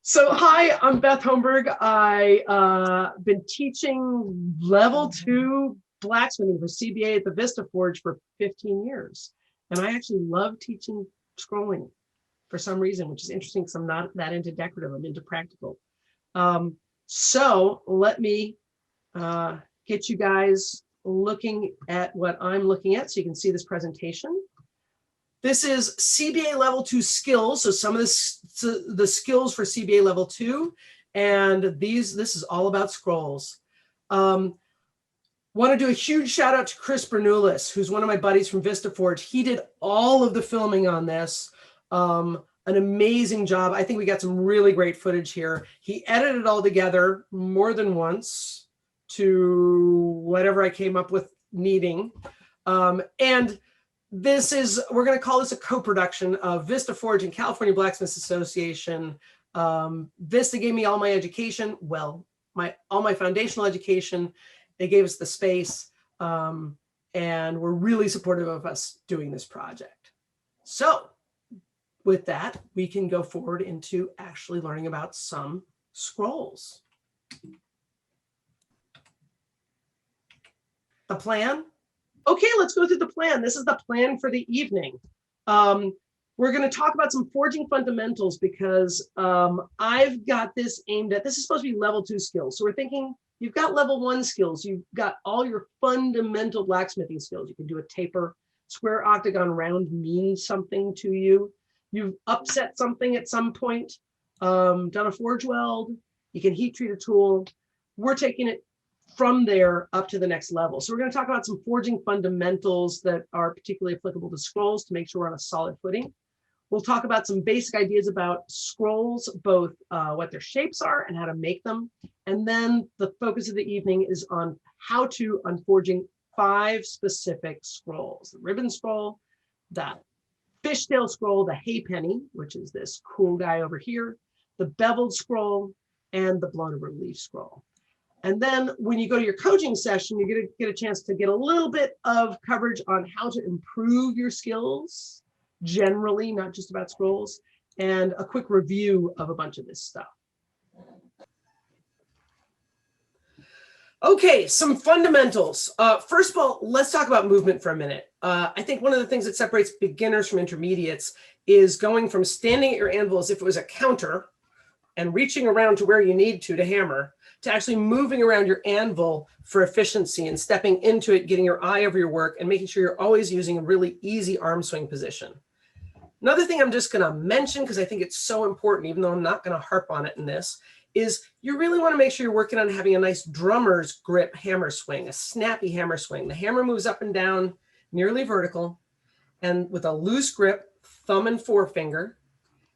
So hi, I'm Beth Holmberg. I been teaching level 2 blacksmithing for CBA at the Vista Forge for 15 years. And I actually love teaching scrolling for some reason, which is interesting because I'm not that into decorative, I'm into practical. So let me get you guys looking at what I'm looking at so you can see this presentation. This is CBA level 2 skills. So some of the skills for CBA level 2, and this is all about scrolls. Want to do a huge shout out to Chris Bernulis, who's one of my buddies from Vista Forge. He did all of the filming on this. An amazing job. I think we got some really great footage here. He edited it all together more than once to whatever I came up with needing. And we're going to call this a co-production of Vista Forge and California Blacksmiths Association. Vista gave me all my education, well, all my foundational education. They gave us the space, and were really supportive of us doing this project. So with that, we can go forward into actually learning about some scrolls. The plan. Okay, let's go through the plan. This is the plan for the evening. We're going to talk about some forging fundamentals because I've got this aimed at, this is supposed to be level 2 skills. So we're thinking you've got level 1 skills. You've got all your fundamental blacksmithing skills. You can do a taper, square, octagon, round means something to you. You've upset something at some point, done a forge weld. You can heat treat a tool. We're taking it from there up to the next level. So we're going to talk about some forging fundamentals that are particularly applicable to scrolls to make sure we're on a solid footing. We'll talk about some basic ideas about scrolls, both what their shapes are and how to make them. And then the focus of the evening is on how to unforging 5 specific scrolls: the ribbon scroll, the fishtail scroll, the haypenny, which is this cool guy over here, the beveled scroll, and the blown over leaf scroll. And then when you go to your coaching session, you're going to get a chance to get a little bit of coverage on how to improve your skills, generally, not just about scrolls, and a quick review of a bunch of this stuff. Okay, some fundamentals. First of all, let's talk about movement for a minute. I think one of the things that separates beginners from intermediates is going from standing at your anvil as if it was a counter and reaching around to where you need to hammer, to actually moving around your anvil for efficiency and stepping into it, getting your eye over your work and making sure you're always using a really easy arm swing position. Another thing I'm just going to mention, because I think it's so important, even though I'm not going to harp on it in this, is you really want to make sure you're working on having a nice drummer's grip hammer swing, a snappy hammer swing. The hammer moves up and down nearly vertical and with a loose grip, thumb and forefinger,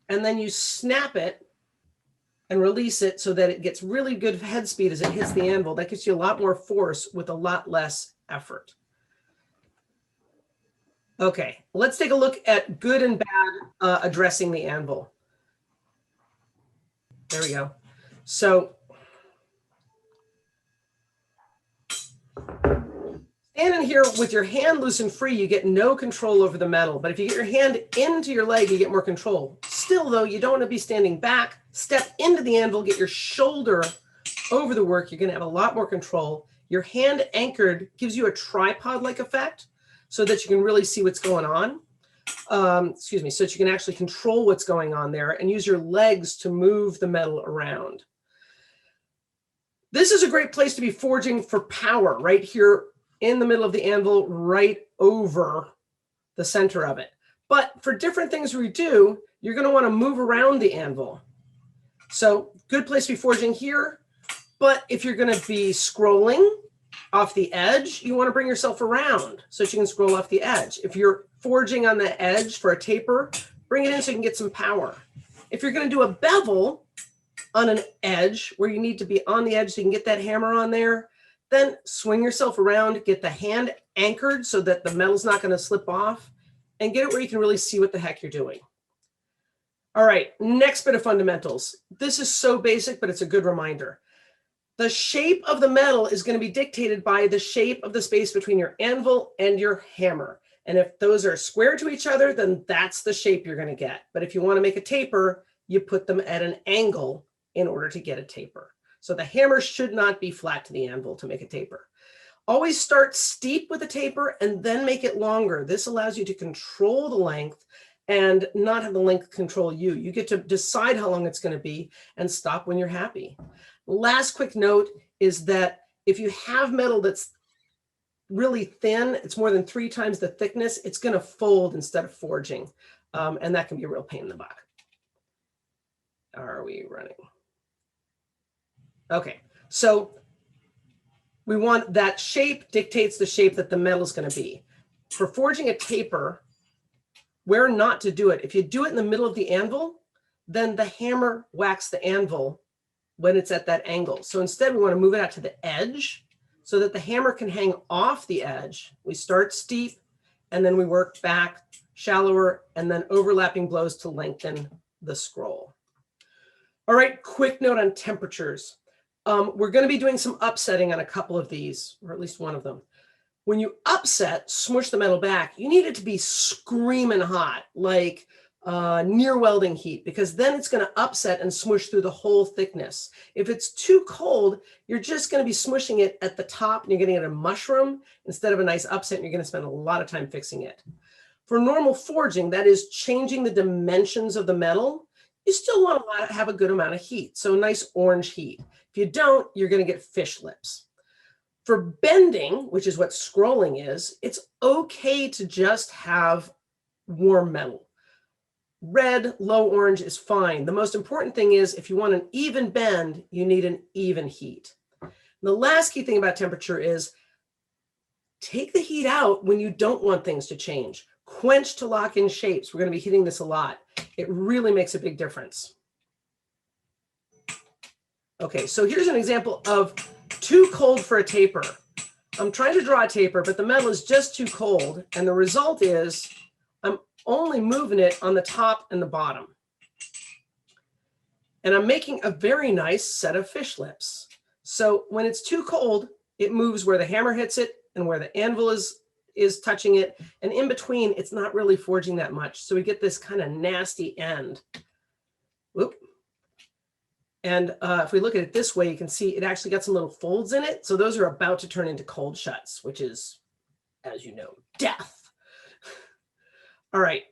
and then you snap it and release it so that it gets really good head speed as it hits the anvil. That gives you a lot more force with a lot less effort. Okay, let's take a look at good and bad addressing the anvil. There we go. So standing here with your hand loose and free, you get no control over the metal. But if you get your hand into your leg, you get more control. Still, though, you don't want to be standing back. Step into the anvil, get your shoulder over the work. You're going to have a lot more control. Your hand anchored gives you a tripod-like effect so that you can really see what's going on. So that you can actually control what's going on there and use your legs to move the metal around. This is a great place to be forging for power, right here in the middle of the anvil, right over the center of it. But for different things we do, you're going to want to move around the anvil. So good place to be forging here. But if you're going to be scrolling off the edge, you want to bring yourself around so that you can scroll off the edge. If you're forging on the edge for a taper, bring it in so you can get some power. If you're going to do a bevel on an edge where you need to be on the edge so you can get that hammer on there, then swing yourself around, get the hand anchored so that the metal's not going to slip off, and get it where you can really see what the heck you're doing. All right, next bit of fundamentals. This is so basic, but it's a good reminder. The shape of the metal is going to be dictated by the shape of the space between your anvil and your hammer. And if those are square to each other, then that's the shape you're going to get. But if you want to make a taper, you put them at an angle in order to get a taper. So the hammer should not be flat to the anvil to make a taper. Always start steep with a taper and then make it longer. This allows you to control the length and not have the length control you. You get to decide how long it's going to be and stop when you're happy. Last quick note is that if you have metal that's really thin, it's more than 3 times the thickness, it's going to fold instead of forging. And that can be a real pain in the butt. Are we running? Okay, so we want that shape dictates the shape that the metal is going to be. For forging a taper, where not to do it. If you do it in the middle of the anvil, then the hammer whacks the anvil when it's at that angle. So instead, we want to move it out to the edge so that the hammer can hang off the edge. We start steep, and then we work back shallower, and then overlapping blows to lengthen the scroll. All right, quick note on temperatures. We're going to be doing some upsetting on a couple of these, or at least one of them. When you upset, smush the metal back, you need it to be screaming hot, like near welding heat, because then it's going to upset and smush through the whole thickness. If it's too cold, you're just going to be smushing it at the top and you're getting it a mushroom instead of a nice upset, and you're going to spend a lot of time fixing it. For normal forging, that is changing the dimensions of the metal, you still want to have a good amount of heat. So nice orange heat. If you don't, you're going to get fish lips. For bending, which is what scrolling is, it's okay to just have warm metal. Red, low orange is fine. The most important thing is if you want an even bend, you need an even heat. And the last key thing about temperature is take the heat out when you don't want things to change. Quench to lock in shapes. We're going to be hitting this a lot. It really makes a big difference. Okay, so here's an example of too cold for a taper. I'm trying to draw a taper, but the metal is just too cold. And the result is I'm only moving it on the top and the bottom. And I'm making a very nice set of fish lips. So when it's too cold, it moves where the hammer hits it and where the anvil is touching it. And in between, it's not really forging that much. So we get this kind of nasty end. Whoop. And if we look at it this way, you can see it actually got some little folds in it. So those are about to turn into cold shuts, which is, as you know, death. All right.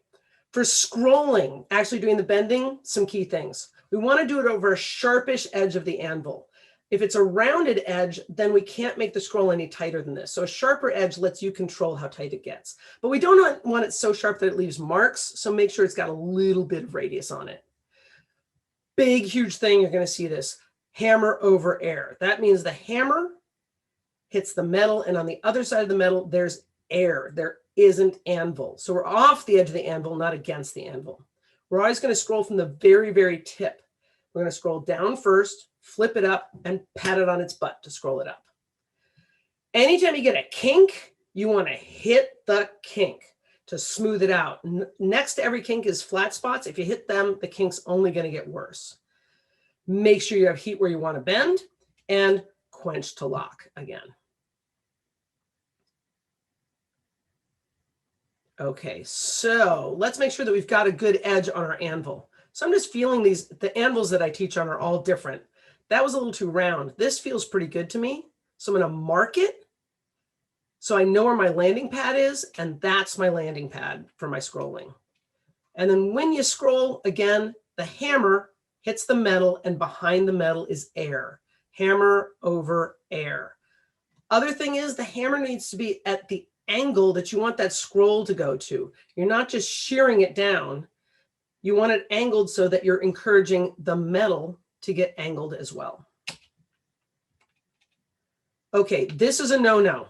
For scrolling, actually doing the bending, some key things. We want to do it over a sharpish edge of the anvil. If it's a rounded edge, then we can't make the scroll any tighter than this. So a sharper edge lets you control how tight it gets. But we don't want it so sharp that it leaves marks. So make sure it's got a little bit of radius on it. Big, huge thing, you're going to see this, hammer over air. That means the hammer hits the metal, and on the other side of the metal, there's air. There isn't anvil. So we're off the edge of the anvil, not against the anvil. We're always going to scroll from the very, very tip. We're going to scroll down first, flip it up, and pat it on its butt to scroll it up. Anytime you get a kink, you want to hit the kink to smooth it out. Next to every kink is flat spots. If you hit them, the kink's only going to get worse. Make sure you have heat where you want to bend and quench to lock again. Okay, so let's make sure that we've got a good edge on our anvil. So I'm just feeling the anvils that I teach on are all different. That was a little too round. This feels pretty good to me. So I'm going to mark it so I know where my landing pad is, and that's my landing pad for my scrolling. And then when you scroll, again, the hammer hits the metal, and behind the metal is air. Hammer over air. Other thing is the hammer needs to be at the angle that you want that scroll to go to. You're not just shearing it down. You want it angled so that you're encouraging the metal to get angled as well. Okay, this is a no-no.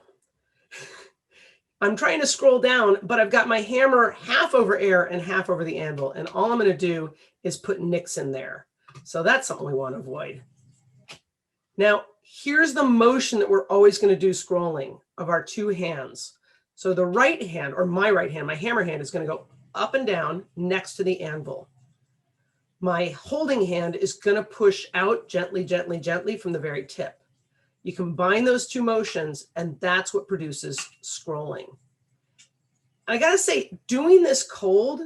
I'm trying to scroll down, but I've got my hammer half over air and half over the anvil. And all I'm going to do is put nicks in there. So that's something we want to avoid. Now, here's the motion that we're always going to do scrolling of our two hands. So the right hand, or my right hand, my hammer hand is going to go up and down next to the anvil. My holding hand is going to push out gently, gently, gently from the very tip. You combine those two motions, and that's what produces scrolling. I got to say, doing this cold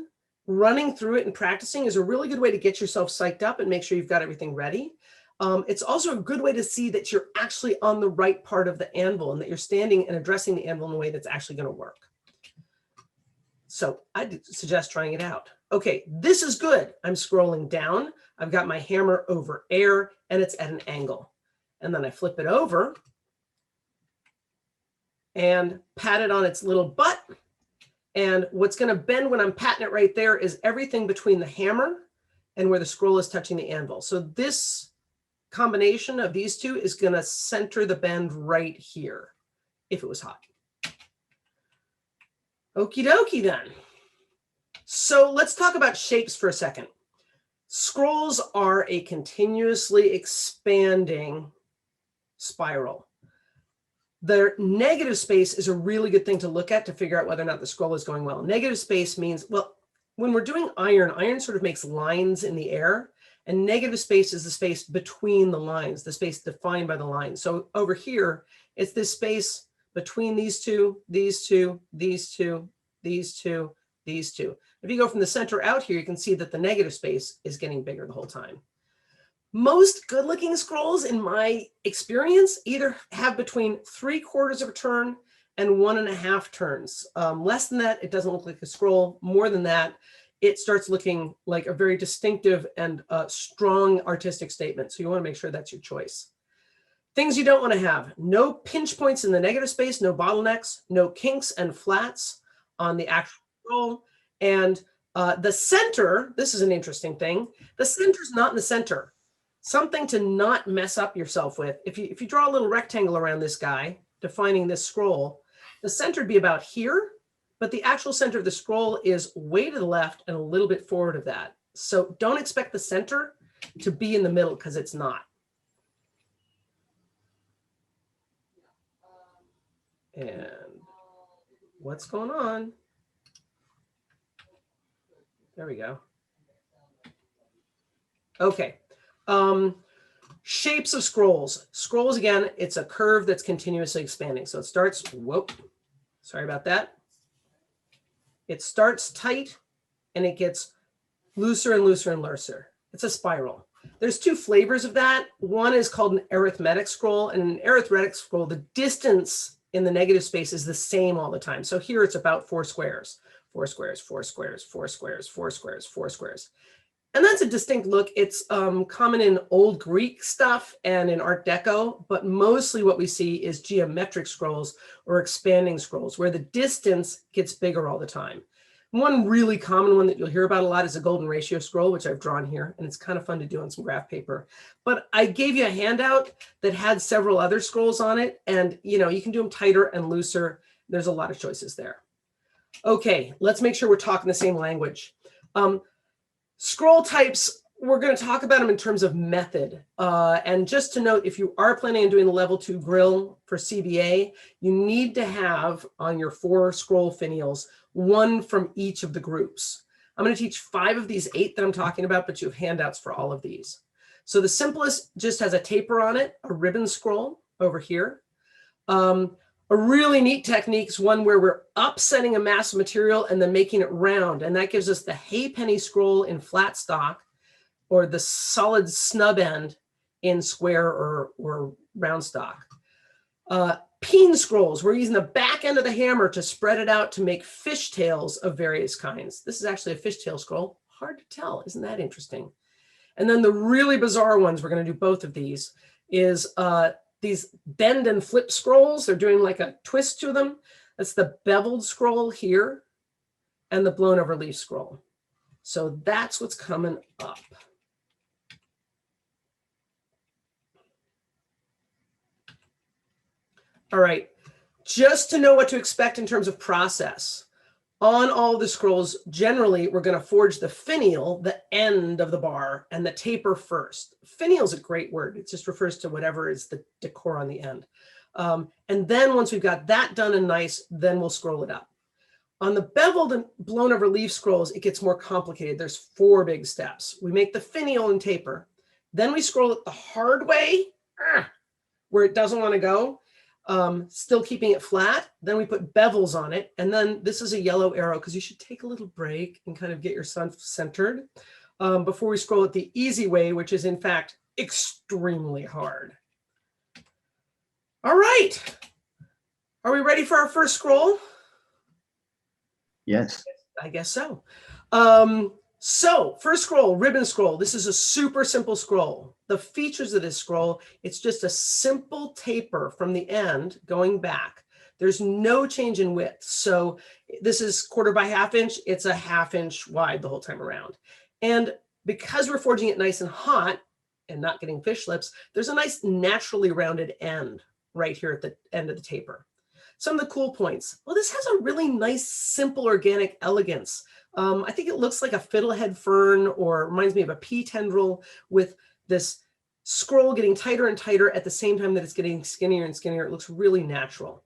running through it and practicing is a really good way to get yourself psyched up and make sure you've got everything ready. It's also a good way to see that you're actually on the right part of the anvil and that you're standing and addressing the anvil in a way that's actually going to work. So I'd suggest trying it out. Okay, this is good. I'm scrolling down. I've got my hammer over air and it's at an angle. And then I flip it over and pat it on its little butt. And what's going to bend when I'm patting it right there is everything between the hammer and where the scroll is touching the anvil. So this combination of these two is going to center the bend right here if it was hot. Okie dokie then. So let's talk about shapes for a second. Scrolls are a continuously expanding spiral. The negative space is a really good thing to look at to figure out whether or not the scroll is going well. Negative space means, well, when we're doing iron, iron sort of makes lines in the air, and negative space is the space between the lines, the space defined by the lines. So over here, it's this space between these two, these two, these two, these two, these two. If you go from the center out here, you can see that the negative space is getting bigger the whole time. Most good-looking scrolls, in my experience, either have between 3/4 of a turn and 1.5 turns. Less than that, it doesn't look like a scroll. More than that, it starts looking like a very distinctive and strong artistic statement. So you want to make sure that's your choice. Things you don't want to have: no pinch points in the negative space, no bottlenecks, no kinks and flats on the actual scroll. And the center, this is an interesting thing. The center's not in the center. Something to not mess up yourself with. If you draw a little rectangle around this guy, defining this scroll, the center would be about here, but the actual center of the scroll is way to the left and a little bit forward of that. So don't expect the center to be in the middle because it's not. And what's going on? There we go. Okay. Shapes of scrolls. Scrolls, again, it's a curve that's continuously expanding. So it starts, whoop, sorry about that. It starts tight and it gets looser and looser and looser. It's a spiral. There's two flavors of that. One is called an arithmetic scroll, and an arithmetic scroll, the distance in the negative space is the same all the time. So here it's about 4 squares, 4 squares, 4 squares, 4 squares, 4 squares, 4 squares. And that's a distinct look. It's common in old Greek stuff and in Art Deco, but mostly what we see is geometric scrolls or expanding scrolls where the distance gets bigger all the time. One really common one that you'll hear about a lot is a golden ratio scroll, which I've drawn here, and it's kind of fun to do on some graph paper. But I gave you a handout that had several other scrolls on it, and you can do them tighter and looser. There's a lot of choices there. Okay, let's make sure we're talking the same language. Scroll types, we're going to talk about them in terms of method. And just to note, if you are planning on doing the level 2 grill for CBA, you need to have on your 4 scroll finials, 1 from each of the groups. I'm going to teach 5 of these 8 that I'm talking about, but you have handouts for all of these. So the simplest just has a taper on it, a ribbon scroll over here. A really neat technique is one where we're upsetting a mass of material and then making it round. And that gives us the halfpenny scroll in flat stock or the solid snub end in square or round stock. Peen scrolls, we're using the back end of the hammer to spread it out to make fishtails of various kinds. This is actually a fishtail scroll. Hard to tell, isn't that interesting? And then the really bizarre ones, we're going to do both of these, is these bend and flip scrolls. They're doing like a twist to them. That's the beveled scroll here and the blown over leaf scroll. So that's what's coming up. All right, just to know what to expect in terms of process. On all the scrolls, generally, we're going to forge the finial, the end of the bar, and the taper first. Finial is a great word. It just refers to whatever is the decor on the end. And then once we've got that done and nice, then we'll scroll it up. On the beveled and blown over leaf scrolls, it gets more complicated. There's 4 big steps. We make the finial and taper. Then we scroll it the hard way, where it doesn't want to go. still keeping it flat. Then we put bevels on it. And then this is a yellow arrow because you should take a little break and kind of get yourself centered before we scroll it the easy way, which is in fact extremely hard. All right. Are we ready for our first scroll? Yes. I guess so. So first scroll, ribbon scroll. This is a super simple scroll. The features of this scroll, it's just a simple taper from the end going back. There's no change in width. So this is 1/4 by 1/2 inch. It's a 1/2 inch wide the whole time around. And because we're forging it nice and hot and not getting fish lips, there's a nice naturally rounded end right here at the end of the taper. Some of the cool points. Well, this has a really nice, simple, organic elegance. I think it looks like a fiddlehead fern or reminds me of a pea tendril with this scroll getting tighter and tighter at the same time that it's getting skinnier and skinnier. It looks really natural.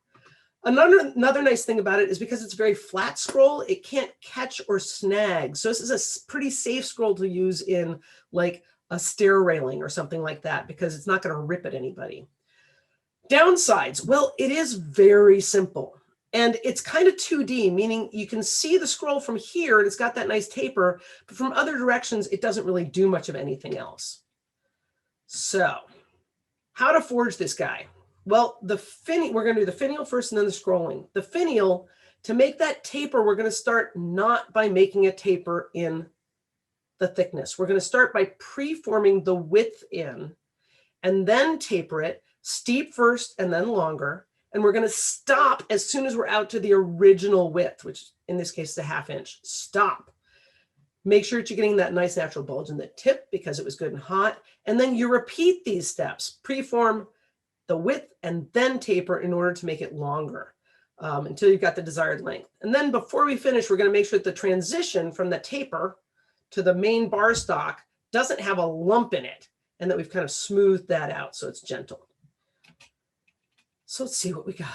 Another nice thing about it is because it's a very flat scroll, it can't catch or snag. So this is a pretty safe scroll to use in like a stair railing or something like that because it's not going to rip at anybody. Downsides, well, it is very simple and it's kind of 2D, meaning you can see the scroll from here and it's got that nice taper, but from other directions, it doesn't really do much of anything else. So how to forge this guy? Well, we're going to do the finial first and then the scrolling. The finial, to make that taper, we're going to start not by making a taper in the thickness. We're going to start by preforming the width in and then taper it. Steep first and then longer. And we're going to stop as soon as we're out to the original width, which in this case is a 1/2 inch. Stop. Make sure that you're getting that nice natural bulge in the tip because it was good and hot. And then you repeat these steps, preform the width and then taper in order to make it longer until you've got the desired length. And then before we finish, we're going to make sure that the transition from the taper to the main bar stock doesn't have a lump in it and that we've kind of smoothed that out so it's gentle. So let's see what we got.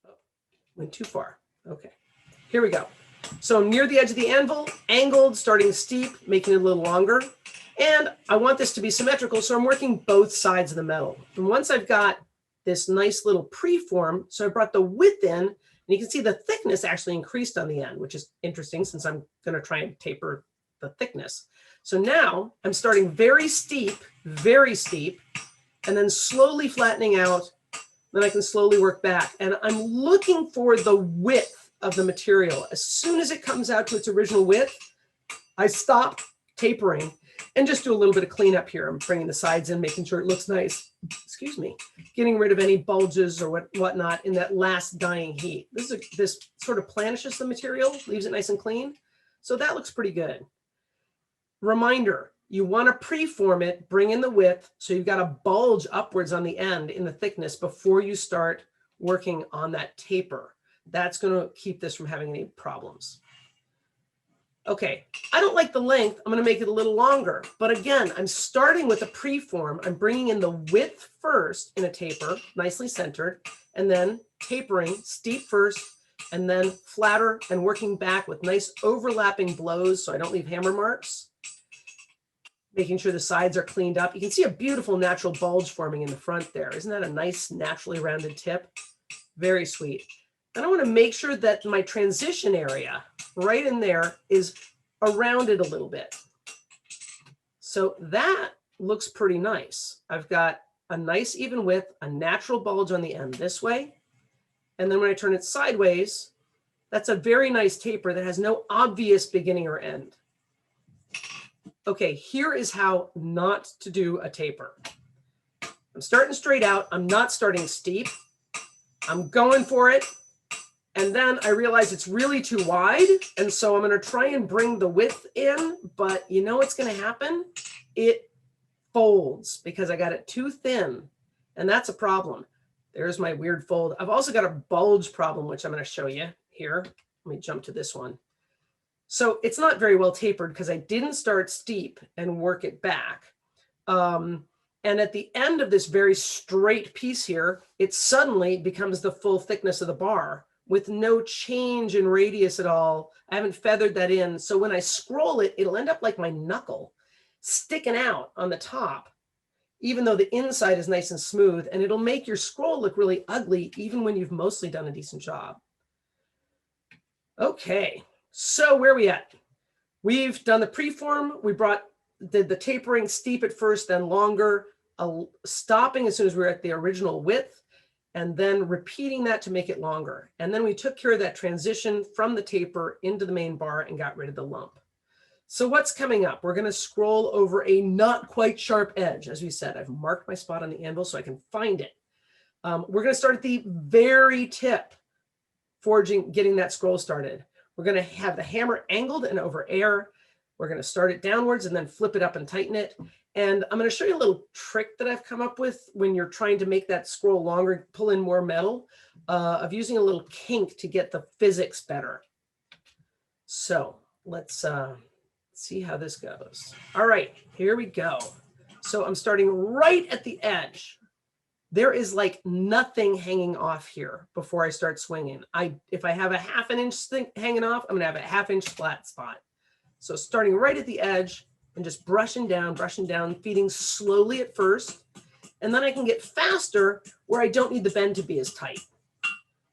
Oh, went too far. Okay, here we go. So near the edge of the anvil, angled, starting steep, making it a little longer. And I want this to be symmetrical, so I'm working both sides of the metal. And once I've got this nice little preform, so I brought the width in, and you can see the thickness actually increased on the end, which is interesting since I'm going to try and taper the thickness. So now I'm starting very steep, and then slowly flattening out. Then I can slowly work back. And I'm looking for the width of the material. As soon as it comes out to its original width, I stop tapering and just do a little bit of cleanup here. I'm bringing the sides in, making sure it looks nice. Excuse me. Getting rid of any bulges or whatnot in that last dying heat. This sort of planishes the material, leaves it nice and clean. So that looks pretty good. Reminder, you want to preform it, bring in the width, so you've got a bulge upwards on the end in the thickness before you start working on that taper. That's going to keep this from having any problems. Okay, I don't like the length. I'm going to make it a little longer. But again, I'm starting with a preform. I'm bringing in the width first in a taper, nicely centered, and then tapering, steep first, and then flatter and working back with nice overlapping blows so I don't leave hammer marks. Making sure the sides are cleaned up. You can see a beautiful natural bulge forming in the front there. Isn't that a nice naturally rounded tip? Very sweet. Then I want to make sure that my transition area right in there is rounded a little bit. So that looks pretty nice. I've got a nice even width, a natural bulge on the end this way. And then when I turn it sideways, that's a very nice taper that has no obvious beginning or end. Okay, here is how not to do a taper. I'm starting straight out. I'm not starting steep. I'm going for it. And then I realize it's really too wide. And so I'm going to try and bring the width in. But you know what's going to happen? It folds because I got it too thin. And that's a problem. There's my weird fold. I've also got a bulge problem, which I'm going to show you here. Let me jump to this one. So it's not very well tapered because I didn't start steep and work it back. And at the end of this very straight piece here, it suddenly becomes the full thickness of the bar, with no change in radius at all. I haven't feathered that in. So when I scroll it, it'll end up like my knuckle sticking out on the top, even though the inside is nice and smooth, and it'll make your scroll look really ugly, even when you've mostly done a decent job. Okay, so where are we at? We've done the preform. We did the tapering steep at first, then longer, stopping as soon as we were at the original width, and then repeating that to make it longer. And then we took care of that transition from the taper into the main bar and got rid of the lump. So what's coming up? We're going to scroll over a not quite sharp edge. As we said, I've marked my spot on the anvil so I can find it. We're going to start at the very tip, getting that scroll started. We're going to have the hammer angled and over air. We're going to start it downwards and then flip it up and tighten it. And I'm going to show you a little trick that I've come up with when you're trying to make that scroll longer, pull in more metal, of using a little kink to get the physics better. So let's see how this goes. All right, here we go. So I'm starting right at the edge. There is like nothing hanging off here before I start swinging. If I have a ½ inch thing hanging off, I'm going to have a ½ inch flat spot. So starting right at the edge and just brushing down, feeding slowly at first. And then I can get faster where I don't need the bend to be as tight.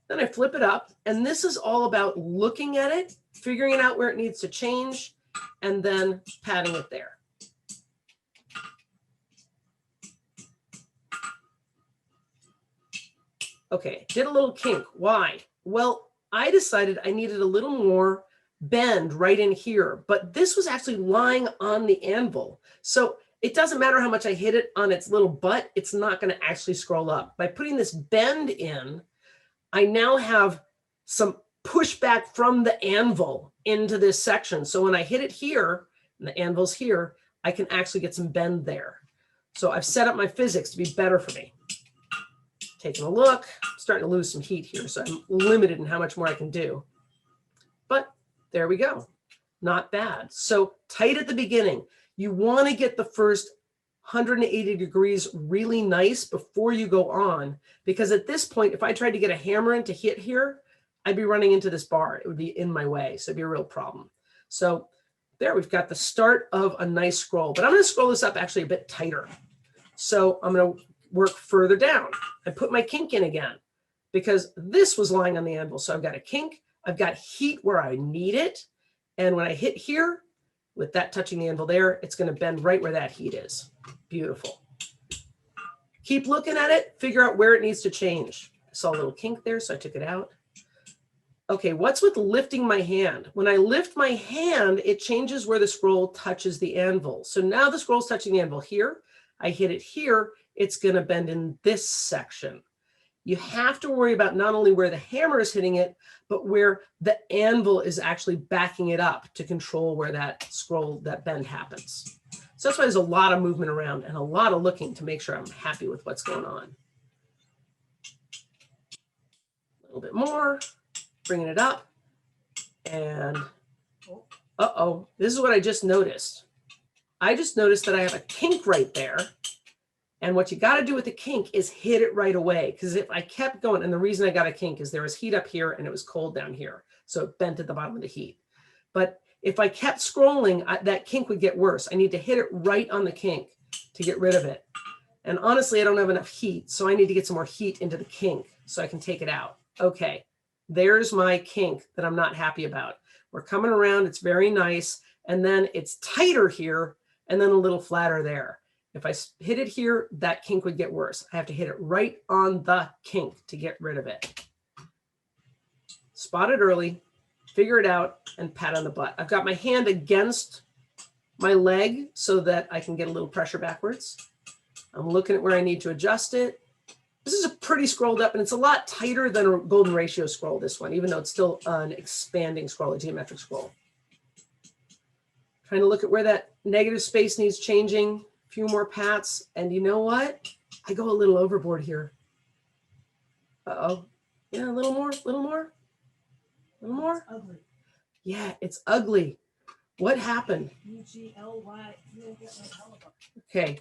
Then I flip it up. And this is all about looking at it, figuring out where it needs to change, and then patting it there. Okay, did a little kink. Why? Well, I decided I needed a little more bend right in here, but this was actually lying on the anvil. So it doesn't matter how much I hit it on its little butt, it's not going to actually scroll up. By putting this bend in, I now have some pushback from the anvil into this section. So when I hit it here, and the anvil's here, I can actually get some bend there. So I've set up my physics to be better for me. Taking a look, I'm starting to lose some heat here, so I'm limited in how much more I can do. But there we go. Not bad. So tight at the beginning. You want to get the first 180 degrees really nice before you go on, because at this point, if I tried to get a hammer in to hit here, I'd be running into this bar. It would be in my way, so it'd be a real problem. So there, we've got the start of a nice scroll, but I'm going to scroll this up actually a bit tighter. So I'm going to work further down. I put my kink in again because this was lying on the anvil. So I've got a kink, I've got heat where I need it. And when I hit here with that touching the anvil there, it's going to bend right where that heat is. Beautiful. Keep looking at it, figure out where it needs to change. I saw a little kink there, so I took it out. Okay, what's with lifting my hand? When I lift my hand, it changes where the scroll touches the anvil. So now the scroll's touching the anvil here. I hit it here, it's going to bend in this section. You have to worry about not only where the hammer is hitting it, but where the anvil is actually backing it up to control where that scroll, that bend happens. So that's why there's a lot of movement around and a lot of looking to make sure I'm happy with what's going on. A little bit more, bringing it up. And uh-oh, this is what I just noticed. I just noticed that I have a kink right there. And what you got to do with the kink is hit it right away. Because if I kept going, and the reason I got a kink is there was heat up here and it was cold down here. So it bent at the bottom of the heat. But if I kept scrolling, that kink would get worse. I need to hit it right on the kink to get rid of it. And honestly, I don't have enough heat. So I need to get some more heat into the kink so I can take it out. Okay, there's my kink that I'm not happy about. We're coming around. It's very nice. And then it's tighter here and then a little flatter there. If I hit it here, that kink would get worse. I have to hit it right on the kink to get rid of it. Spot it early, figure it out, and pat on the butt. I've got my hand against my leg so that I can get a little pressure backwards. I'm looking at where I need to adjust it. This is a pretty scrolled up, and it's a lot tighter than a golden ratio scroll, this one, even though it's still an expanding scroll, a geometric scroll. Trying to look at where that negative space needs changing. Few more pats, and you know what? I go a little overboard here. Uh-oh. Yeah, a little more, a little more, a little more. It's ugly. Yeah, it's ugly. What happened? U-G-L-Y. Okay.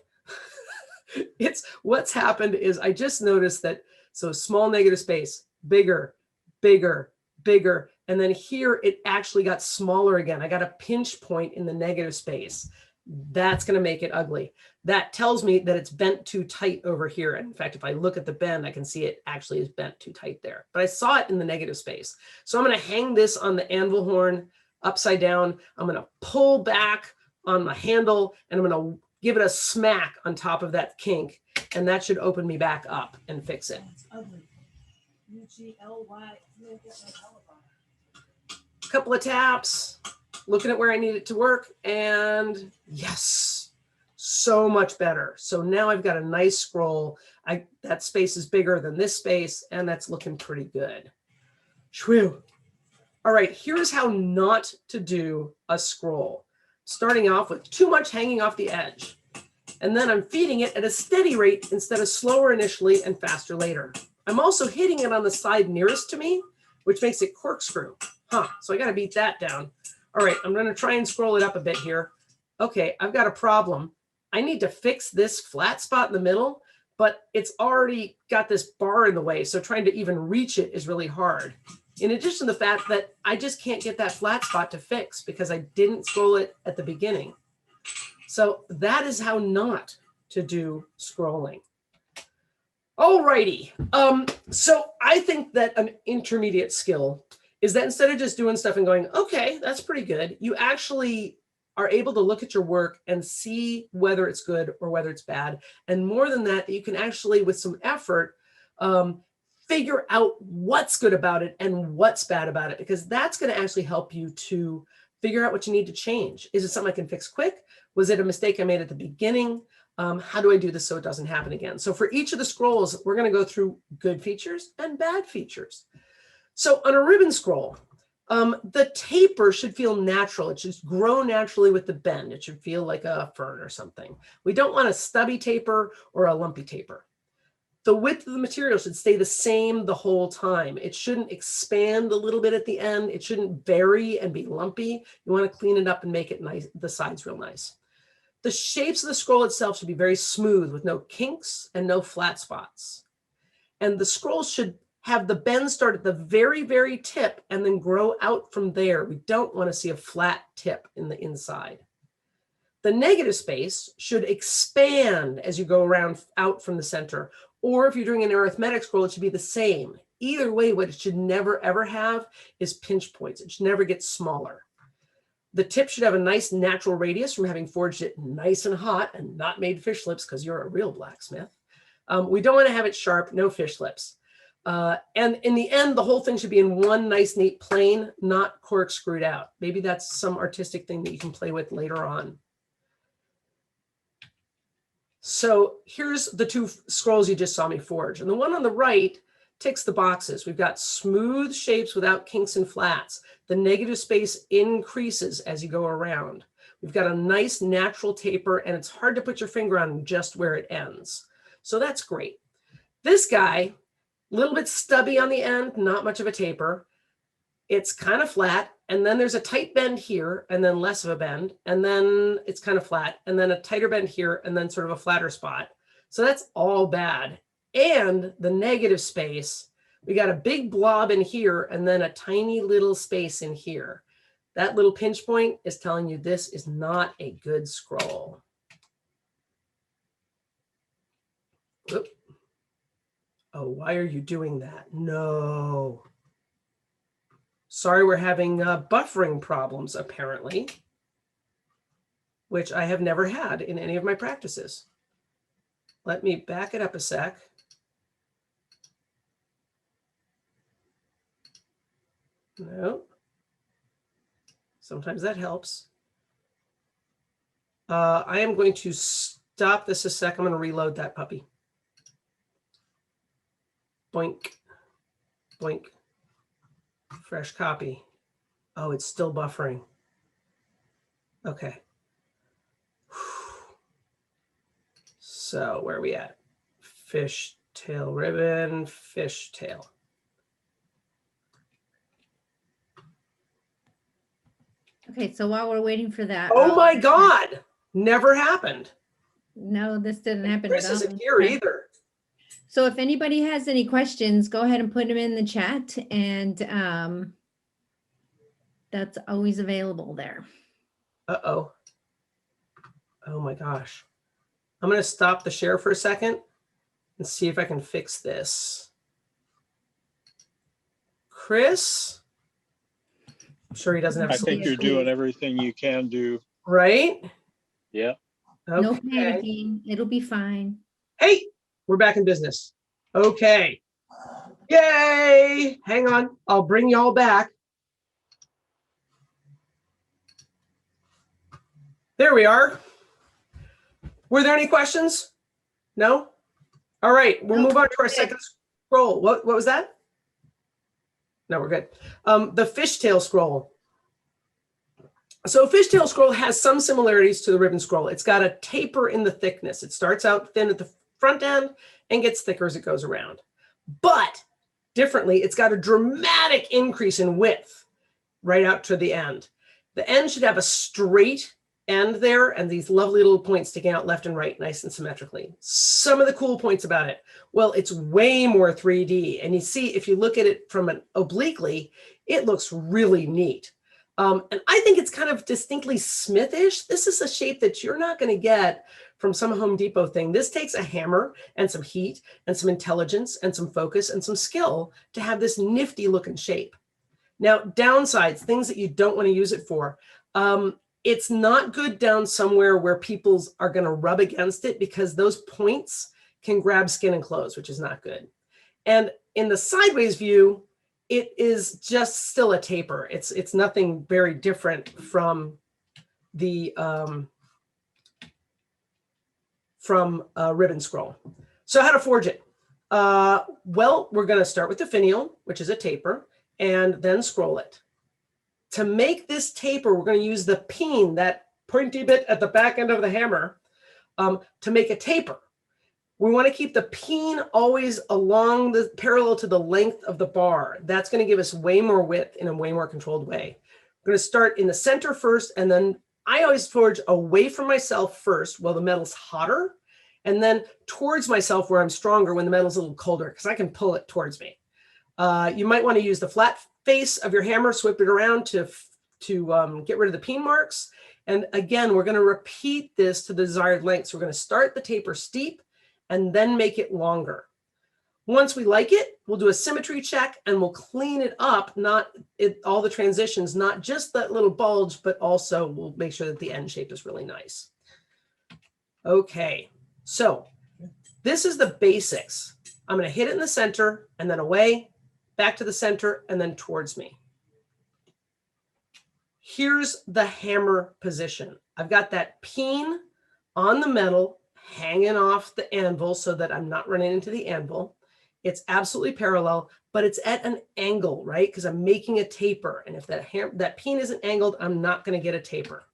What's happened is I just noticed that, so small negative space, bigger, bigger, bigger. And then here it actually got smaller again. I got a pinch point in the negative space. That's going to make it ugly. That tells me that it's bent too tight over here. And in fact, if I look at the bend, I can see it actually is bent too tight there. But I saw it in the negative space. So I'm going to hang this on the anvil horn upside down. I'm going to pull back on the handle and I'm going to give it a smack on top of that kink. And that should open me back up and fix it. That's ugly. U-G-L-Y. Couple of taps, looking at where I need it to work, and yes, so much better. So now I've got a nice scroll. That space is bigger than this space, and that's looking pretty good. Shoo. All right, here's how not to do a scroll. Starting off with too much hanging off the edge. And then I'm feeding it at a steady rate instead of slower initially and faster later. I'm also hitting it on the side nearest to me, which makes it corkscrew. So I got to beat that down. All right, I'm going to try and scroll it up a bit here. Okay, I've got a problem. I need to fix this flat spot in the middle, but it's already got this bar in the way. So trying to even reach it is really hard. In addition to the fact that I just can't get that flat spot to fix because I didn't scroll it at the beginning. So that is how not to do scrolling. All righty. So I think that an intermediate skill is that instead of just doing stuff and going, okay, that's pretty good, you actually are able to look at your work and see whether it's good or whether it's bad. And more than that, you can actually, with some effort, figure out what's good about it and what's bad about it, because that's going to actually help you to figure out what you need to change. Is it something I can fix quick? Was it a mistake I made at the beginning? How do I do this so it doesn't happen again? So for each of the scrolls, we're going to go through good features and bad features. So on a ribbon scroll, the taper should feel natural. It should grow naturally with the bend. It should feel like a fern or something. We don't want a stubby taper or a lumpy taper. The width of the material should stay the same the whole time. It shouldn't expand a little bit at the end. It shouldn't vary and be lumpy. You want to clean it up and make it nice, the sides real nice. The shapes of the scroll itself should be very smooth with no kinks and no flat spots. And the scroll should have the bend start at the very, very tip and then grow out from there. We don't want to see a flat tip in the inside. The negative space should expand as you go around out from the center. Or if you're doing an arithmetic scroll, it should be the same. Either way, what it should never, ever have is pinch points. It should never get smaller. The tip should have a nice natural radius from having forged it nice and hot and not made fish lips because you're a real blacksmith. We don't want to have it sharp, no fish lips. And in the end, the whole thing should be in one nice, neat plane, not corkscrewed out. Maybe that's some artistic thing that you can play with later on. So here's the two scrolls you just saw me forge. And the one on the right ticks the boxes. We've got smooth shapes without kinks and flats. The negative space increases as you go around. We've got a nice natural taper, and it's hard to put your finger on just where it ends. So that's great. This guy, a little bit stubby on the end, not much of a taper. It's kind of flat, and then there's a tight bend here, and then less of a bend, and then it's kind of flat, and then a tighter bend here, and then sort of a flatter spot. So that's all bad. And the negative space, we got a big blob in here, and then a tiny little space in here. That little pinch point is telling you this is not a good scroll. Oop. Oh, why are you doing that? No. Sorry, we're having buffering problems, apparently, which I have never had in any of my practices. Let me back it up a sec. No. Sometimes that helps. I am going to stop this a sec. I'm going to reload that puppy. Boink, boink. Fresh copy. Oh, it's still buffering. Okay. So where are we at? Fishtail ribbon, fishtail. Okay, so while we're waiting for that. Oh my God, never happened. No, this didn't happen Chris at all. isn't here either. So if anybody has any questions, go ahead and put them in the chat, and that's always available there. Uh-oh. Oh my gosh. I'm going to stop the share for a second and see if I can fix this. Chris? I'm sure he doesn't have I think you're doing everything you can do. Right? Yeah. Okay. No panicking. It'll be fine. Hey, we're back in business. Okay. Yay. Hang on. I'll bring y'all back. There we are. Were there any questions? No? All right. We'll move on to our second scroll. What was that? No, we're good. The fishtail scroll. So fishtail scroll has some similarities to the ribbon scroll. It's got a taper in the thickness. It starts out thin at the front end and gets thicker as it goes around. But differently, it's got a dramatic increase in width right out to the end. The end should have a straight end there and these lovely little points sticking out left and right, nice and symmetrically. Some of the cool points about it. Well, it's way more 3D. And you see, if you look at it from an obliquely, it looks really neat. And I think it's kind of distinctly Smithish. This is a shape that you're not going to get from some Home Depot thing. This takes a hammer and some heat and some intelligence and some focus and some skill to have this nifty looking shape. Now, downsides, things that you don't want to use it for. It's not good down somewhere where people are going to rub against it because those points can grab skin and clothes, which is not good. And in the sideways view, it is just still a taper. It's nothing very different from the ribbon scroll. So how to forge it? Well, we're going to start with the finial, which is a taper, and then scroll it. To make this taper, we're going to use the peen, that pointy bit at the back end of the hammer, to make a taper. We want to keep the peen always along the parallel to the length of the bar. That's going to give us way more width in a way more controlled way. We're going to start in the center first, and then I always forge away from myself first while the metal's hotter, and then towards myself where I'm stronger when the metal's a little colder, because I can pull it towards me. You might want to use the flat face of your hammer, whip it around to get rid of the peen marks. And again, we're going to repeat this to the desired length. So we're going to start the taper steep and then make it longer. Once we like it, we'll do a symmetry check and we'll clean it up, all the transitions, not just that little bulge, but also we'll make sure that the end shape is really nice. Okay, so this is the basics. I'm going to hit it in the center and then away, back to the center, and then towards me. Here's the hammer position. I've got that peen on the metal hanging off the anvil so that I'm not running into the anvil. It's absolutely parallel, but it's at an angle, right? Because I'm making a taper. And if that peen isn't angled, I'm not going to get a taper.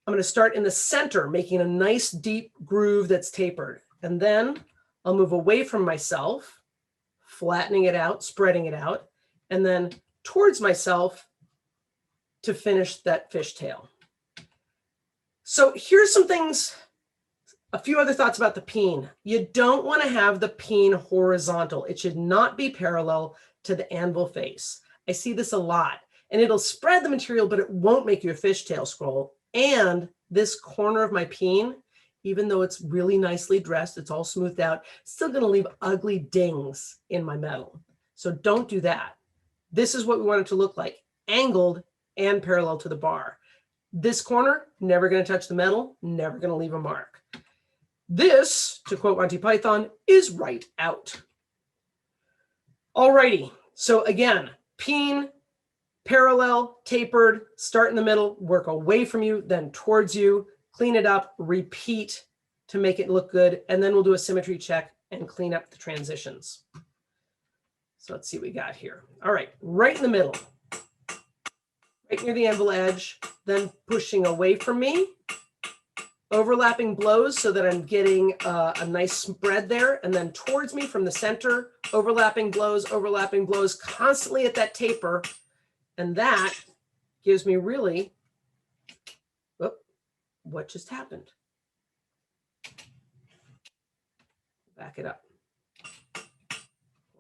I'm going to start in the center, making a nice deep groove that's tapered. And then I'll move away from myself, flattening it out, spreading it out, and then towards myself to finish that fishtail. So here's some things, a few other thoughts about the peen. You don't want to have the peen horizontal. It should not be parallel to the anvil face. I see this a lot, and it'll spread the material, but it won't make you a fishtail scroll. And this corner of my peen, even though it's really nicely dressed, it's all smoothed out, still going to leave ugly dings in my metal. So don't do that. This is what we want it to look like, angled and parallel to the bar. This corner, never going to touch the metal, never going to leave a mark. This, to quote Monty Python, is right out. Alrighty, so again, peen, parallel, tapered, start in the middle, work away from you, then towards you, clean it up, repeat to make it look good, and then we'll do a symmetry check and clean up the transitions. So let's see what we got here. All right, right in the middle, right near the anvil edge, then pushing away from me, overlapping blows so that I'm getting a nice spread there, and then towards me from the center, overlapping blows, constantly at that taper, and that gives me really, what just happened? Back it up. I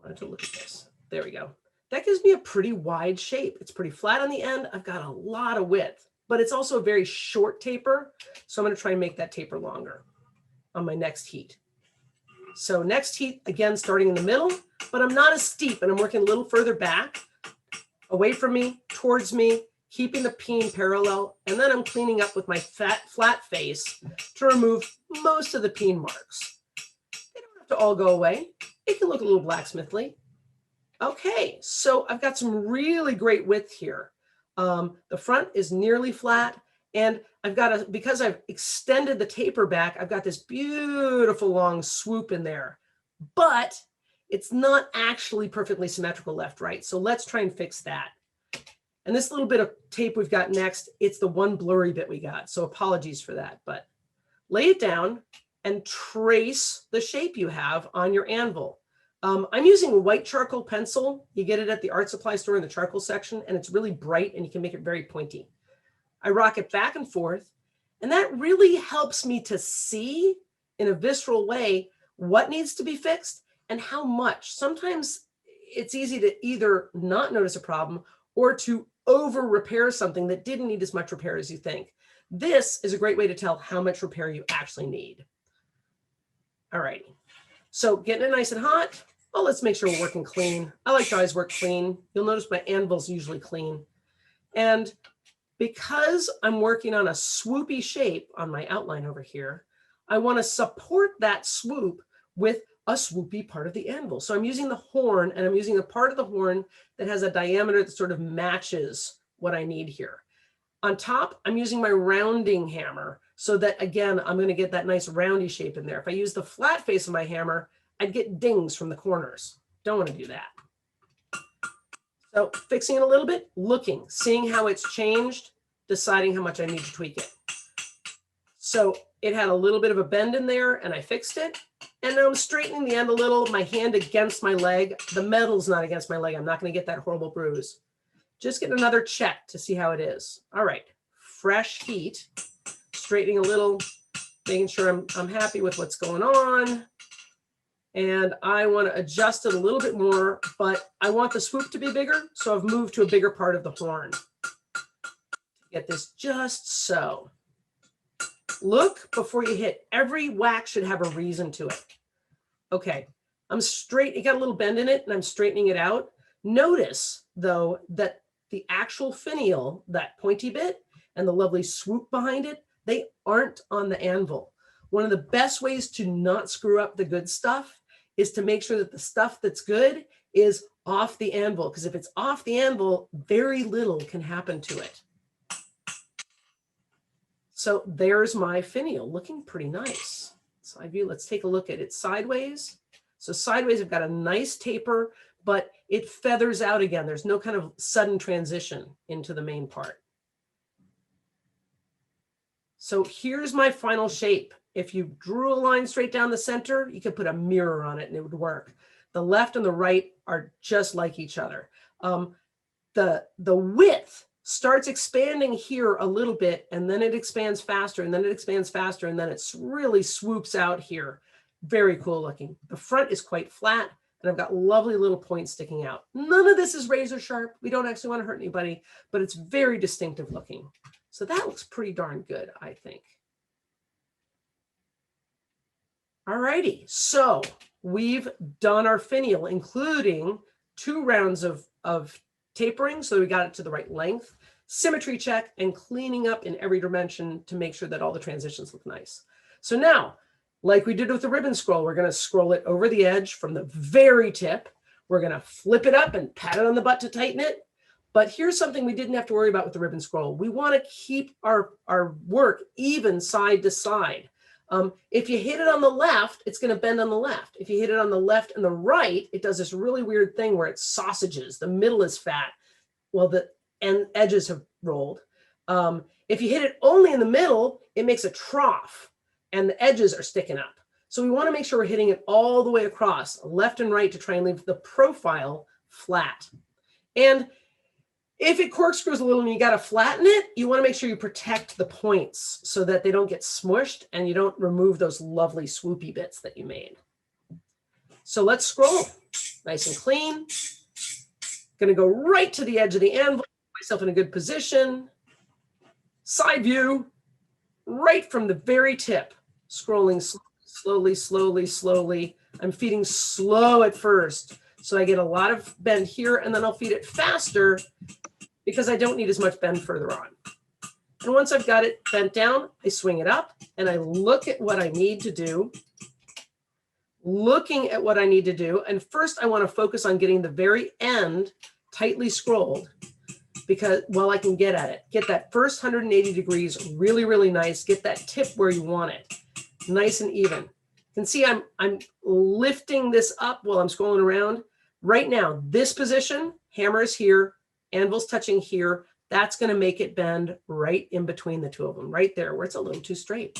wanted to look at this. There we go. That gives me a pretty wide shape. It's pretty flat on the end. I've got a lot of width, but it's also a very short taper. So I'm going to try and make that taper longer on my next heat. So next heat, again, starting in the middle, but I'm not as steep and I'm working a little further back, away from me, towards me, keeping the peen parallel. And then I'm cleaning up with my flat face to remove most of the peen marks. They don't have to all go away. It can look a little blacksmithly. Okay, so I've got some really great width here. The front is nearly flat, and I've got because I've extended the taper back, I've got this beautiful long swoop in there, but it's not actually perfectly symmetrical left, right. So let's try and fix that. And this little bit of tape we've got next, it's the one blurry bit we got. So apologies for that, but lay it down and trace the shape you have on your anvil. I'm using a white charcoal pencil. You get it at the art supply store in the charcoal section, and it's really bright and you can make it very pointy. I rock it back and forth, and that really helps me to see in a visceral way what needs to be fixed and how much. Sometimes it's easy to either not notice a problem or to over repair something that didn't need as much repair as you think. This is a great way to tell how much repair you actually need. All right, so getting it nice and hot. Well, let's make sure we're working clean. I like to always work clean. You'll notice my anvil's usually clean. And because I'm working on a swoopy shape on my outline over here, I want to support that swoop with a swoopy part of the anvil. So I'm using the horn, and I'm using a part of the horn that has a diameter that sort of matches what I need here. On top, I'm using my rounding hammer so that, again, I'm going to get that nice roundy shape in there. If I use the flat face of my hammer, I'd get dings from the corners. Don't want to do that. So fixing it a little bit, looking, seeing how it's changed, deciding how much I need to tweak it. So it had a little bit of a bend in there and I fixed it. And now I'm straightening the end a little, my hand against my leg. The metal's not against my leg. I'm not going to get that horrible bruise. Just get another check to see how it is. All right, fresh heat, straightening a little, making sure I'm happy with what's going on. And I want to adjust it a little bit more, but I want the swoop to be bigger. So I've moved to a bigger part of the horn. Get this just so. Look before you hit. Every whack should have a reason to it. Okay, I'm straight. It got a little bend in it and I'm straightening it out. Notice though that the actual finial, that pointy bit and the lovely swoop behind it, they aren't on the anvil. One of the best ways to not screw up the good stuff is to make sure that the stuff that's good is off the anvil, because if it's off the anvil, very little can happen to it. So there's my finial, looking pretty nice. Side view, let's take a look at it sideways. So sideways, I've got a nice taper, but it feathers out again. There's no kind of sudden transition into the main part. So here's my final shape. If you drew a line straight down the center, you could put a mirror on it and it would work. The left and the right are just like each other. The width starts expanding here a little bit, and then it expands faster, and then it expands faster, and then it really swoops out here. Very cool looking. The front is quite flat, and I've got lovely little points sticking out. None of this is razor sharp. We don't actually want to hurt anybody, but it's very distinctive looking. So that looks pretty darn good, I think. All righty, so we've done our finial, including 2 rounds of tapering, so we got it to the right length, symmetry check, and cleaning up in every dimension to make sure that all the transitions look nice. So now, like we did with the ribbon scroll, we're going to scroll it over the edge from the very tip. We're going to flip it up and pat it on the butt to tighten it. But here's something we didn't have to worry about with the ribbon scroll. We want to keep our work even side to side. If you hit it on the left, it's going to bend on the left. If you hit it on the left and the right, it does this really weird thing where it sausages. The middle is fat, while the edges have rolled. If you hit it only in the middle, it makes a trough and the edges are sticking up. So we want to make sure we're hitting it all the way across, left and right, to try and leave the profile flat. And if it corkscrews a little and you got to flatten it, you want to make sure you protect the points so that they don't get smushed and you don't remove those lovely swoopy bits that you made. So let's scroll nice and clean. Going to go right to the edge of the anvil, put myself in a good position. Side view, right from the very tip, scrolling slowly, slowly, slowly. I'm feeding slow at first, so I get a lot of bend here, and then I'll feed it faster because I don't need as much bend further on. And once I've got it bent down, I swing it up and I look at what I need to do. Looking at what I need to do. And first I want to focus on getting the very end tightly scrolled, because while I can get at it, get that first 180 degrees really, really nice. Get that tip where you want it, nice and even. You can see I'm lifting this up while I'm scrolling around. Right now, this position, hammer is here, anvil's touching here. That's going to make it bend right in between the two of them, right there where it's a little too straight.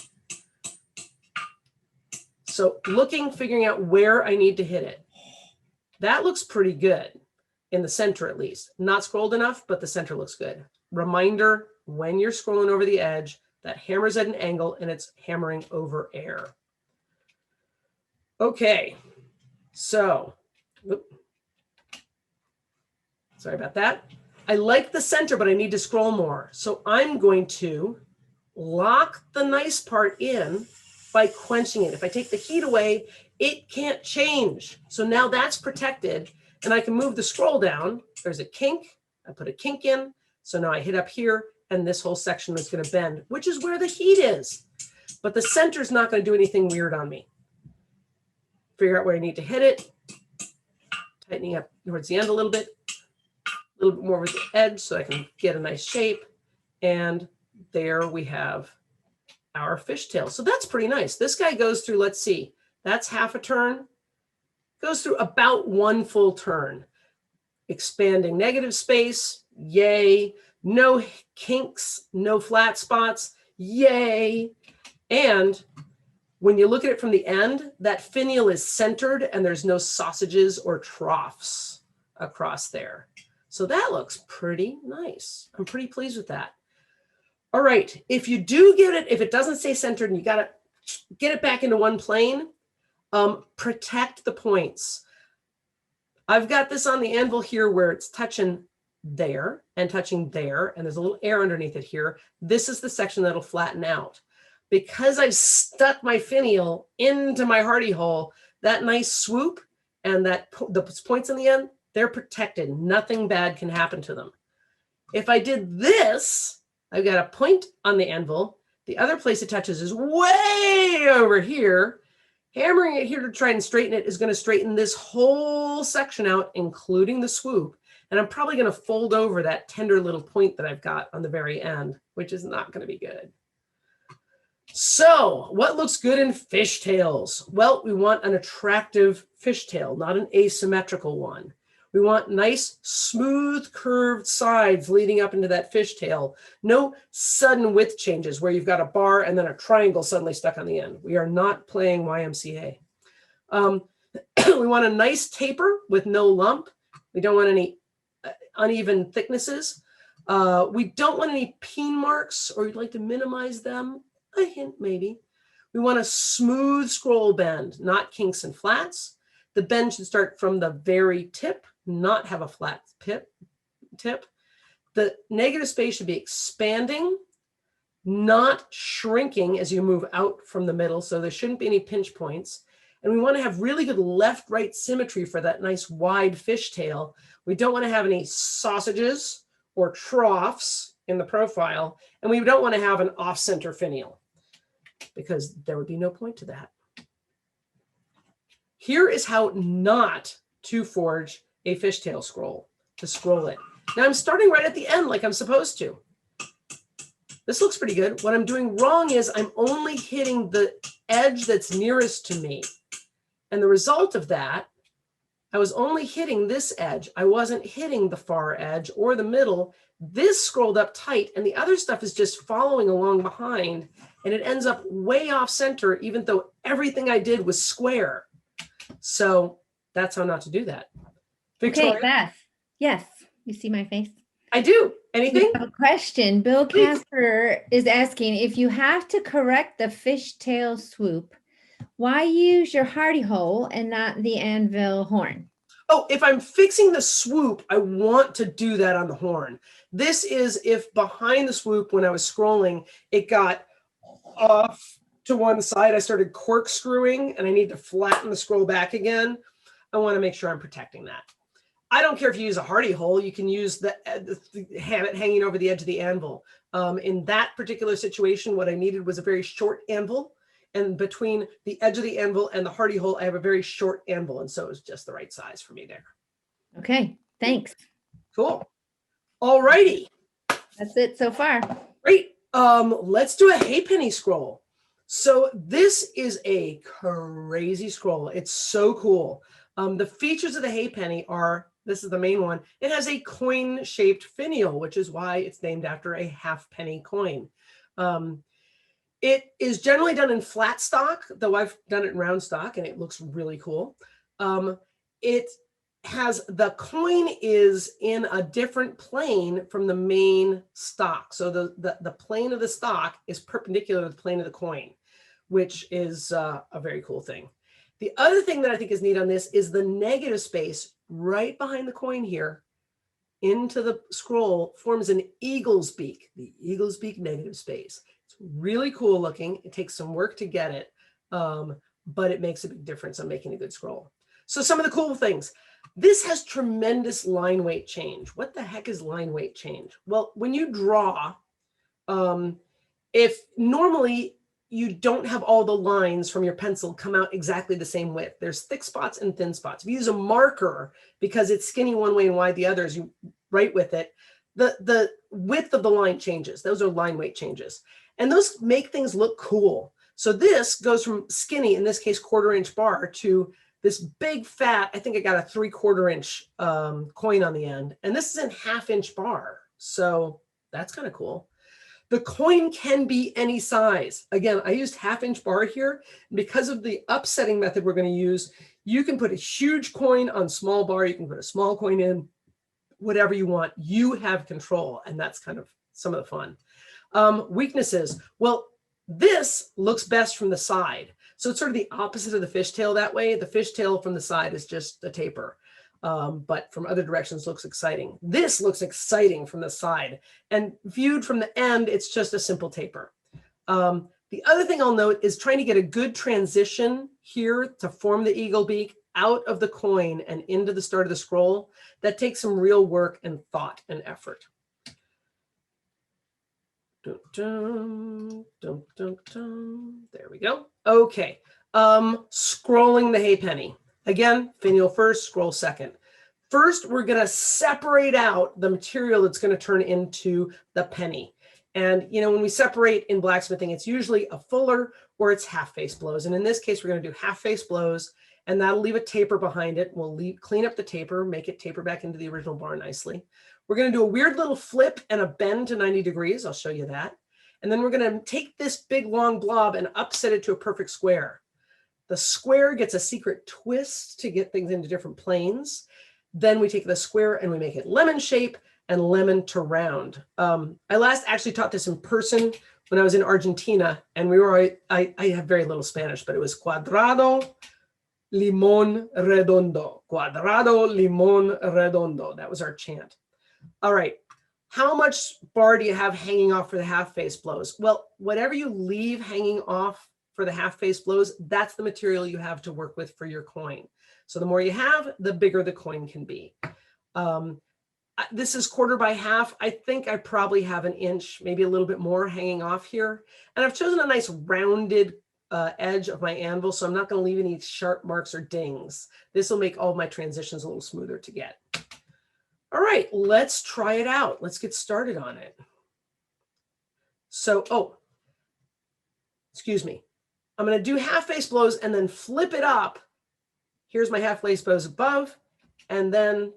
So looking, figuring out where I need to hit it. That looks pretty good in the center, at least. Not scrolled enough, but the center looks good. Reminder, when you're scrolling over the edge, that hammer's at an angle and it's hammering over air. Okay, so, sorry about that. I like the center, but I need to scroll more. So I'm going to lock the nice part in by quenching it. If I take the heat away, it can't change. So now that's protected and I can move the scroll down. There's a kink. I put a kink in. So now I hit up here and this whole section is going to bend, which is where the heat is. But the center is not going to do anything weird on me. Figure out where I need to hit it. Tightening up towards the end a little bit more with the edge so I can get a nice shape. And there we have our fishtail. So that's pretty nice. This guy goes through, let's see, that's half a turn. Goes through about one full turn. Expanding negative space, yay. No kinks, no flat spots, yay. And when you look at it from the end, that finial is centered and there's no sausages or troughs across there. So that looks pretty nice. I'm pretty pleased with that. All right, if you do get it, if it doesn't stay centered and you got to get it back into one plane, protect the points. I've got this on the anvil here where it's touching there and touching there, and there's a little air underneath it here. This is the section that'll flatten out. Because I've stuck my finial into my hardy hole, that nice swoop and that the points in the end, they're protected. Nothing bad can happen to them. If I did this, I've got a point on the anvil. The other place it touches is way over here. Hammering it here to try and straighten it is going to straighten this whole section out, including the swoop. And I'm probably going to fold over that tender little point that I've got on the very end, which is not going to be good. So what looks good in fishtails? Well, we want an attractive fishtail, not an asymmetrical one. We want nice, smooth, curved sides leading up into that fishtail. No sudden width changes where you've got a bar and then a triangle suddenly stuck on the end. We are not playing YMCA. We want a nice taper with no lump. We don't want any uneven thicknesses. We don't want any peen marks, or you'd like to minimize them. A hint, maybe. We want a smooth scroll bend, not kinks and flats. The bend should start from the very tip, not have a flat tip. The negative space should be expanding, not shrinking as you move out from the middle. So there shouldn't be any pinch points. And we want to have really good left-right symmetry for that nice wide fishtail. We don't want to have any sausages or troughs in the profile. And we don't want to have an off-center finial, because there would be no point to that. Here is how not to forge a fishtail scroll, to scroll it. Now I'm starting right at the end like I'm supposed to. This looks pretty good. What I'm doing wrong is I'm only hitting the edge that's nearest to me. And the result of that, I was only hitting this edge. I wasn't hitting the far edge or the middle. This scrolled up tight and the other stuff is just following along behind, and it ends up way off center, even though everything I did was square. So that's how not to do that. Victoria? Okay, Beth. Yes, you see my face. I do. Anything? We have a question. Bill Please. Casper is asking, if you have to correct the fishtail swoop, Why use your hardy hole and not the anvil horn? Oh, if I'm fixing the swoop, I want to do that on the horn. This is if behind the swoop, when I was scrolling, it got off to one side. I started corkscrewing and I need to flatten the scroll back again. I want to make sure I'm protecting that. I don't care if you use a hardy hole. You can use have it hanging over the edge of the anvil. In that particular situation, what I needed was a very short anvil. And between the edge of the anvil and the hardy hole, I have a very short anvil. And so it was just the right size for me there. Okay, thanks. Cool. All righty. That's it so far. Great. Let's do a halfpenny scroll. So this is a crazy scroll. It's so cool. The features of the halfpenny are, this is the main one. It has a coin-shaped finial, which is why it's named after a halfpenny coin. It is generally done in flat stock, though I've done it in round stock and it looks really cool. It has, the coin is in a different plane from the main stock. So the plane of the stock is perpendicular to the plane of the coin, which is a very cool thing. The other thing that I think is neat on this is the negative space right behind the coin here into the scroll forms an eagle's beak, the eagle's beak negative space. It's really cool looking. It takes some work to get it, but it makes a big difference on making a good scroll. So some of the cool things. This has tremendous line weight change. What the heck is line weight change? Well, when you draw, if normally you don't have all the lines from your pencil come out exactly the same width. There's thick spots and thin spots. If you use a marker, because it's skinny one way and wide the other, as you write with it, the width of the line changes. Those are line weight changes. And those make things look cool. So this goes from skinny, in this case, 1/4 inch bar, to this big fat, I think I got a 3/4 inch coin on the end. And this is in 1/2 inch bar. So that's kind of cool. The coin can be any size. Again, I used 1/2 inch bar here. Because of the upsetting method we're going to use, you can put a huge coin on small bar. You can put a small coin in, whatever you want. You have control. And that's kind of some of the fun. Weaknesses. Well, this looks best from the side. So it's sort of the opposite of the fishtail that way. The fishtail from the side is just a taper. But from other directions looks exciting. This looks exciting from the side, and viewed from the end, it's just a simple taper. The other thing I'll note is trying to get a good transition here to form the eagle beak out of the coin and into the start of the scroll. That takes some real work and thought and effort. Dun, dun, dun, dun, dun. There we go. Okay, scrolling the halfpenny. Again, finial first, scroll second. First, we're going to separate out the material that's going to turn into the penny. And, you know, when we separate in blacksmithing, it's usually a fuller or it's half face blows. And in this case, we're going to do half face blows, and that'll leave a taper behind it. We'll clean up the taper, make it taper back into the original bar nicely. We're going to do a weird little flip and a bend to 90 degrees. I'll show you that. And then we're going to take this big long blob and upset it to a perfect square. The square gets a secret twist to get things into different planes. Then we take the square and we make it lemon shape and lemon to round. I last actually taught this in person when I was in Argentina, and we were, I have very little Spanish, but it was cuadrado, limón redondo. Cuadrado, limón redondo. That was our chant. All right. How much bar do you have hanging off for the half face blows? Well, whatever you leave hanging off for the half face blows, that's the material you have to work with for your coin. So the more you have, the bigger the coin can be. This is 1/4 by half. I think I probably have 1 inch, maybe a little bit more hanging off here. And I've chosen a nice rounded edge of my anvil, so I'm not going to leave any sharp marks or dings. This will make all of my transitions a little smoother to get. All right, let's try it out. Let's get started on it. So, excuse me. I'm going to do half face blows and then flip it up. Here's my half face blows above, and then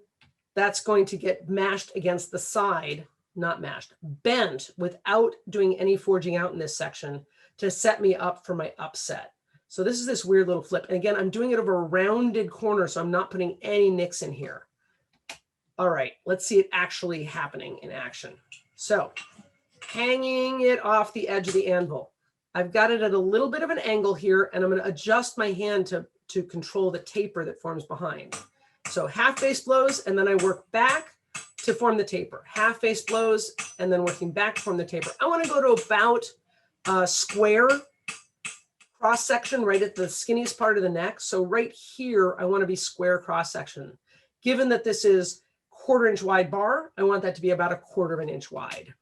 that's going to get mashed against the side, not mashed, bent without doing any forging out in this section to set me up for my upset. So this is this weird little flip. And again, I'm doing it over a rounded corner, so I'm not putting any nicks in here. All right, let's see it actually happening in action. So hanging it off the edge of the anvil. I've got it at a little bit of an angle here, and I'm going to adjust my hand to control the taper that forms behind. So half face blows, and then I work back to form the taper. Half face blows, and then working back to form the taper. I want to go to about a square cross section right at the skinniest part of the neck. So right here, I want to be square cross section. Given that this is 1/4 inch wide bar, I want that to be about 1/4 inch wide.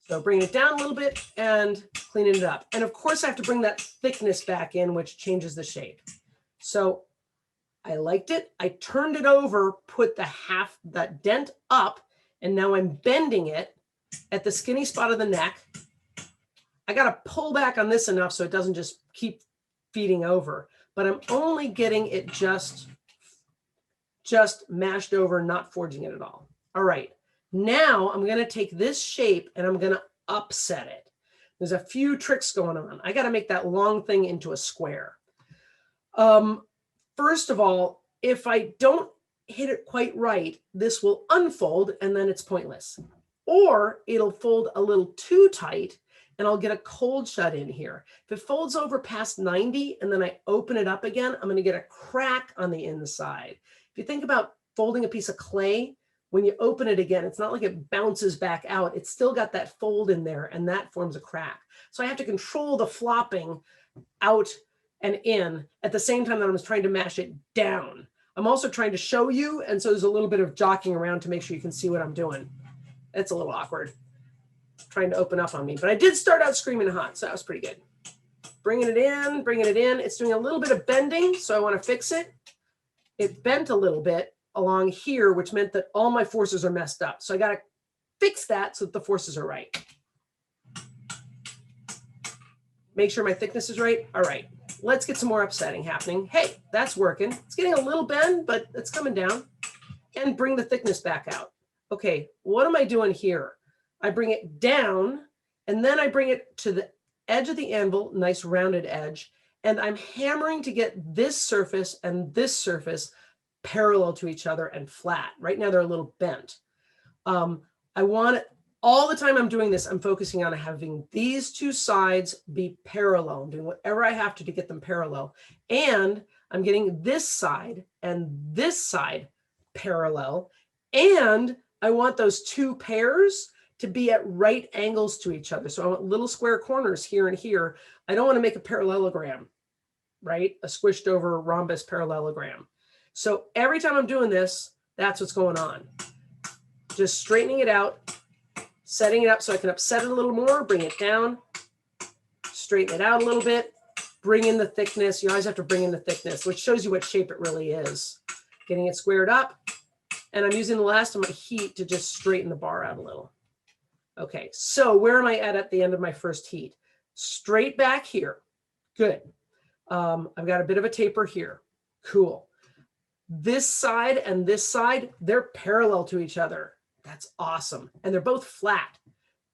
So bring it down a little bit and cleaning it up. And of course I have to bring that thickness back in, which changes the shape. So I liked it. I turned it over, put that dent up, and now I'm bending it at the skinny spot of the neck. I got to pull back on this enough so it doesn't just keep feeding over, but I'm only getting it just mashed over, not forging it at all. All right. Now I'm going to take this shape and I'm going to upset it. There's a few tricks going on. I got to make that long thing into a square. First of all, if I don't hit it quite right, this will unfold and then it's pointless. Or it'll fold a little too tight and I'll get a cold shut in here. If it folds over past 90 and then I open it up again, I'm going to get a crack on the inside. If you think about folding a piece of clay, when you open it again, it's not like it bounces back out. It's still got that fold in there and that forms a crack. So I have to control the flopping out and in at the same time that I'm trying to mash it down. I'm also trying to show you, and so there's a little bit of jockeying around to make sure you can see what I'm doing. It's a little awkward trying to open up on me, but I did start out screaming hot, so that was pretty good. Bringing it in, bringing it in. It's doing a little bit of bending, so I want to fix it. It bent a little bit along here, which meant that all my forces are messed up. So I got to fix that so that the forces are right. Make sure my thickness is right. All right, let's get some more upsetting happening. Hey, that's working. It's getting a little bend, but it's coming down. And bring the thickness back out. Okay, what am I doing here? I bring it down, and then I bring it to the edge of the anvil, nice rounded edge, and I'm hammering to get this surface and this surface parallel to each other and flat. Right now they're a little bent. I want it, all the time I'm doing this, I'm focusing on having these two sides be parallel. I'm doing whatever I have to get them parallel. And I'm getting this side and this side parallel. And I want those two pairs to be at right angles to each other. So I want little square corners here and here. I don't want to make a parallelogram, right? A squished over rhombus parallelogram. So every time I'm doing this, that's what's going on. Just straightening it out, setting it up so I can upset it a little more, bring it down, straighten it out a little bit, bring in the thickness. You always have to bring in the thickness, which shows you what shape it really is. Getting it squared up. And I'm using the last of my heat to just straighten the bar out a little. Okay, so where am I at the end of my first heat? Straight back here. Good. I've got a bit of a taper here. Cool. This side and this side, they're parallel to each other. That's awesome. And they're both flat.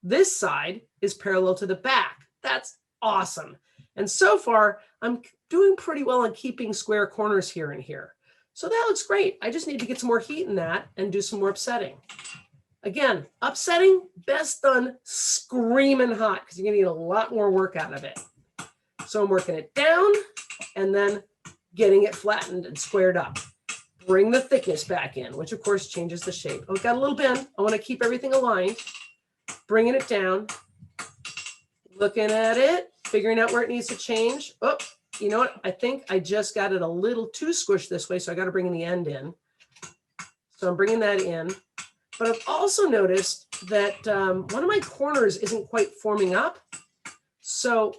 This side is parallel to the back. That's awesome. And so far, I'm doing pretty well on keeping square corners here and here. So that looks great. I just need to get some more heat in that and do some more upsetting. Again, upsetting, best done screaming hot because you're going to get a lot more work out of it. So I'm working it down and then getting it flattened and squared up. Bring the thickness back in, which of course changes the shape. Oh, got a little bend. I want to keep everything aligned. Bringing it down. Looking at it, figuring out where it needs to change. Oh, you know what? I think I just got it a little too squished this way, so I got to bring the end in. So I'm bringing that in. But I've also noticed that one of my corners isn't quite forming up. So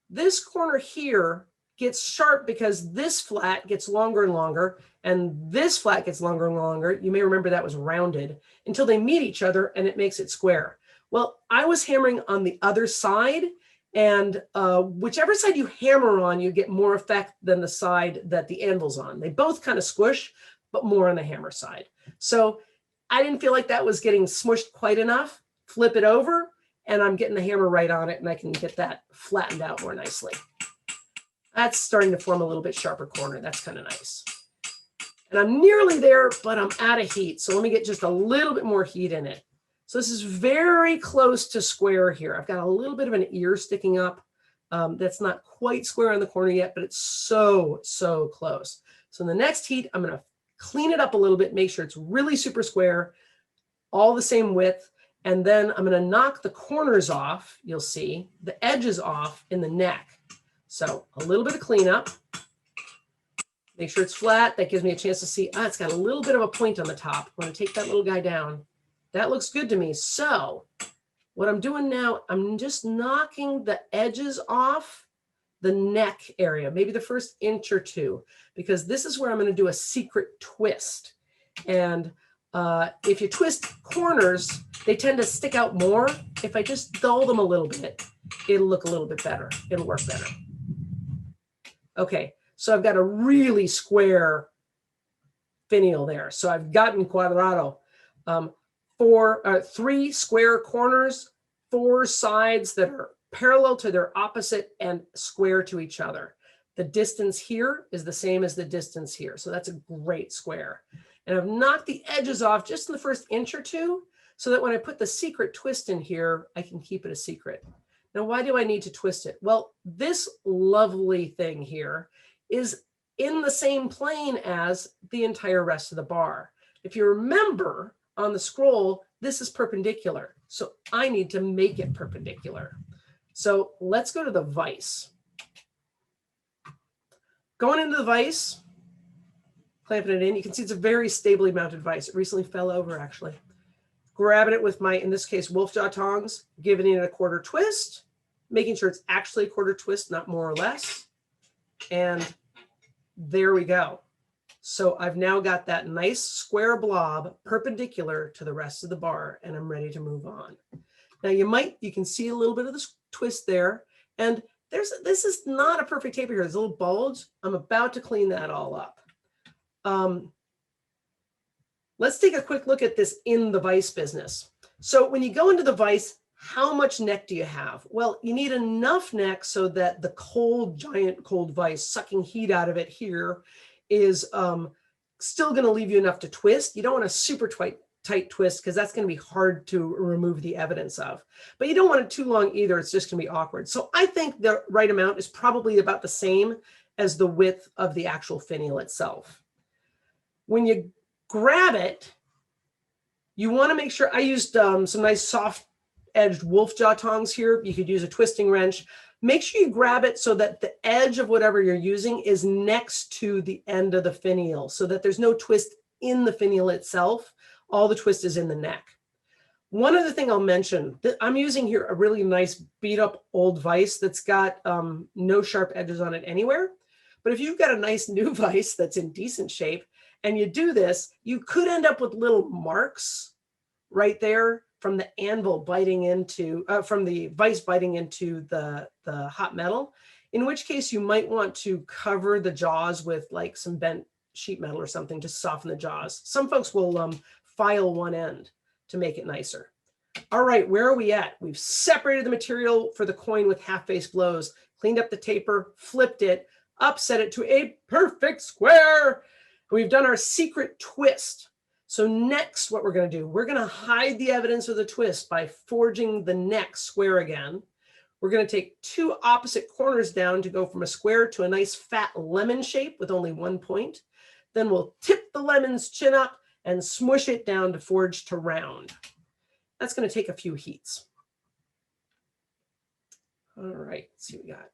this corner here gets sharp because this flat gets longer and longer, and this flat gets longer and longer. You may remember that was rounded until they meet each other and it makes it square. Well, I was hammering on the other side, and whichever side you hammer on, you get more effect than the side that the anvil's on. They both kind of squish, but more on the hammer side. So I didn't feel like that was getting smushed quite enough. Flip it over, and I'm getting the hammer right on it, and I can get that flattened out more nicely. That's starting to form a little bit sharper corner. That's kind of nice. And I'm nearly there, but I'm out of heat. So let me get just a little bit more heat in it. So this is very close to square here. I've got a little bit of an ear sticking up. That's not quite square on the corner yet, but it's so, so close. So in the next heat, I'm going to clean it up a little bit, make sure it's really super square, all the same width. And then I'm going to knock the corners off. You'll see the edges off in the neck. So a little bit of cleanup. Make sure it's flat. That gives me a chance to see, it's got a little bit of a point on the top. I'm going to take that little guy down. That looks good to me. So what I'm doing now, I'm just knocking the edges off the neck area, maybe the first inch or two, because this is where I'm going to do a secret twist. And if you twist corners, they tend to stick out more. If I just dull them a little bit, it'll look a little bit better. It'll work better. Okay, so I've got a really square finial there. So I've gotten cuadrado. 3 square corners, 4 sides that are parallel to their opposite and square to each other. The distance here is the same as the distance here. So that's a great square. And I've knocked the edges off just in the first inch or two so that when I put the secret twist in here, I can keep it a secret. Now, why do I need to twist it? Well, this lovely thing here is in the same plane as the entire rest of the bar. If you remember on the scroll, this is perpendicular. So I need to make it perpendicular. So let's go to the vise. Going into the vise, clamping it in, you can see it's a very stably mounted vise. It recently fell over actually. Grabbing it with my, in this case, wolf jaw tongs, giving it a quarter twist, making sure it's actually a quarter twist, not more or less. And there we go. So I've now got that nice square blob perpendicular to the rest of the bar, and I'm ready to move on. Now you can see a little bit of this twist there, and this is not a perfect taper here. There's a little bulge. I'm about to clean that all up. Let's take a quick look at this in the vise business. So when you go into the vise, how much neck do you have? Well, you need enough neck so that the cold, giant cold vise sucking heat out of it here is still going to leave you enough to twist. You don't want a super tight twist because that's going to be hard to remove the evidence of. But you don't want it too long either. It's just going to be awkward. So I think the right amount is probably about the same as the width of the actual finial itself. When you grab it, you want to make sure, I used some nice soft edged wolf jaw tongs here. You could use a twisting wrench. Make sure you grab it so that the edge of whatever you're using is next to the end of the finial so that there's no twist in the finial itself. All the twist is in the neck. One other thing I'll mention, I'm using here a really nice beat up old vise that's got no sharp edges on it anywhere. But if you've got a nice new vise that's in decent shape and you do this, you could end up with little marks right there from the anvil biting into, from the vise biting into the hot metal, in which case you might want to cover the jaws with like some bent sheet metal or something to soften the jaws. Some folks will file one end to make it nicer. All right, where are we at? We've separated the material for the coin with half face blows, cleaned up the taper, flipped it, upset it to a perfect square. We've done our secret twist. So next, what we're going to do, we're going to hide the evidence of the twist by forging the neck square again. We're going to take 2 opposite corners down to go from a square to a nice fat lemon shape with only 1 point. Then we'll tip the lemon's chin up and smush it down to forge to round. That's going to take a few heats. All right, let's see what we got.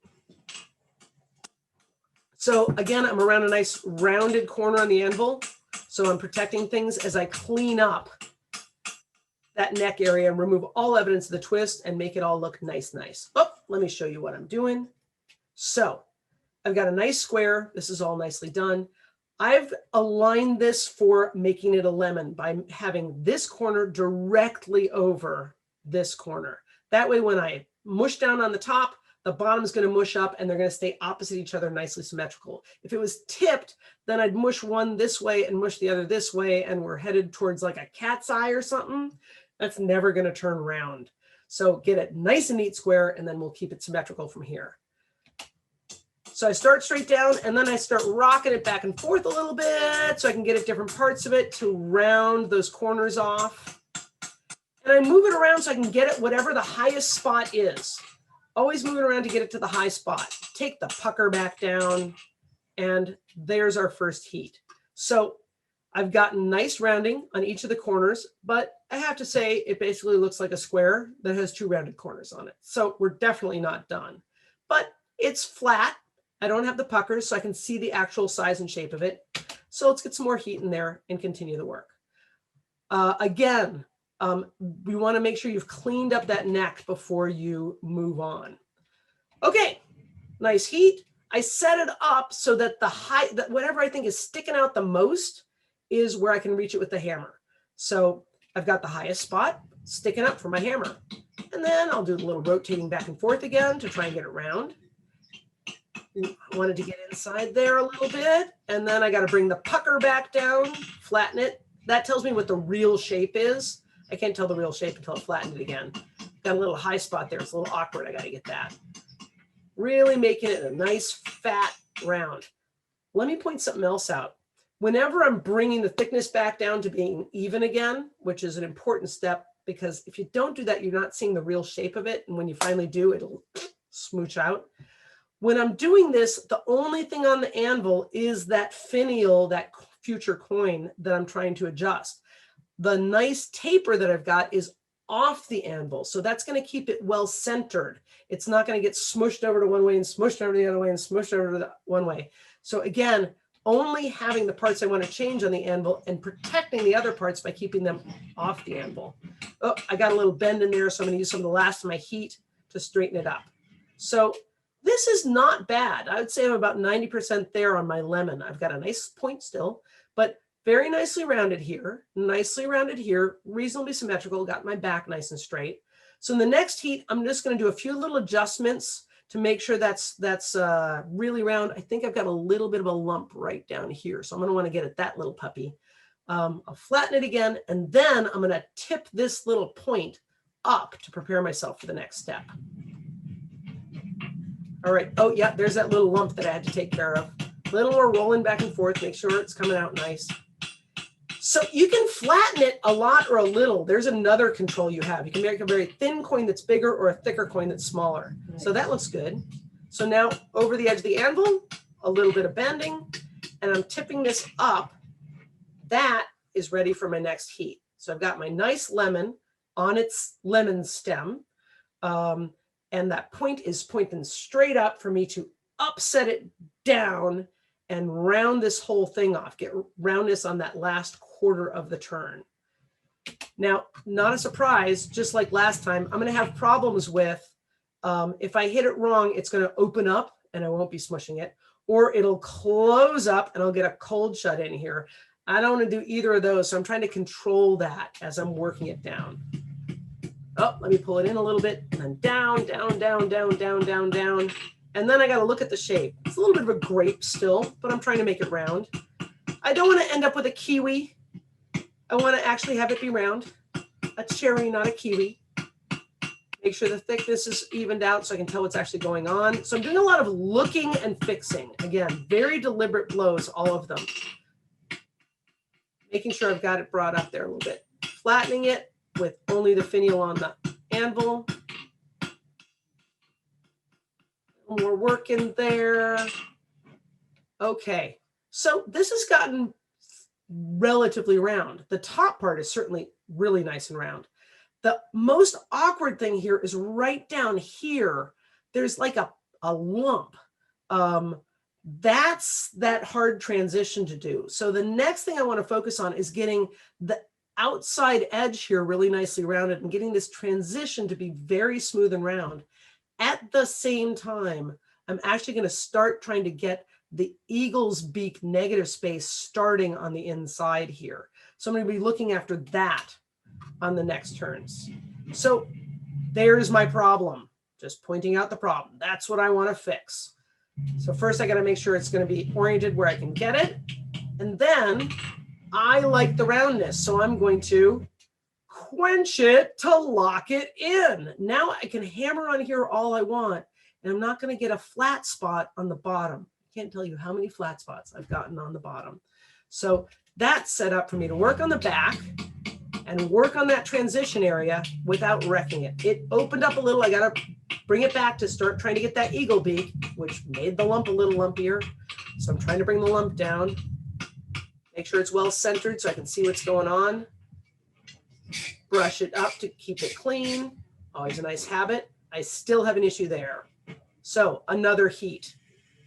So again, I'm around a nice rounded corner on the anvil. So I'm protecting things as I clean up that neck area and remove all evidence of the twist and make it all look nice. Oh, let me show you what I'm doing. So I've got a nice square. This is all nicely done. I've aligned this for making it a lemon by having this corner directly over this corner. That way, when I mush down on the top, the bottom is going to mush up and they're going to stay opposite each other, nicely symmetrical. If it was tipped, then I'd mush one this way and mush the other this way, and we're headed towards like a cat's eye or something. That's never going to turn round. So get it nice and neat square, and then we'll keep it symmetrical from here. So I start straight down, and then I start rocking it back and forth a little bit so I can get at different parts of it to round those corners off. And I move it around so I can get it whatever the highest spot is. Always move it around to get it to the high spot. Take the pucker back down, and there's our first heat. So I've gotten nice rounding on each of the corners, but I have to say it basically looks like a square that has 2 rounded corners on it. So we're definitely not done, but it's flat. I don't have the puckers, so I can see the actual size and shape of it. So let's get some more heat in there and continue the work. Again, we want to make sure you've cleaned up that neck before you move on. Okay, nice heat. I set it up so that that whatever I think is sticking out the most is where I can reach it with the hammer. So I've got the highest spot sticking up for my hammer. And then I'll do a little rotating back and forth again to try and get it round. I wanted to get inside there a little bit. And then I got to bring the pucker back down, flatten it. That tells me what the real shape is. I can't tell the real shape until I flatten it again. Got a little high spot there. It's a little awkward. I got to get that. Really making it a nice fat round. Let me point something else out. Whenever I'm bringing the thickness back down to being even again, which is an important step, because if you don't do that, you're not seeing the real shape of it. And when you finally do, it'll smooch out. When I'm doing this, the only thing on the anvil is that finial, that future coin that I'm trying to adjust. The nice taper that I've got is off the anvil. So that's going to keep it well centered. It's not going to get smushed over to one way and smushed over to the other way and smushed over to the one way. So again, only having the parts I want to change on the anvil and protecting the other parts by keeping them off the anvil. Oh, I got a little bend in there, so I'm going to use some of the last of my heat to straighten it up. So this is not bad. I would say I'm about 90% there on my lemon. I've got a nice point still, but very nicely rounded here, reasonably symmetrical, got my back nice and straight. So in the next heat, I'm just going to do a few little adjustments to make sure that's really round. I think I've got a little bit of a lump right down here. So I'm going to want to get at that little puppy. I'll flatten it again, and then I'm going to tip this little point up to prepare myself for the next step. All right. Oh, yeah, there's that little lump that I had to take care of. A little more rolling back and forth, make sure it's coming out nice. So you can flatten it a lot or a little. There's another control you have. You can make a very thin coin that's bigger or a thicker coin that's smaller. So that looks good. So now over the edge of the anvil, a little bit of bending, and I'm tipping this up. That is ready for my next heat. So I've got my nice lemon on its lemon stem. And that point is pointing straight up for me to upset it down and round this whole thing off, get roundness on that last quarter of the turn. Now, not a surprise, just like last time, I'm going to have problems with, if I hit it wrong, it's going to open up and I won't be smushing it, or it'll close up and I'll get a cold shut in here. I don't want to do either of those, so I'm trying to control that as I'm working it down. Oh, let me pull it in a little bit, and then down, down, down, down, down, down, down. And then I got to look at the shape. It's a little bit of a grape still, but I'm trying to make it round. I don't want to end up with a kiwi. I want to actually have it be round. A cherry, not a kiwi. Make sure the thickness is evened out so I can tell what's actually going on. So I'm doing a lot of looking and fixing. Again, very deliberate blows, all of them. Making sure I've got it brought up there a little bit. Flattening it with only the finial on the anvil. More work in there. Okay, so this has gotten relatively round. The top part is certainly really nice and round. The most awkward thing here is right down here. There's like a lump. That's that hard transition to do. So the next thing I want to focus on is getting the outside edge here really nicely rounded and getting this transition to be very smooth and round. At the same time, I'm actually going to start trying to get the eagle's beak negative space starting on the inside here. So I'm going to be looking after that on the next turns. So there's my problem. Just pointing out the problem. That's what I want to fix. So first I got to make sure it's going to be oriented where I can get it. And then I like the roundness. So I'm going to quench it to lock it in. Now I can hammer on here all I want, and I'm not going to get a flat spot on the bottom. I can't tell you how many flat spots I've gotten on the bottom. So that's set up for me to work on the back. and work on that transition area without wrecking it. It opened up a little. I got to bring it back to start trying to get that eagle beak, which made the lump a little lumpier. So I'm trying to bring the lump down, make sure it's well centered so I can see what's going on. Brush it up to keep it clean. Always a nice habit. I still have an issue there. So another heat,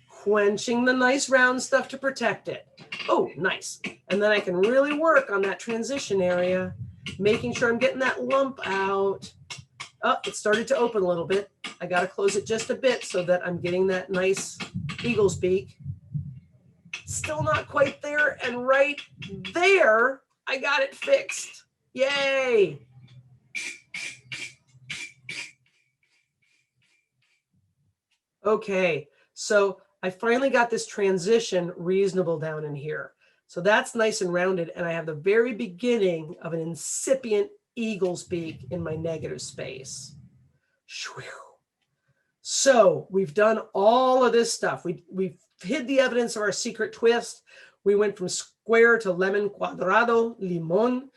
quenching the nice round stuff to protect it. Oh, nice. And then I can really work on that transition area, making sure I'm getting that lump out. Oh, it started to open a little bit. I got to close it just a bit so that I'm getting that nice eagle's beak. Still not quite there. And right there, I got it fixed. Yay. Okay, so I finally got this transition reasonable down in here. So that's nice and rounded. And I have the very beginning of an incipient eagle's beak in my negative space. So we've done all of this stuff. We've hid the evidence of our secret twist. We went from square to lemon cuadrado, limon.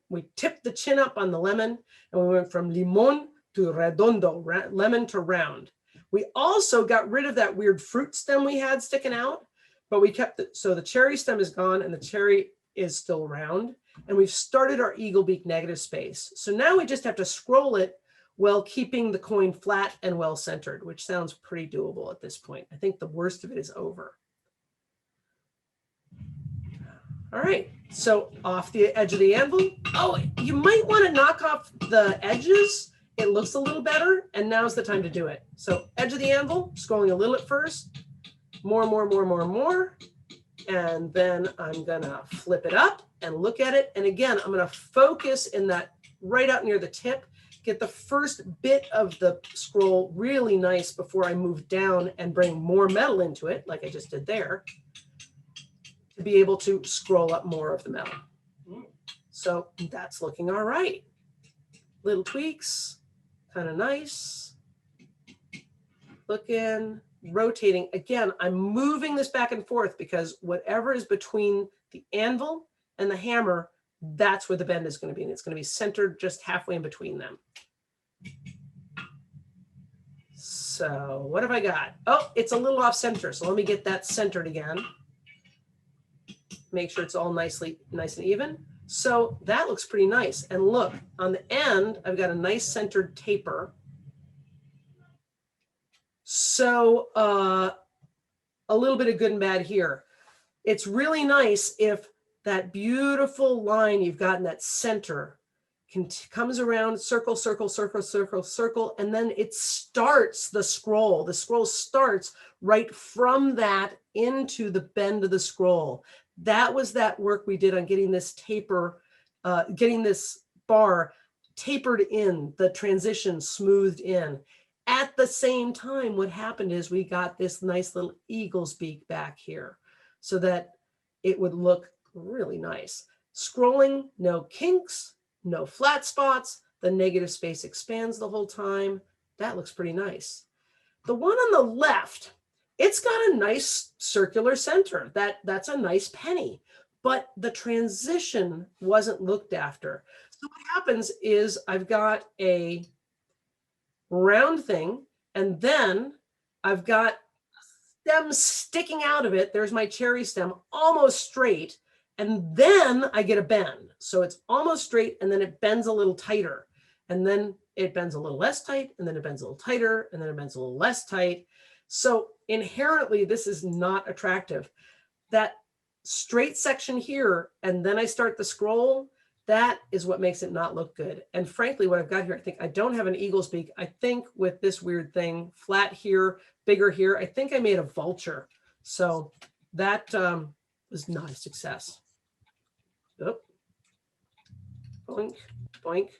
We tipped the chin up on the lemon, and we went from limon to redondo, lemon to round. We also got rid of that weird fruit stem we had sticking out, but we kept it. So the cherry stem is gone and the cherry is still round. And we've started our eagle beak negative space. So now we just have to scroll it while keeping the coin flat and well centered, which sounds pretty doable at this point. I think the worst of it is over. All right, so off the edge of the anvil. Oh, you might want to knock off the edges. It looks a little better, and now's the time to do it. So edge of the anvil, scrolling a little at first, more, and then I'm gonna flip it up and look at it. And again, I'm gonna focus in that right out near the tip, get the first bit of the scroll really nice before I move down and bring more metal into it, like I just did there, to be able to scroll up more of the metal. So that's looking all right. Little tweaks. Kind of nice. Looking, rotating. Again, I'm moving this back and forth because whatever is between the anvil and the hammer, that's where the bend is going to be. And it's going to be centered just halfway in between them. So what have I got? Oh, it's a little off center. So let me get that centered again. Make sure it's all nice and even. So that looks pretty nice. And look, on the end, I've got a nice centered taper. So a little bit of good and bad here. It's really nice if that beautiful line you've got in that center comes around, circle, circle, circle, circle, circle, and then it starts the scroll. The scroll starts right from that into the bend of the scroll. That was that work we did on getting this taper, getting this bar tapered in, the transition smoothed in. At the same time, what happened is we got this nice little eagle's beak back here so that it would look really nice. Scrolling, no kinks, no flat spots. The negative space expands the whole time. That looks pretty nice. The one on the left, it's got a nice circular center. That's a nice penny, but the transition wasn't looked after. So what happens is I've got a round thing, and then I've got a stem sticking out of it. There's my cherry stem, almost straight, and then I get a bend. So it's almost straight, and then it bends a little tighter, and then it bends a little less tight, and then it bends a little tighter, and then it bends a little less tight. So inherently, this is not attractive. That straight section here, and then I start the scroll, that is what makes it not look good. And frankly, what I've got here, I think I don't have an eagle's beak. I think with this weird thing, flat here, bigger here, I think I made a vulture. So that was not a success. Oh. Boink, boink.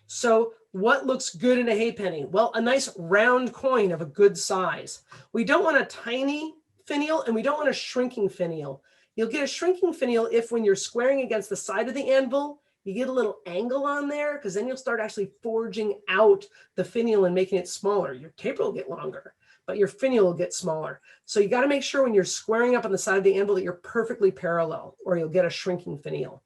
So what looks good in a hay penny? Well, a nice round coin of a good size. We don't want a tiny finial, and we don't want a shrinking finial. You'll get a shrinking finial if when you're squaring against the side of the anvil, you get a little angle on there, because then you'll start actually forging out the finial and making it smaller. Your taper will get longer, but your finial will get smaller. So you got to make sure when you're squaring up on the side of the anvil that you're perfectly parallel, or you'll get a shrinking finial.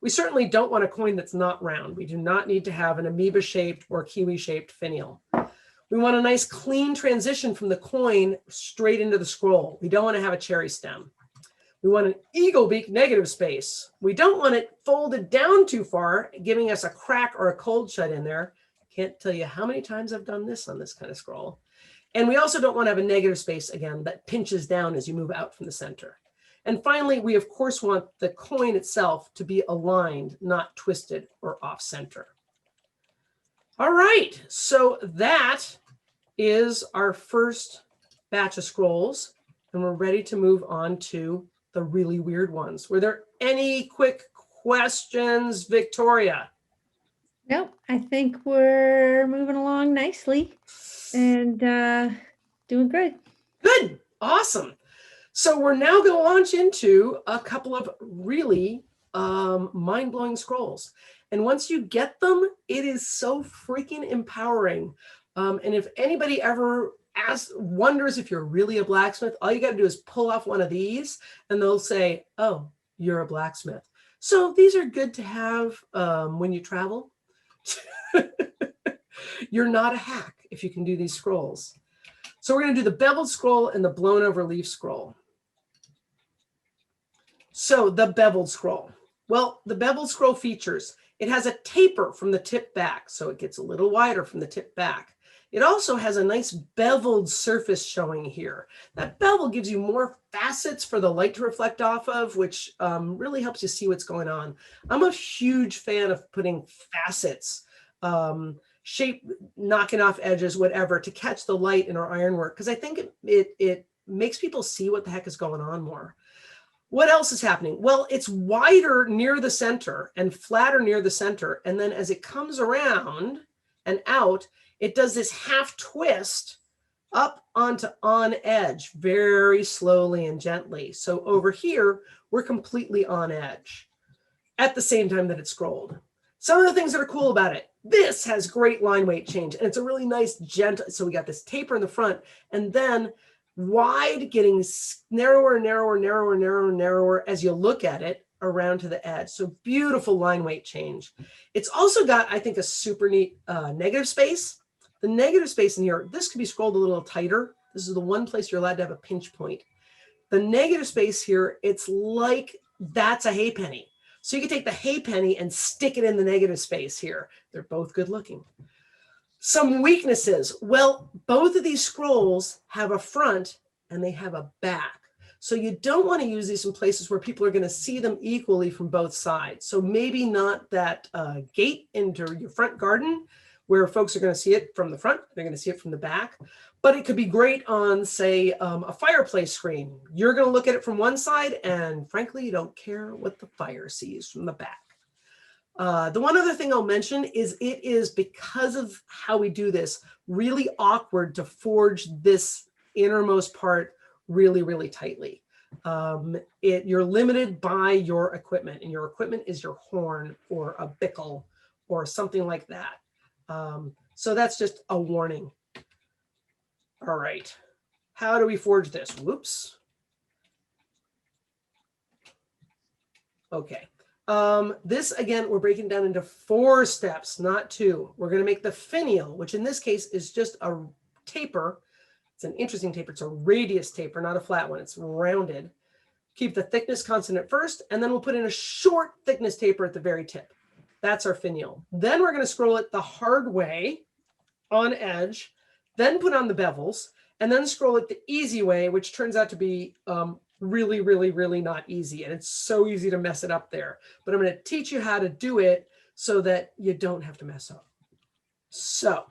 We certainly don't want a coin that's not round. We do not need to have an amoeba shaped or kiwi shaped finial. We want a nice clean transition from the coin straight into the scroll. We don't want to have a cherry stem. We want an eagle beak negative space. We don't want it folded down too far, giving us a crack or a cold shut in there. Can't tell you how many times I've done this on this kind of scroll. And we also don't want to have a negative space, again, that pinches down as you move out from the center. And finally, we of course want the coin itself to be aligned, not twisted or off center. All right, so that is our first batch of scrolls, and we're ready to move on to the really weird ones. Were there any quick questions, Victoria? Nope, I think we're moving along nicely and doing good. Good, awesome. So we're now going to launch into a couple of really mind-blowing scrolls. And once you get them, it is so freaking empowering. And if anybody ever wonders if you're really a blacksmith, all you got to do is pull off one of these and they'll say, oh, you're a blacksmith. So these are good to have when you travel. You're not a hack if you can do these scrolls. So we're going to do the beveled scroll and the blown over leaf scroll. So the beveled scroll. Well, the beveled scroll features, it has a taper from the tip back, so it gets a little wider from the tip back. It also has a nice beveled surface showing here. That bevel gives you more facets for the light to reflect off of, which really helps you see what's going on. I'm a huge fan of putting facets, shape, knocking off edges, whatever, to catch the light in our ironwork, because I think it makes people see what the heck is going on more. What else is happening? Well, it's wider near the center and flatter near the center. And then as it comes around and out, it does this half twist up onto on edge very slowly and gently. So over here, we're completely on edge at the same time that it's scrolled. Some of the things that are cool about it, this has great line weight change and it's a really nice gentle, so we got this taper in the front and then wide, getting narrower, narrower, narrower, narrower, narrower as you look at it around to the edge. So beautiful line weight change. It's also got, I think, a super neat negative space. The negative space in here, this could be scrolled a little tighter. This is the one place you're allowed to have a pinch point. The negative space here, it's like that's a hay penny. So you can take the hay penny and stick it in the negative space here. They're both good looking. Some weaknesses. Well, both of these scrolls have a front and they have a back. So you don't want to use these in places where people are going to see them equally from both sides. So maybe not that gate into your front garden where folks are going to see it from the front, they're going to see it from the back. But it could be great on, say, a fireplace screen. You're going to look at it from one side and frankly, you don't care what the fire sees from the back. The one other thing I'll mention is it is, because of how we do this, really awkward to forge this innermost part really, really tightly. You're limited by your equipment, and your equipment is your horn or a bickle or something like that. So that's just a warning. All right, how do we forge this? Whoops. Okay. This, again, we're breaking down into 4 steps, not 2. We're going to make the finial, which in this case is just a taper. It's an interesting taper. It's a radius taper, not a flat one. It's rounded. Keep the thickness constant at first, and then we'll put in a short thickness taper at the very tip. That's our finial. Then we're going to scroll it the hard way on edge, then put on the bevels, and then scroll it the easy way, which turns out to be really, really, really not easy. And it's so easy to mess it up there. But I'm going to teach you how to do it so that you don't have to mess up. So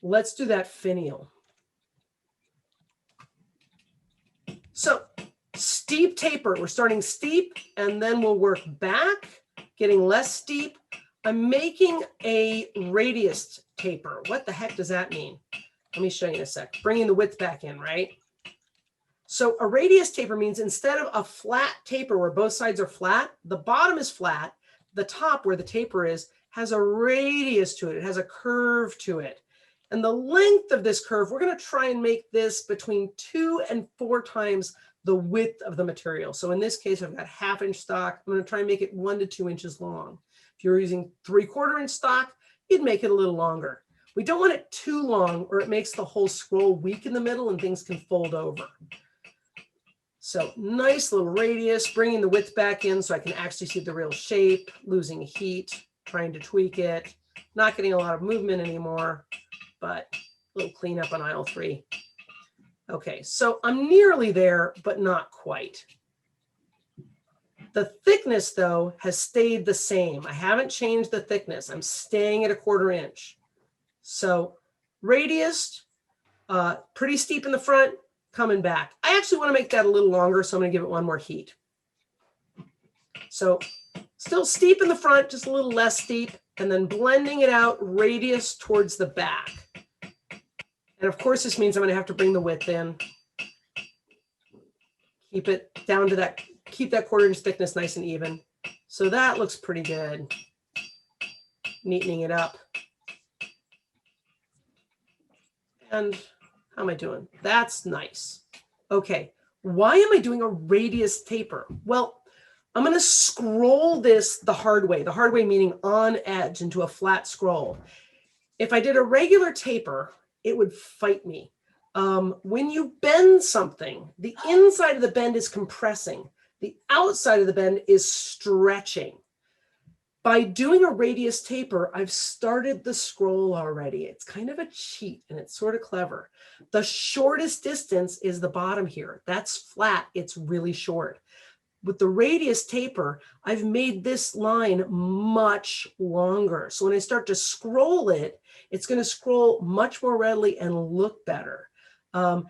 let's do that finial. So steep taper, we're starting steep and then we'll work back, getting less steep. I'm making a radius taper. What the heck does that mean? Let me show you in a sec. Bringing the width back in, right? So a radius taper means instead of a flat taper where both sides are flat, the bottom is flat, the top where the taper is has a radius to it. It has a curve to it. And the length of this curve, we're going to try and make this between 2 and 4 times the width of the material. So in this case, I've got 1/2 inch stock. I'm going to try and make it 1 to 2 inches long. If you're using 3/4 inch stock, you'd make it a little longer. We don't want it too long or it makes the whole scroll weak in the middle and things can fold over. So nice little radius, bringing the width back in so I can actually see the real shape, losing heat, trying to tweak it, not getting a lot of movement anymore, but a little cleanup on aisle 3. Okay, so I'm nearly there, but not quite. The thickness though has stayed the same. I haven't changed the thickness. I'm staying at 1/4 inch. So radius, pretty steep in the front, coming back. I actually want to make that a little longer, so I'm going to give it 1 more heat. So still steep in the front, just a little less steep, and then blending it out, radius towards the back. And of course, this means I'm going to have to bring the width in. Keep it down to that, keep that 1/4 inch thickness nice and even. So that looks pretty good. Neatening it up. And how am I doing? That's nice. Okay, why am I doing a radius taper? Well, I'm going to scroll this the hard way meaning on edge into a flat scroll. If I did a regular taper, it would fight me. When you bend something, the inside of the bend is compressing. The outside of the bend is stretching. By doing a radius taper, I've started the scroll already. It's kind of a cheat and it's sort of clever. The shortest distance is the bottom here. That's flat, it's really short. With the radius taper, I've made this line much longer. So when I start to scroll it, it's going to scroll much more readily and look better.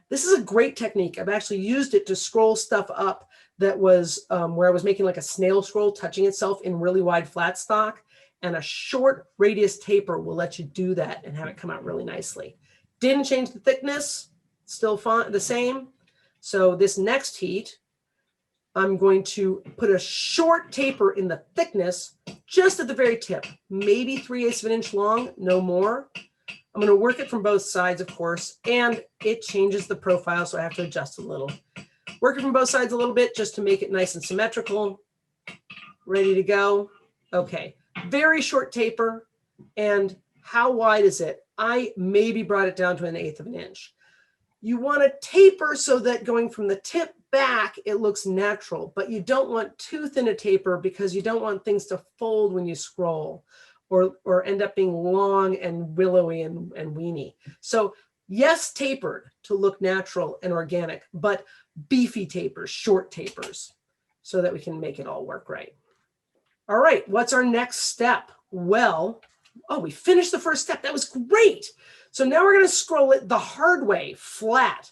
This is a great technique. I've actually used it to scroll stuff up that was where I was making like a snail scroll touching itself in really wide flat stock, and a short radius taper will let you do that and have it come out really nicely. Didn't change the thickness, still fine, the same. So this next heat, I'm going to put a short taper in the thickness just at the very tip, maybe 3/8 of an inch long, no more. I'm going to work it from both sides, of course, and it changes the profile, so I have to adjust a little. Work it from both sides a little bit just to make it nice and symmetrical. Ready to go. Okay, very short taper. And how wide is it? I maybe brought it down to 1/8 of an inch. You want to taper so that going from the tip back, it looks natural, but you don't want too thin a taper because you don't want things to fold when you scroll or end up being long and willowy and weeny. So yes, tapered to look natural and organic, but beefy tapers, short tapers, so that we can make it all work right. All right, what's our next step? Well, oh, we finished the first step. That was great. So now we're going to scroll it the hard way, flat.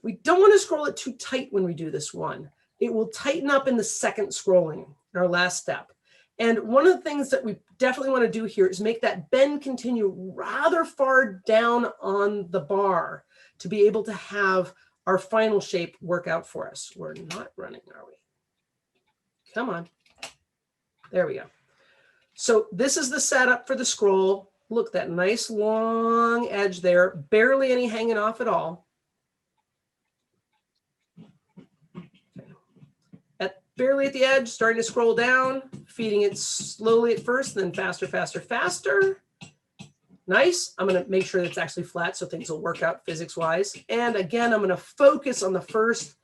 We don't want to scroll it too tight when we do this one. It will tighten up in the second scrolling, our last step. And one of the things that we definitely want to do here is make that bend continue rather far down on the bar to be able to have our final shape work out for us. We're not running, are we? Come on. There we go. So this is the setup for the scroll. Look, that nice long edge there, barely any hanging off at all. Barely at the edge, starting to scroll down, feeding it slowly at first, then faster, faster, faster. Nice. I'm going to make sure that it's actually flat so things will work out physics-wise. And again, I'm going to focus on the first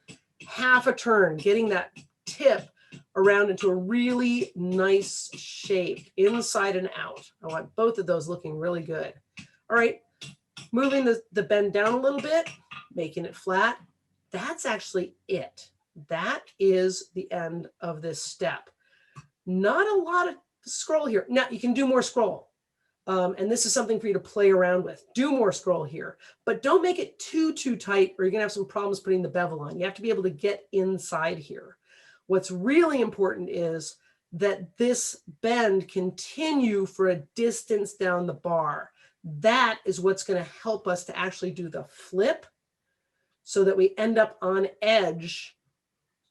half a turn, getting that tip around into a really nice shape, inside and out. I want both of those looking really good. All right, moving the bend down a little bit, making it flat. That's actually it. That is the end of this step. Not a lot of scroll here. Now you can do more scroll. And this is something for you to play around with. Do more scroll here, but don't make it too tight or you're gonna have some problems putting the bevel on. You have to be able to get inside here. What's really important is that this bend continue for a distance down the bar. That is what's gonna help us to actually do the flip so that we end up on edge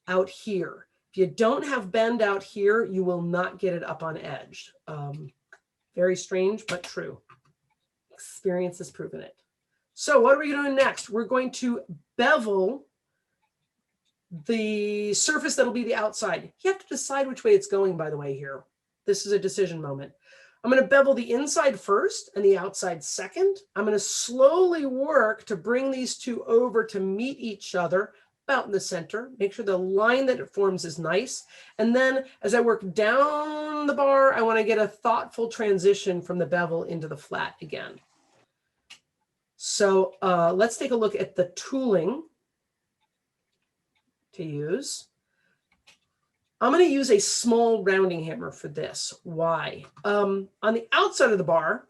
out here. If you don't have bend out here, you will not get it up on edge. Very strange, but true. Experience has proven it. So what are we doing next? We're going to bevel the surface that'll be the outside. You have to decide which way it's going, by the way, here. This is a decision moment. I'm going to bevel the inside first and the outside second. I'm going to slowly work to bring these two over to meet each other about in the center. Make sure the line that it forms is nice. And then as I work down the bar, I want to get a thoughtful transition from the bevel into the flat again. So let's take a look at the tooling to use. I'm going to use a small rounding hammer for this. Why? On the outside of the bar,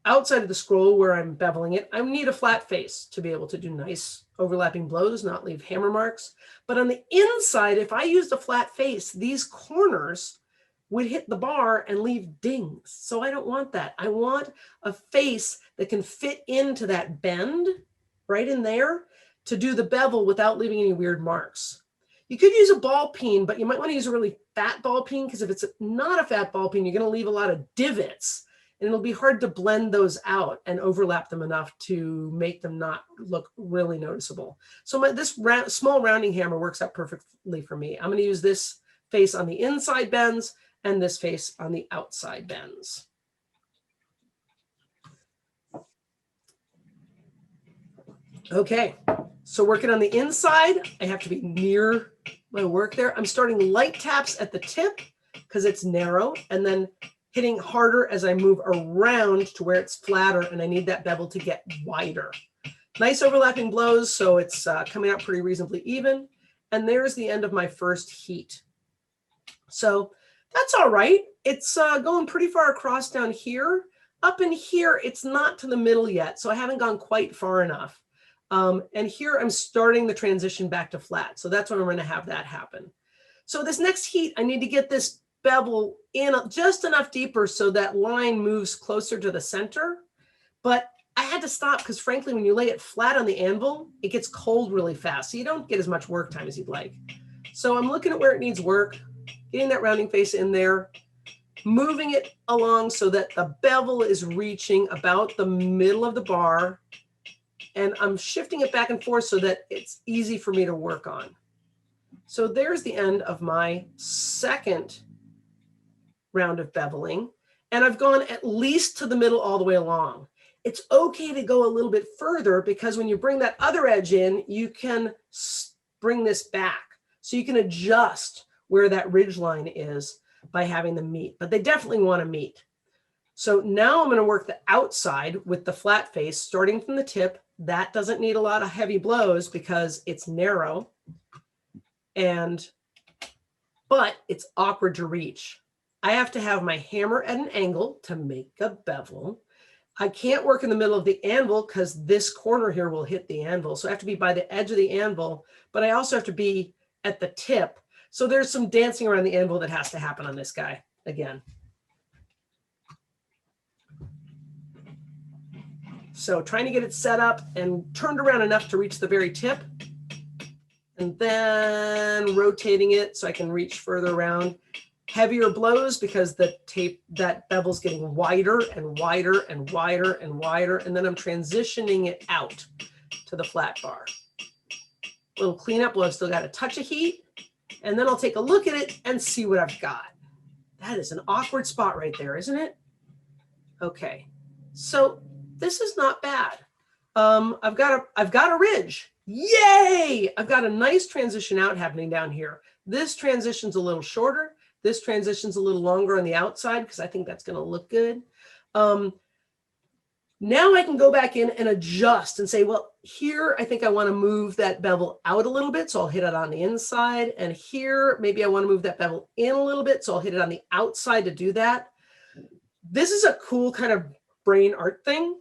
outside of the scroll where I'm beveling it, I need a flat face to be able to do nice overlapping blows, not leave hammer marks. But on the inside, if I used a flat face, these corners would hit the bar and leave dings. So I don't want that. I want a face that can fit into that bend right in there to do the bevel without leaving any weird marks. You could use a ball peen, but you might want to use a really fat ball peen, because if it's not a fat ball peen, you're going to leave a lot of divots, and it'll be hard to blend those out and overlap them enough to make them not look really noticeable. So this small rounding hammer works out perfectly for me. I'm going to use this face on the inside bends and this face on the outside bends. Okay, so working on the inside, I have to be near my work there. I'm starting light taps at the tip because it's narrow, and then hitting harder as I move around to where it's flatter, and I need that bevel to get wider. Nice overlapping blows, so it's coming out pretty reasonably even. And there's the end of my first heat. So that's all right. It's going pretty far across down here. Up in here, it's not to the middle yet, so I haven't gone quite far enough. And here I'm starting the transition back to flat. So that's when I'm going to have that happen. So this next heat, I need to get this bevel in just enough deeper so that line moves closer to the center. But I had to stop because frankly, when you lay it flat on the anvil, it gets cold really fast. So you don't get as much work time as you'd like. So I'm looking at where it needs work, getting that rounding face in there, moving it along so that the bevel is reaching about the middle of the bar. And I'm shifting it back and forth so that it's easy for me to work on. So there's the end of my second round of beveling. And I've gone at least to the middle all the way along. It's okay to go a little bit further because when you bring that other edge in, you can bring this back. So you can adjust where that ridge line is by having them meet, but they definitely want to meet. So now I'm going to work the outside with the flat face, starting from the tip. That doesn't need a lot of heavy blows because it's narrow, but it's awkward to reach. I have to have my hammer at an angle to make a bevel. I can't work in the middle of the anvil because this corner here will hit the anvil. So I have to be by the edge of the anvil, but I also have to be at the tip. So there's some dancing around the anvil that has to happen on this guy again. So trying to get it set up and turned around enough to reach the very tip, and then rotating it so I can reach further around. Heavier blows because the tape, that bevel's getting wider and wider and wider and wider. And then I'm transitioning it out to the flat bar. Little cleanup, well, I've still got a touch of heat. And then I'll take a look at it and see what I've got. That is an awkward spot right there, isn't it? Okay, so this is not bad. I've got a ridge. Yay! I've got a nice transition out happening down here. This transition's a little shorter. This transition's a little longer on the outside because I think that's going to look good. Now I can go back in and adjust and say, well, here I think I want to move that bevel out a little bit, so I'll hit it on the inside. And here, maybe I want to move that bevel in a little bit, so I'll hit it on the outside to do that. This is a cool kind of brain art thing.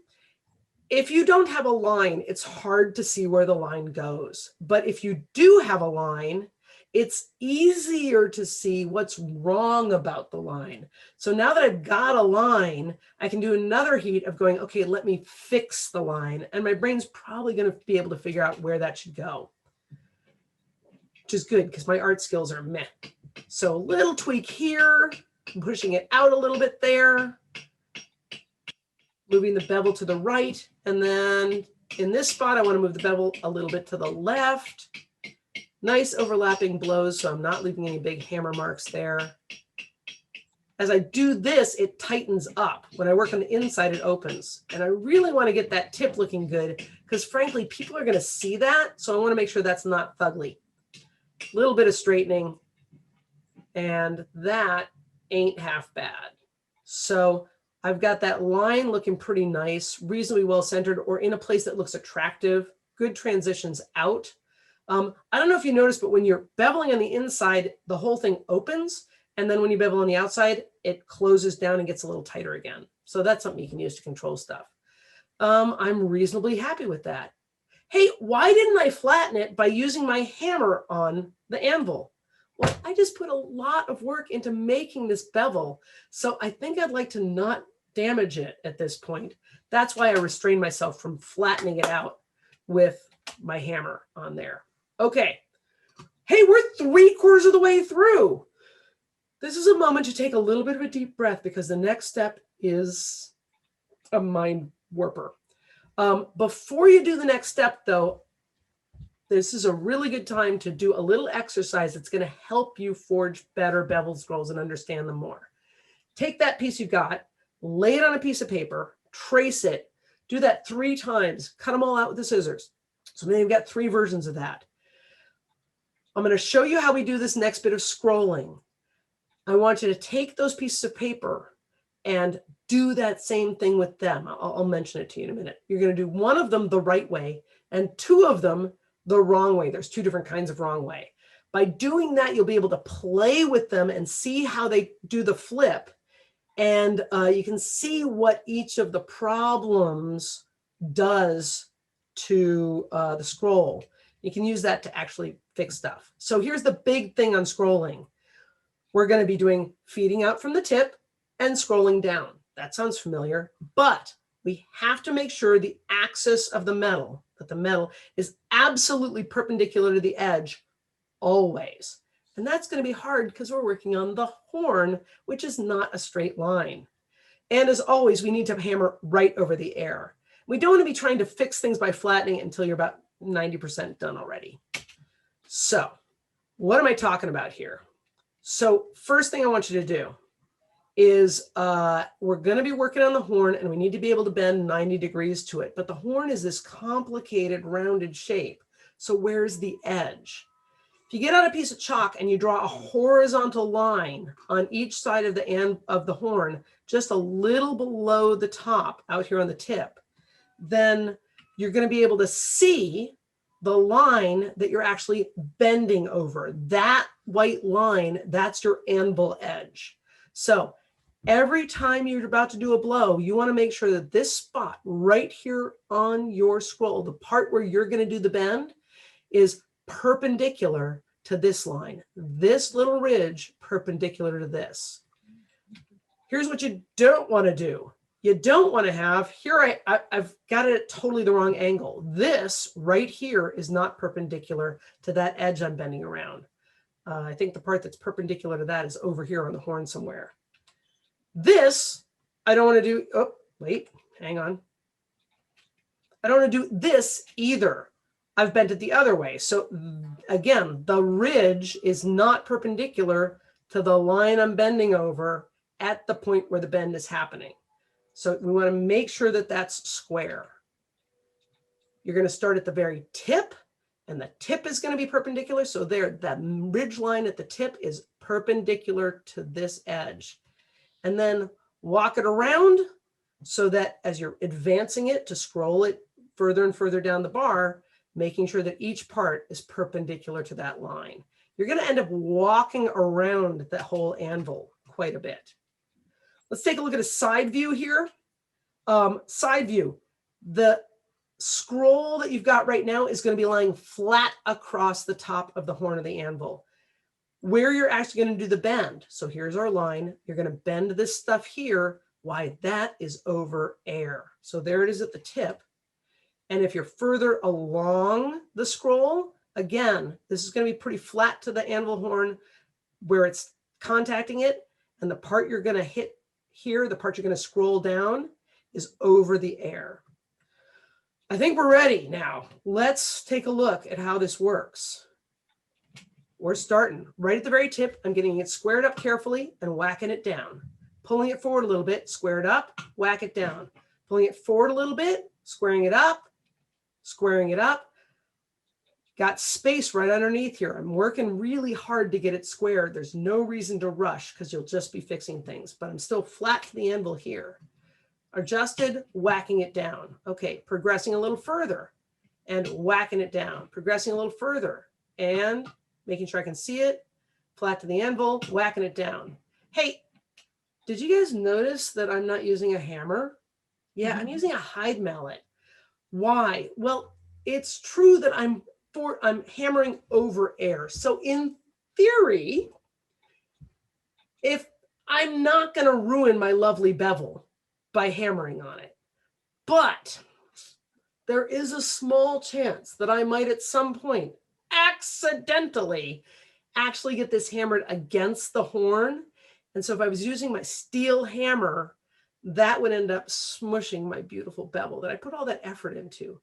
If you don't have a line, it's hard to see where the line goes. But if you do have a line, it's easier to see what's wrong about the line. So now that I've got a line, I can do another heat of going, okay, let me fix the line. And my brain's probably going to be able to figure out where that should go, which is good because my art skills are meh. So a little tweak here, pushing it out a little bit there, moving the bevel to the right. And then in this spot, I want to move the bevel a little bit to the left. Nice overlapping blows, so I'm not leaving any big hammer marks there. As I do this, it tightens up. When I work on the inside, it opens. And I really want to get that tip looking good because frankly, people are going to see that. So I want to make sure that's not fugly. A little bit of straightening, and that ain't half bad. So I've got that line looking pretty nice, reasonably well centered, or in a place that looks attractive, good transitions out. I don't know if you noticed, but when you're beveling on the inside, the whole thing opens. And then when you bevel on the outside, it closes down and gets a little tighter again. So that's something you can use to control stuff. I'm reasonably happy with that. Hey, why didn't I flatten it by using my hammer on the anvil? Well, I just put a lot of work into making this bevel. So I think I'd like to not damage it at this point. That's why I restrained myself from flattening it out with my hammer on there. Okay. Hey, we're 3/4 of the way through. This is a moment to take a little bit of a deep breath because the next step is a mind warper. Before you do the next step, though, this is a really good time to do a little exercise that's going to help you forge better bevel scrolls and understand them more. Take that piece you got, lay it on a piece of paper, trace it, do that 3 times, cut them all out with the scissors. So then you've got 3 versions of that. I'm going to show you how we do this next bit of scrolling. I want you to take those pieces of paper and do that same thing with them. I'll mention it to you in a minute. You're going to do one of them the right way and 2 of them the wrong way. There's 2 different kinds of wrong way. By doing that, you'll be able to play with them and see how they do the flip. And you can see what each of the problems does to the scroll. You can use that to actually fix stuff. So here's the big thing on scrolling. We're going to be doing feeding out from the tip and scrolling down. That sounds familiar, but we have to make sure the axis of the metal, that the metal is absolutely perpendicular to the edge always. And that's going to be hard because we're working on the horn, which is not a straight line. And as always, we need to hammer right over the air. We don't want to be trying to fix things by flattening it until you're about 90% done already. So what am I talking about here? So first thing I want you to do is we're going to be working on the horn and we need to be able to bend 90 degrees to it. But the horn is this complicated rounded shape. So where's the edge? If you get out a piece of chalk and you draw a horizontal line on each side of the end of the horn, just a little below the top out here on the tip, then you're going to be able to see the line that you're actually bending over. That white line, that's your anvil edge. So every time you're about to do a blow, you want to make sure that this spot right here on your scroll, the part where you're going to do the bend, is perpendicular to this line. This little ridge perpendicular to this. Here's what you don't want to do. You don't want to have, here I've got it at totally the wrong angle. This right here is not perpendicular to that edge I'm bending around. I think the part that's perpendicular to that is over here on the horn somewhere. This, I don't want to do, oh, wait, hang on. I don't want to do this either. I've bent it the other way. So again, the ridge is not perpendicular to the line I'm bending over at the point where the bend is happening. So we want to make sure that that's square. You're going to start at the very tip, and the tip is going to be perpendicular. So there, that ridge line at the tip is perpendicular to this edge. And then walk it around so that as you're advancing it to scroll it further and further down the bar, making sure that each part is perpendicular to that line. You're going to end up walking around that whole anvil quite a bit. Let's take a look at a side view here. Side view. The scroll that you've got right now is going to be lying flat across the top of the horn of the anvil, where you're actually going to do the bend. So here's our line. You're going to bend this stuff here. Why? That is over air. So there it is at the tip. And if you're further along the scroll, again, this is going to be pretty flat to the anvil horn where it's contacting it. And the part you're going to hit here, the part you're going to scroll down, is over the air. I think we're ready now. Let's take a look at how this works. We're starting right at the very tip. I'm getting it squared up carefully and whacking it down. Pulling it forward a little bit, square it up, whack it down. Pulling it forward a little bit, squaring it up, squaring it up. Got space right underneath here. I'm working really hard to get it squared. There's no reason to rush because you'll just be fixing things, but I'm still flat to the anvil here. Adjusted, whacking it down. Okay, progressing a little further and whacking it down. Progressing a little further and making sure I can see it. Flat to the anvil, whacking it down. Hey, did you guys notice that I'm not using a hammer? Yeah, I'm using a hide mallet. Why? Well, it's true that I'm hammering over air. So in theory, if I'm not going to ruin my lovely bevel by hammering on it, but there is a small chance that I might at some point accidentally actually get this hammered against the horn. And so if I was using my steel hammer, that would end up smushing my beautiful bevel that I put all that effort into.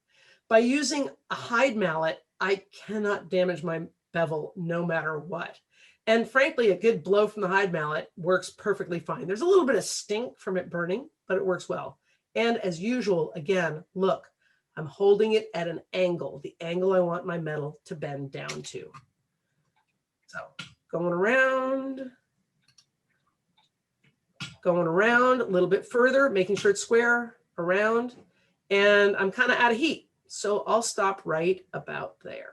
By using a hide mallet, I cannot damage my bevel no matter what. And frankly, a good blow from the hide mallet works perfectly fine. There's a little bit of stink from it burning, but it works well. And as usual, again, look, I'm holding it at an angle, the angle I want my metal to bend down to. So going around a little bit further, making sure it's square around, and I'm kind of out of heat. So I'll stop right about there.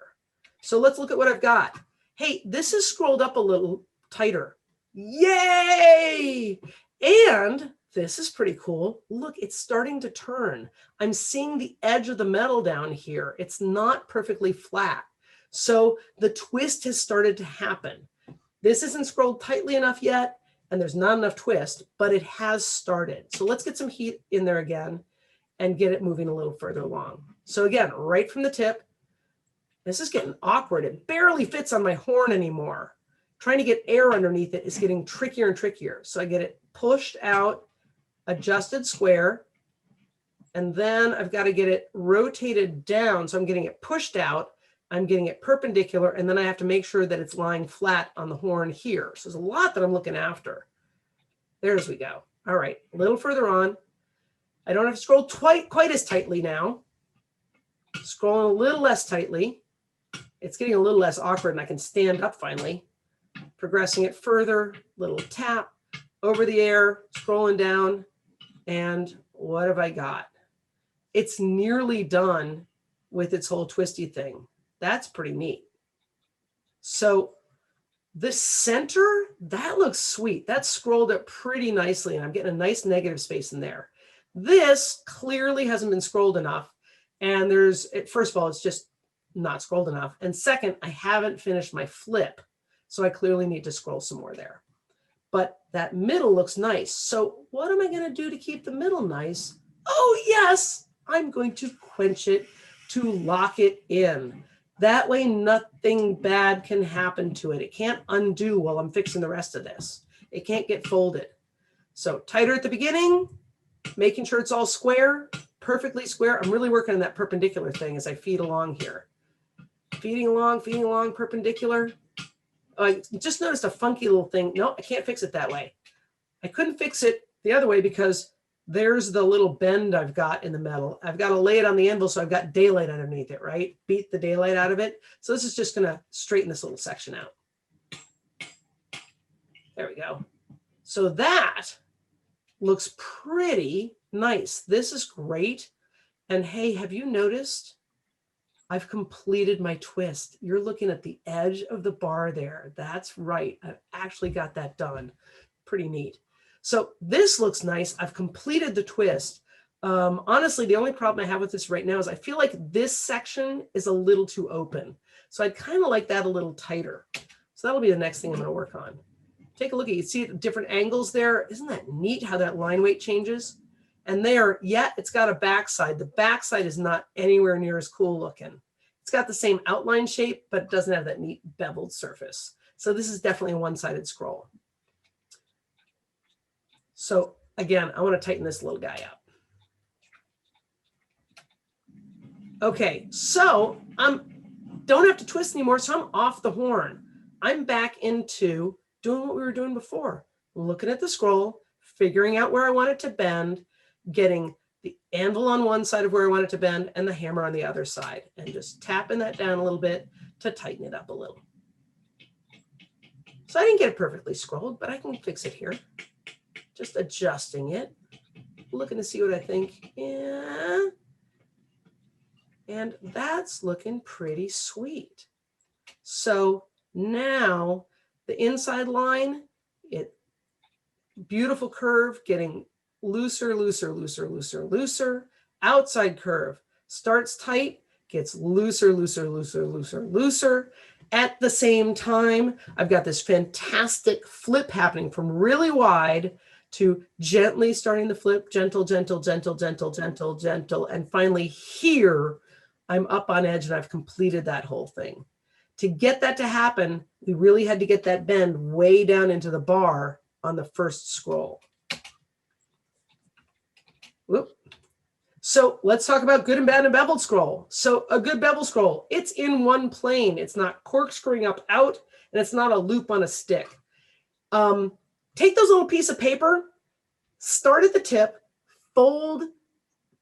So let's look at what I've got. Hey, this is scrolled up a little tighter. Yay! And this is pretty cool. Look, it's starting to turn. I'm seeing the edge of the metal down here. It's not perfectly flat. So the twist has started to happen. This isn't scrolled tightly enough yet, and there's not enough twist, but it has started. So let's get some heat in there again and get it moving a little further along. So again, right from the tip, this is getting awkward. It barely fits on my horn anymore. Trying to get air underneath it is getting trickier and trickier. So I get it pushed out, adjusted square, and then I've got to get it rotated down. So I'm getting it pushed out, I'm getting it perpendicular, and then I have to make sure that it's lying flat on the horn here. So there's a lot that I'm looking after. There's we go. All right, a little further on. I don't have to scroll quite as tightly now. Scrolling a little less tightly. It's getting a little less awkward and I can stand up finally. Progressing it further, little tap over the air, scrolling down. And what have I got? It's nearly done with its whole twisty thing. That's pretty neat. So the center, that looks sweet. That's scrolled up pretty nicely and I'm getting a nice negative space in there. This clearly hasn't been scrolled enough. And first of all, it's just not scrolled enough. And second, I haven't finished my flip. So I clearly need to scroll some more there. But that middle looks nice. So what am I going to do to keep the middle nice? Oh, yes, I'm going to quench it to lock it in. That way, nothing bad can happen to it. It can't undo while I'm fixing the rest of this. It can't get folded. So tighter at the beginning, making sure it's all square, perfectly square. I'm really working on that perpendicular thing as I feed along here. Feeding along, perpendicular. I just noticed a funky little thing. No, I can't fix it that way. I couldn't fix it the other way because there's the little bend I've got in the metal. I've got to lay it on the anvil so I've got daylight underneath it, right? Beat the daylight out of it. So this is just going to straighten this little section out. There we go. So that looks pretty nice. This is great. And hey, have you noticed? I've completed my twist. You're looking at the edge of the bar there. That's right. I've actually got that done. Pretty neat. So this looks nice. I've completed the twist. Honestly, the only problem I have with this right now is I feel like this section is a little too open. So I'd kind of like that a little tighter. So that'll be the next thing I'm going to work on. Take a look at it. You see different angles there. Isn't that neat how that line weight changes? And there, yeah, it's got a backside. The backside is not anywhere near as cool looking. It's got the same outline shape, but it doesn't have that neat beveled surface. So this is definitely a one-sided scroll. So again, I want to tighten this little guy up. Okay, so I don't have to twist anymore, so I'm off the horn. I'm back into doing what we were doing before, looking at the scroll, figuring out where I want it to bend, getting the anvil on one side of where I want it to bend and the hammer on the other side, and just tapping that down a little bit to tighten it up a little. So I didn't get it perfectly scrolled, but I can fix it here. Just adjusting it, looking to see what I think. Yeah. And that's looking pretty sweet. So now the inside line, beautiful curve, getting looser, looser, looser, looser, looser. Outside curve starts tight, gets looser, looser, looser, looser, looser. At the same time, I've got this fantastic flip happening from really wide to gently starting the flip, gentle, gentle, gentle, gentle, gentle, gentle. And finally here, I'm up on edge and I've completed that whole thing. To get that to happen, we really had to get that bend way down into the bar on the first scroll. Whoop. So let's talk about good and bad and beveled scroll. So a good bevel scroll, it's in one plane. It's not corkscrewing up out, and it's not a loop on a stick. Take those little piece of paper, start at the tip, fold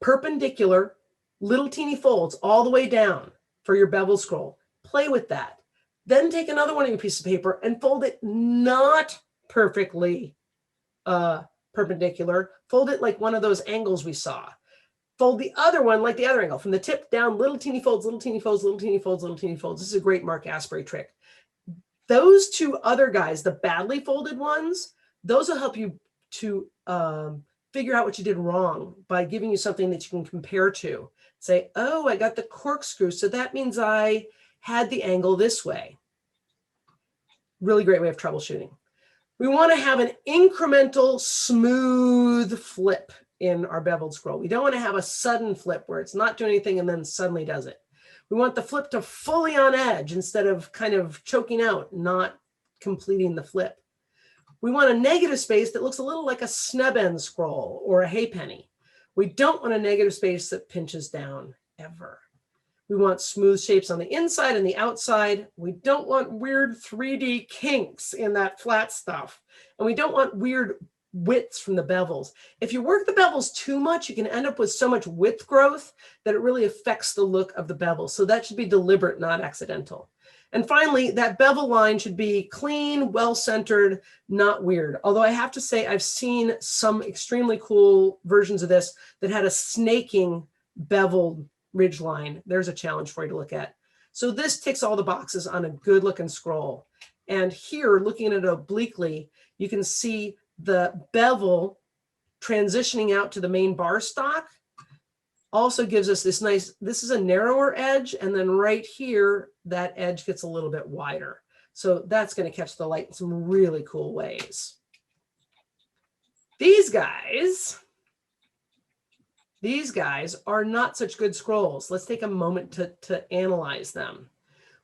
perpendicular, little teeny folds all the way down for your bevel scroll. Play with that. Then take another one of your pieces of paper and fold it not perfectly perpendicular. Fold it like one of those angles we saw. Fold the other one like the other angle, from the tip down, little teeny folds, little teeny folds, little teeny folds, little teeny folds. This is a great Mark Asprey trick. Those two other guys, the badly folded ones, those will help you to figure out what you did wrong by giving you something that you can compare to. Say, oh, I got the corkscrew, so that means I had the angle this way. Really great way of troubleshooting. We want to have an incremental, smooth flip in our beveled scroll. We don't want to have a sudden flip where it's not doing anything and then suddenly does it. We want the flip to fully on edge instead of kind of choking out, not completing the flip. We want a negative space that looks a little like a snub end scroll or a halfpenny. We don't want a negative space that pinches down ever. We want smooth shapes on the inside and the outside. We don't want weird 3D kinks in that flat stuff. And we don't want weird widths from the bevels. If you work the bevels too much, you can end up with so much width growth that it really affects the look of the bevel. So that should be deliberate, not accidental. And finally, that bevel line should be clean, well-centered, not weird. Although I have to say, I've seen some extremely cool versions of this that had a snaking beveled ridge line. There's a challenge for you to look at. So this ticks all the boxes on a good looking scroll. And here, looking at it obliquely, you can see the bevel transitioning out to the main bar stock also gives us this nice, this is a narrower edge. And then right here, that edge gets a little bit wider. So that's going to catch the light in some really cool ways. These guys are not such good scrolls. Let's take a moment to analyze them.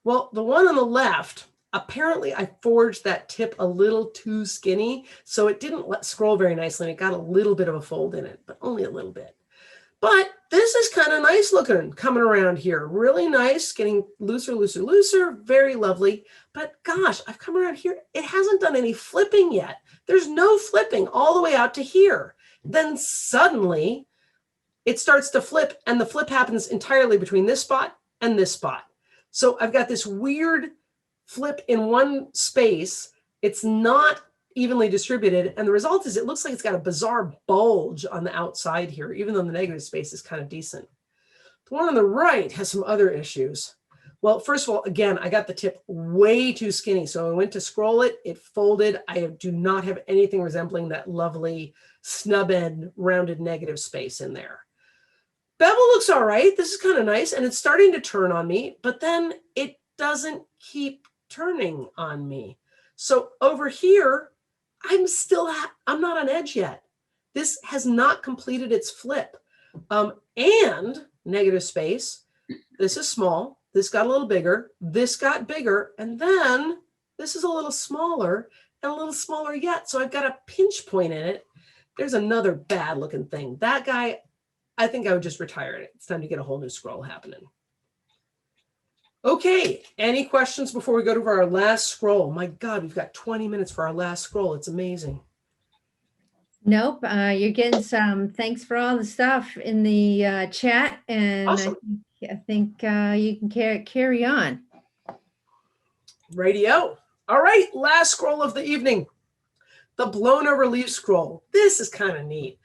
Well, the one on the left, apparently I forged that tip a little too skinny, so it didn't scroll very nicely, and it got a little bit of a fold in it, but only a little bit. But this is kind of nice looking coming around here. Really nice, getting looser, looser, looser, very lovely. But gosh, I've come around here. It hasn't done any flipping yet. There's no flipping all the way out to here. Then suddenly it starts to flip, and the flip happens entirely between this spot and this spot. So I've got this weird flip in one space. It's not evenly distributed, and the result is it looks like it's got a bizarre bulge on the outside here, even though the negative space is kind of decent. The one on the right has some other issues. Well, first of all, again, I got the tip way too skinny, so I went to scroll it, it folded. I do not have anything resembling that lovely snub end rounded negative space in there. Bevel looks all right. This is kind of nice, and it's starting to turn on me, but then it doesn't keep turning on me. So over here, I'm not on edge yet. This has not completed its flip. And negative space, this is small, this got a little bigger, this got bigger, and then this is a little smaller and a little smaller yet. So I've got a pinch point in it. There's another bad looking thing. That guy, I think I would just retire it. It's time to get a whole new scroll happening. Okay, any questions before we go to our last scroll? My God, we've got 20 minutes for our last scroll. It's amazing. Nope, you're getting some. Thanks for all the stuff in the chat, and Awesome. I think you can carry on. Radio. All right, last scroll of the evening. The blown over leaf scroll. This is kind of neat.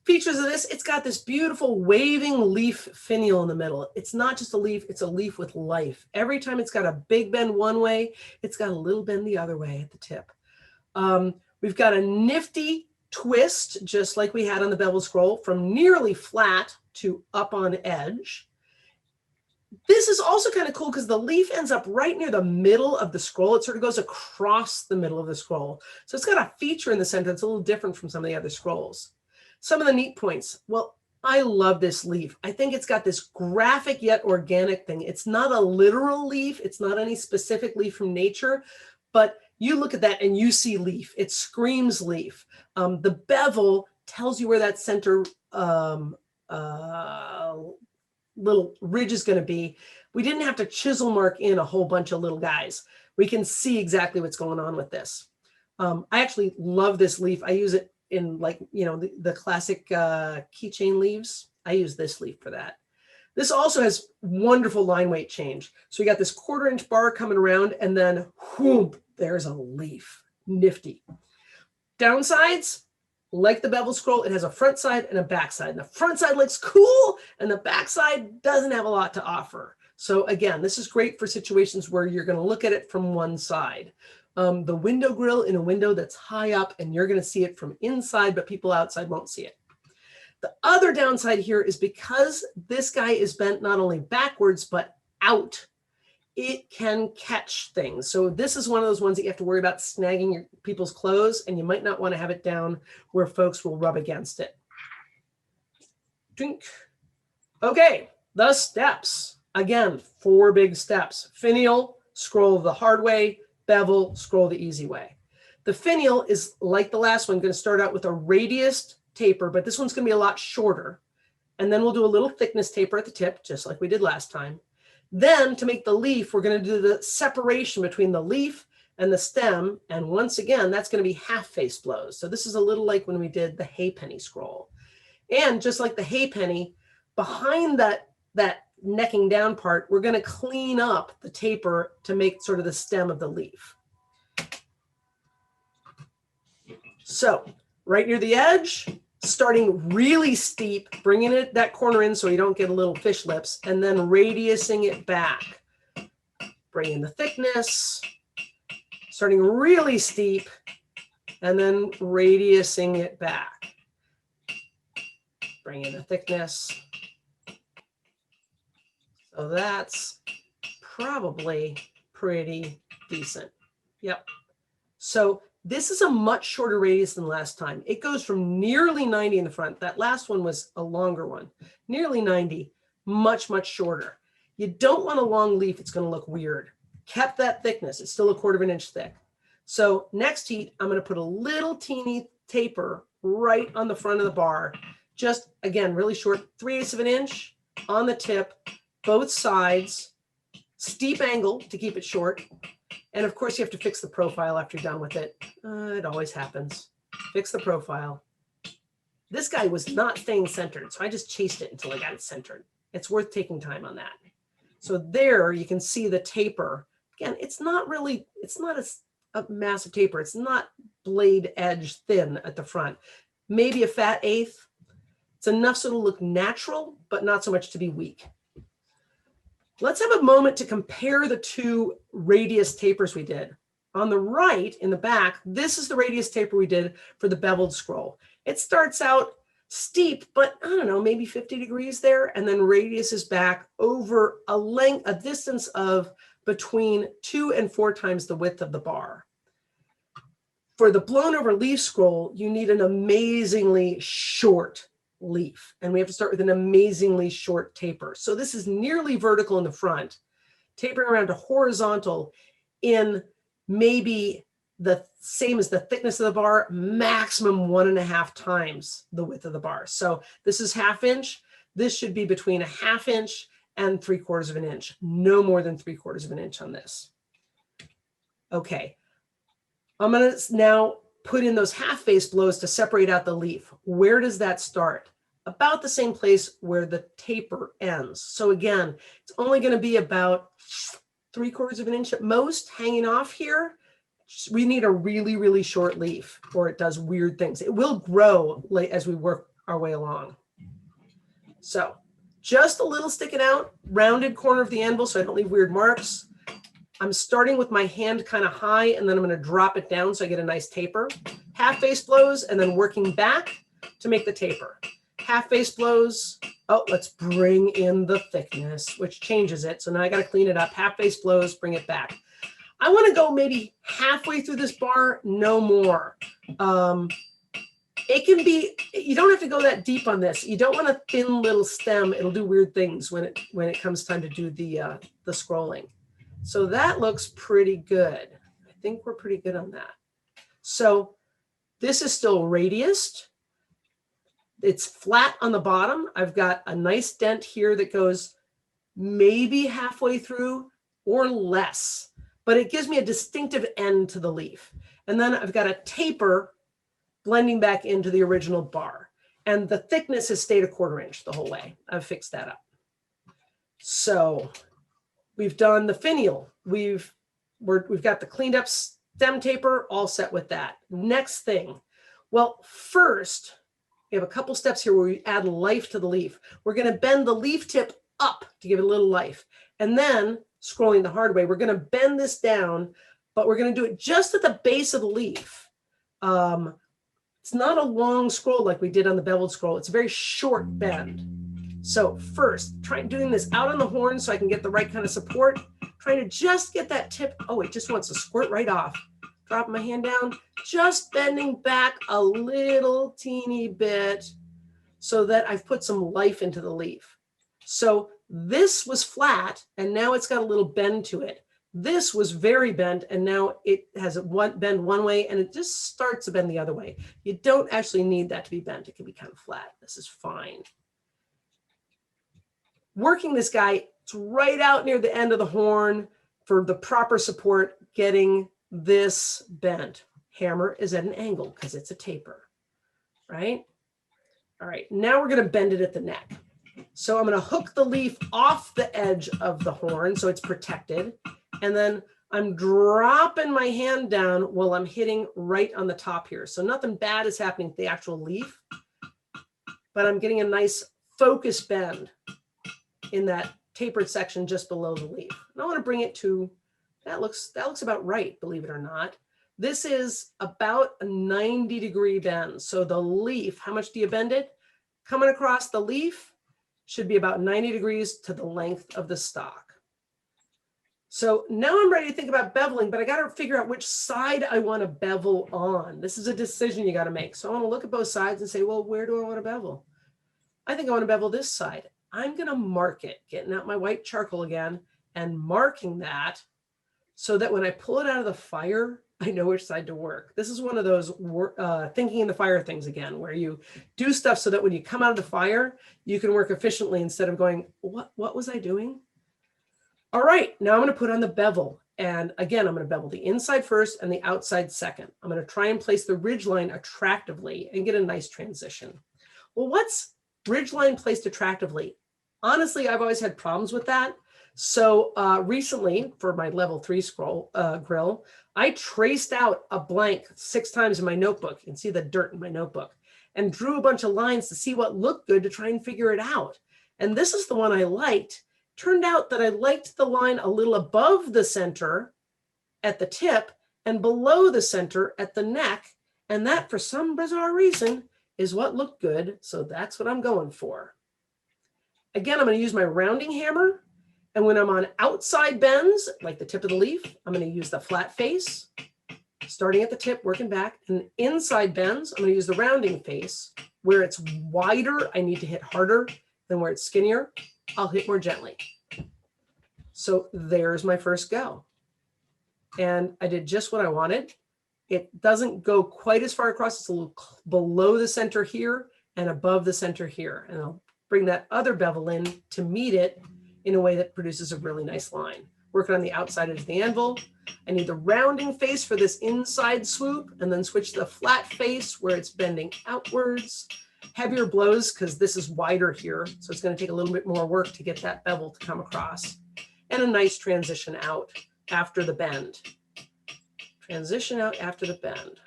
Features of this, it's got this beautiful waving leaf finial in the middle. It's not just a leaf, it's a leaf with life. Every time it's got a big bend one way, it's got a little bend the other way at the tip. We've got a nifty twist, just like we had on the bevel scroll, from nearly flat to up on edge. This is also kind of cool because the leaf ends up right near the middle of the scroll. It sort of goes across the middle of the scroll. So it's got a feature in the center that's a little different from some of the other scrolls. Some of the neat points. Well, I love this leaf. I think it's got this graphic yet organic thing. It's not a literal leaf. It's not any specific leaf from nature, but you look at that and you see leaf. It screams leaf. The bevel tells you where that center little ridge is going to be. We didn't have to chisel mark in a whole bunch of little guys. We can see exactly what's going on with this. I actually love this leaf. I use it in, like, you know, the classic keychain leaves. I use this leaf for that. This also has wonderful line weight change. So you got this 1/4 inch bar coming around, and then whoop, there's a leaf. Nifty. Downsides, like the bevel scroll, it has a front side and a back side. And the front side looks cool, and the back side doesn't have a lot to offer. So again, this is great for situations where you're going to look at it from one side. The window grill in a window that's high up, and you're going to see it from inside, but people outside won't see it. The other downside here is because this guy is bent not only backwards, but out, it can catch things. So this is one of those ones that you have to worry about snagging your people's clothes, and you might not want to have it down where folks will rub against it. Drink. Okay, the steps. Again, 4 big steps. Finial, scroll the hard way, bevel, scroll the easy way. The finial is, like the last one, going to start out with a radius taper, but this one's going to be a lot shorter. And then we'll do a little thickness taper at the tip, just like we did last time. Then to make the leaf, we're going to do the separation between the leaf and the stem. And once again, that's going to be half face blows. So this is a little like when we did the hay penny scroll. And just like the hay penny, behind that necking down part, we're going to clean up the taper to make sort of the stem of the leaf. So right near the edge, starting really steep, bringing it that corner in so you don't get a little fish lips, and then radiusing it back. Bringing the thickness, starting really steep, and then radiusing it back. Bring in the thickness. So that's probably pretty decent. Yep. So this is a much shorter radius than last time. It goes from nearly 90 in the front. That last one was a longer one. Nearly 90, much, much shorter. You don't want a long leaf. It's going to look weird. Kept that thickness. It's still a 1/4 inch thick. So next heat, I'm going to put a little teeny taper right on the front of the bar. Just, again, really short, 3/8 of an inch on the tip, both sides, steep angle to keep it short. And of course, you have to fix the profile after you're done with it. It always happens. Fix the profile. This guy was not staying centered, so I just chased it until I got it centered. It's worth taking time on that. So there you can see the taper. Again, it's not a massive taper. It's not blade edge thin at the front. Maybe a fat eighth. It's enough so it'll look natural, but not so much to be weak. Let's have a moment to compare the 2 radius tapers we did. On the right, in the back, this is the radius taper we did for the beveled scroll. It starts out steep, but I don't know, maybe 50 degrees there, and then radiuses back over a distance of between 2 and 4 times the width of the bar. For the blown over leaf scroll, you need an amazingly short leaf, and we have to start with an amazingly short taper. So this is nearly vertical in the front, tapering around to horizontal in maybe the same as the thickness of the bar, maximum 1.5 times the width of the bar. So this is 1/2 inch. This should be between a 1/2 inch and 3/4 of an inch, no more than 3/4 of an inch on this. Okay, I'm gonna now put in those half face blows to separate out the leaf. Where does that start? About the same place where the taper ends. So again, it's only gonna be about 3/4 of an inch at most hanging off here. We need a really, really short leaf or it does weird things. It will grow as we work our way along. So just a little sticking out, rounded corner of the anvil so I don't leave weird marks. I'm starting with my hand kind of high and then I'm going to drop it down so I get a nice taper. Half face blows and then working back to make the taper. Half face blows. Oh, let's bring in the thickness, which changes it. So now I got to clean it up. Half face blows, bring it back. I want to go maybe halfway through this bar, no more. It can be, you don't have to go that deep on this. You don't want a thin little stem. It'll do weird things when it comes time to do the scrolling. So that looks pretty good. I think we're pretty good on that. So this is still radiused. It's flat on the bottom. I've got a nice dent here that goes maybe halfway through or less, but it gives me a distinctive end to the leaf. And then I've got a taper blending back into the original bar. And the thickness has stayed 1/4 inch the whole way. I've fixed that up. So we've done the finial. We've got the cleaned up stem taper all set with that. Next thing, well, first, we have a couple steps here where we add life to the leaf. We're going to bend the leaf tip up to give it a little life. And then, scrolling the hard way, we're going to bend this down, but we're going to do it just at the base of the leaf. It's not a long scroll like we did on the beveled scroll. It's a very short bend. So first, try doing this out on the horn so I can get the right kind of support. Trying to just get that tip. Oh, it just wants to squirt right off. Drop my hand down, just bending back a little teeny bit so that I've put some life into the leaf. So this was flat and now it's got a little bend to it. This was very bent and now it has a bend one way and it just starts to bend the other way. You don't actually need that to be bent. It can be kind of flat. This is fine. Working this guy, it's right out near the end of the horn for the proper support, getting this bent. Hammer is at an angle because it's a taper, right? All right, now we're going to bend it at the neck. So I'm going to hook the leaf off the edge of the horn so it's protected. And then I'm dropping my hand down while I'm hitting right on the top here. So nothing bad is happening with the actual leaf, but I'm getting a nice focus bend in that tapered section just below the leaf. And I want to bring it to, that looks about right, believe it or not. This is about a 90-degree bend. So the leaf, how much do you bend it? Coming across the leaf should be about 90 degrees to the length of the stalk. So now I'm ready to think about beveling, but I got to figure out which side I want to bevel on. This is a decision you got to make. So I want to look at both sides and say, well, where do I want to bevel? I think I want to bevel this side. I'm going to mark it, getting out my white charcoal again and marking that so that when I pull it out of the fire, I know which side to work. This is one of those thinking in the fire things again, where you do stuff so that when you come out of the fire, you can work efficiently instead of going, what was I doing? All right, now I'm going to put on the bevel. And again, I'm going to bevel the inside first and the outside second. I'm going to try and place the ridge line attractively and get a nice transition. Well, what's ridge line placed attractively? Honestly, I've always had problems with that. So recently, for my level 3 scroll grill, I traced out a blank 6 times in my notebook. You can see the dirt in my notebook, and drew a bunch of lines to see what looked good to try and figure it out. And this is the one I liked. Turned out that I liked the line a little above the center at the tip and below the center at the neck. And that, for some bizarre reason, is what looked good. So that's what I'm going for. Again, I'm going to use my rounding hammer. And when I'm on outside bends, like the tip of the leaf, I'm going to use the flat face, starting at the tip, working back. And inside bends, I'm going to use the rounding face. Where it's wider, I need to hit harder than where it's skinnier. I'll hit more gently. So there's my first go. And I did just what I wanted. It doesn't go quite as far across. It's a little below the center here and above the center here. And I'll bring that other bevel in to meet it in a way that produces a really nice line. Working on the outside edge of the anvil. I need the rounding face for this inside swoop, and then switch to the flat face where it's bending outwards. Heavier blows because this is wider here, so it's going to take a little bit more work to get that bevel to come across. And a nice transition out after the bend. Transition out after the bend.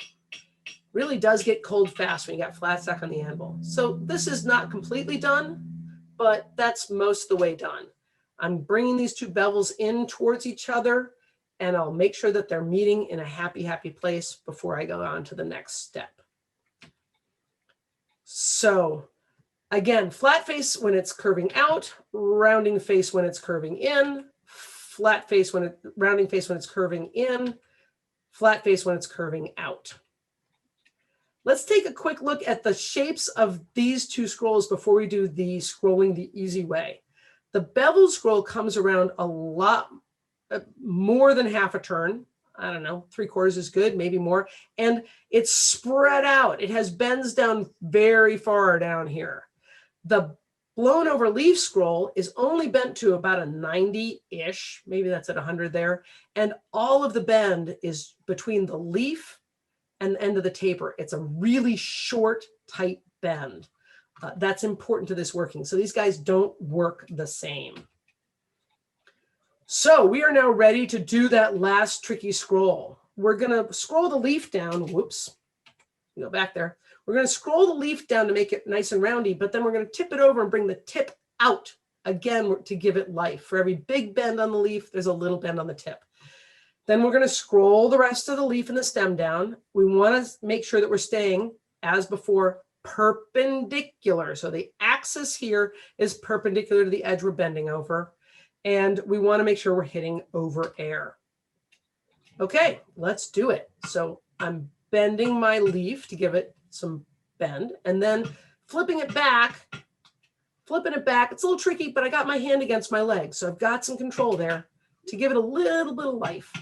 Really does get cold fast when you got flat stack on the anvil. So this is not completely done, but that's most of the way done. I'm bringing these two bevels in towards each other, and I'll make sure that they're meeting in a happy, happy place before I go on to the next step. So again, flat face when it's curving out, rounding face when it's curving in, flat face when rounding face when it's curving in, flat face when it's curving out. Let's take a quick look at the shapes of these two scrolls before we do the scrolling the easy way. The bevel scroll comes around a lot more than half a turn. I don't know, 3/4 is good, maybe more. And it's spread out. It has bends down very far down here. The blown over leaf scroll is only bent to about a 90-ish, maybe that's at 100 there. And all of the bend is between the leaf and the end of the taper. It's a really short, tight bend. That's important to this working. So these guys don't work the same. So we are now ready to do that last tricky scroll. We're going to scroll the leaf down. Whoops. Go back there. We're going to scroll the leaf down to make it nice and roundy, but then we're going to tip it over and bring the tip out again to give it life. For every big bend on the leaf, there's a little bend on the tip. Then we're going to scroll the rest of the leaf and the stem down. We want to make sure that we're staying, as before, perpendicular. So the axis here is perpendicular to the edge we're bending over. And we want to make sure we're hitting over air. Okay, let's do it. So I'm bending my leaf to give it some bend, and then flipping it back. It's a little tricky, but I got my hand against my leg. So I've got some control there to give it a little bit of life.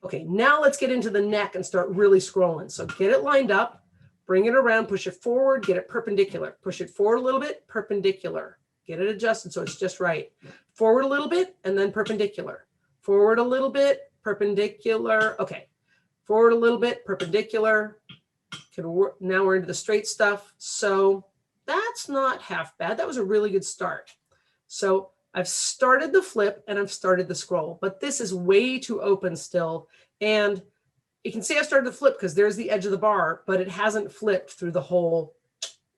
Okay, now let's get into the neck and start really scrolling. So get it lined up, bring it around, push it forward, get it perpendicular. Push it forward a little bit, perpendicular. Get it adjusted so it's just right. Forward a little bit and then perpendicular. Forward a little bit, perpendicular. Okay, forward a little bit, perpendicular. Now we're into the straight stuff. So that's not half bad. That was a really good start. So I've started the flip and I've started the scroll, but this is way too open still. And you can see I started the flip because there's the edge of the bar, but it hasn't flipped through the whole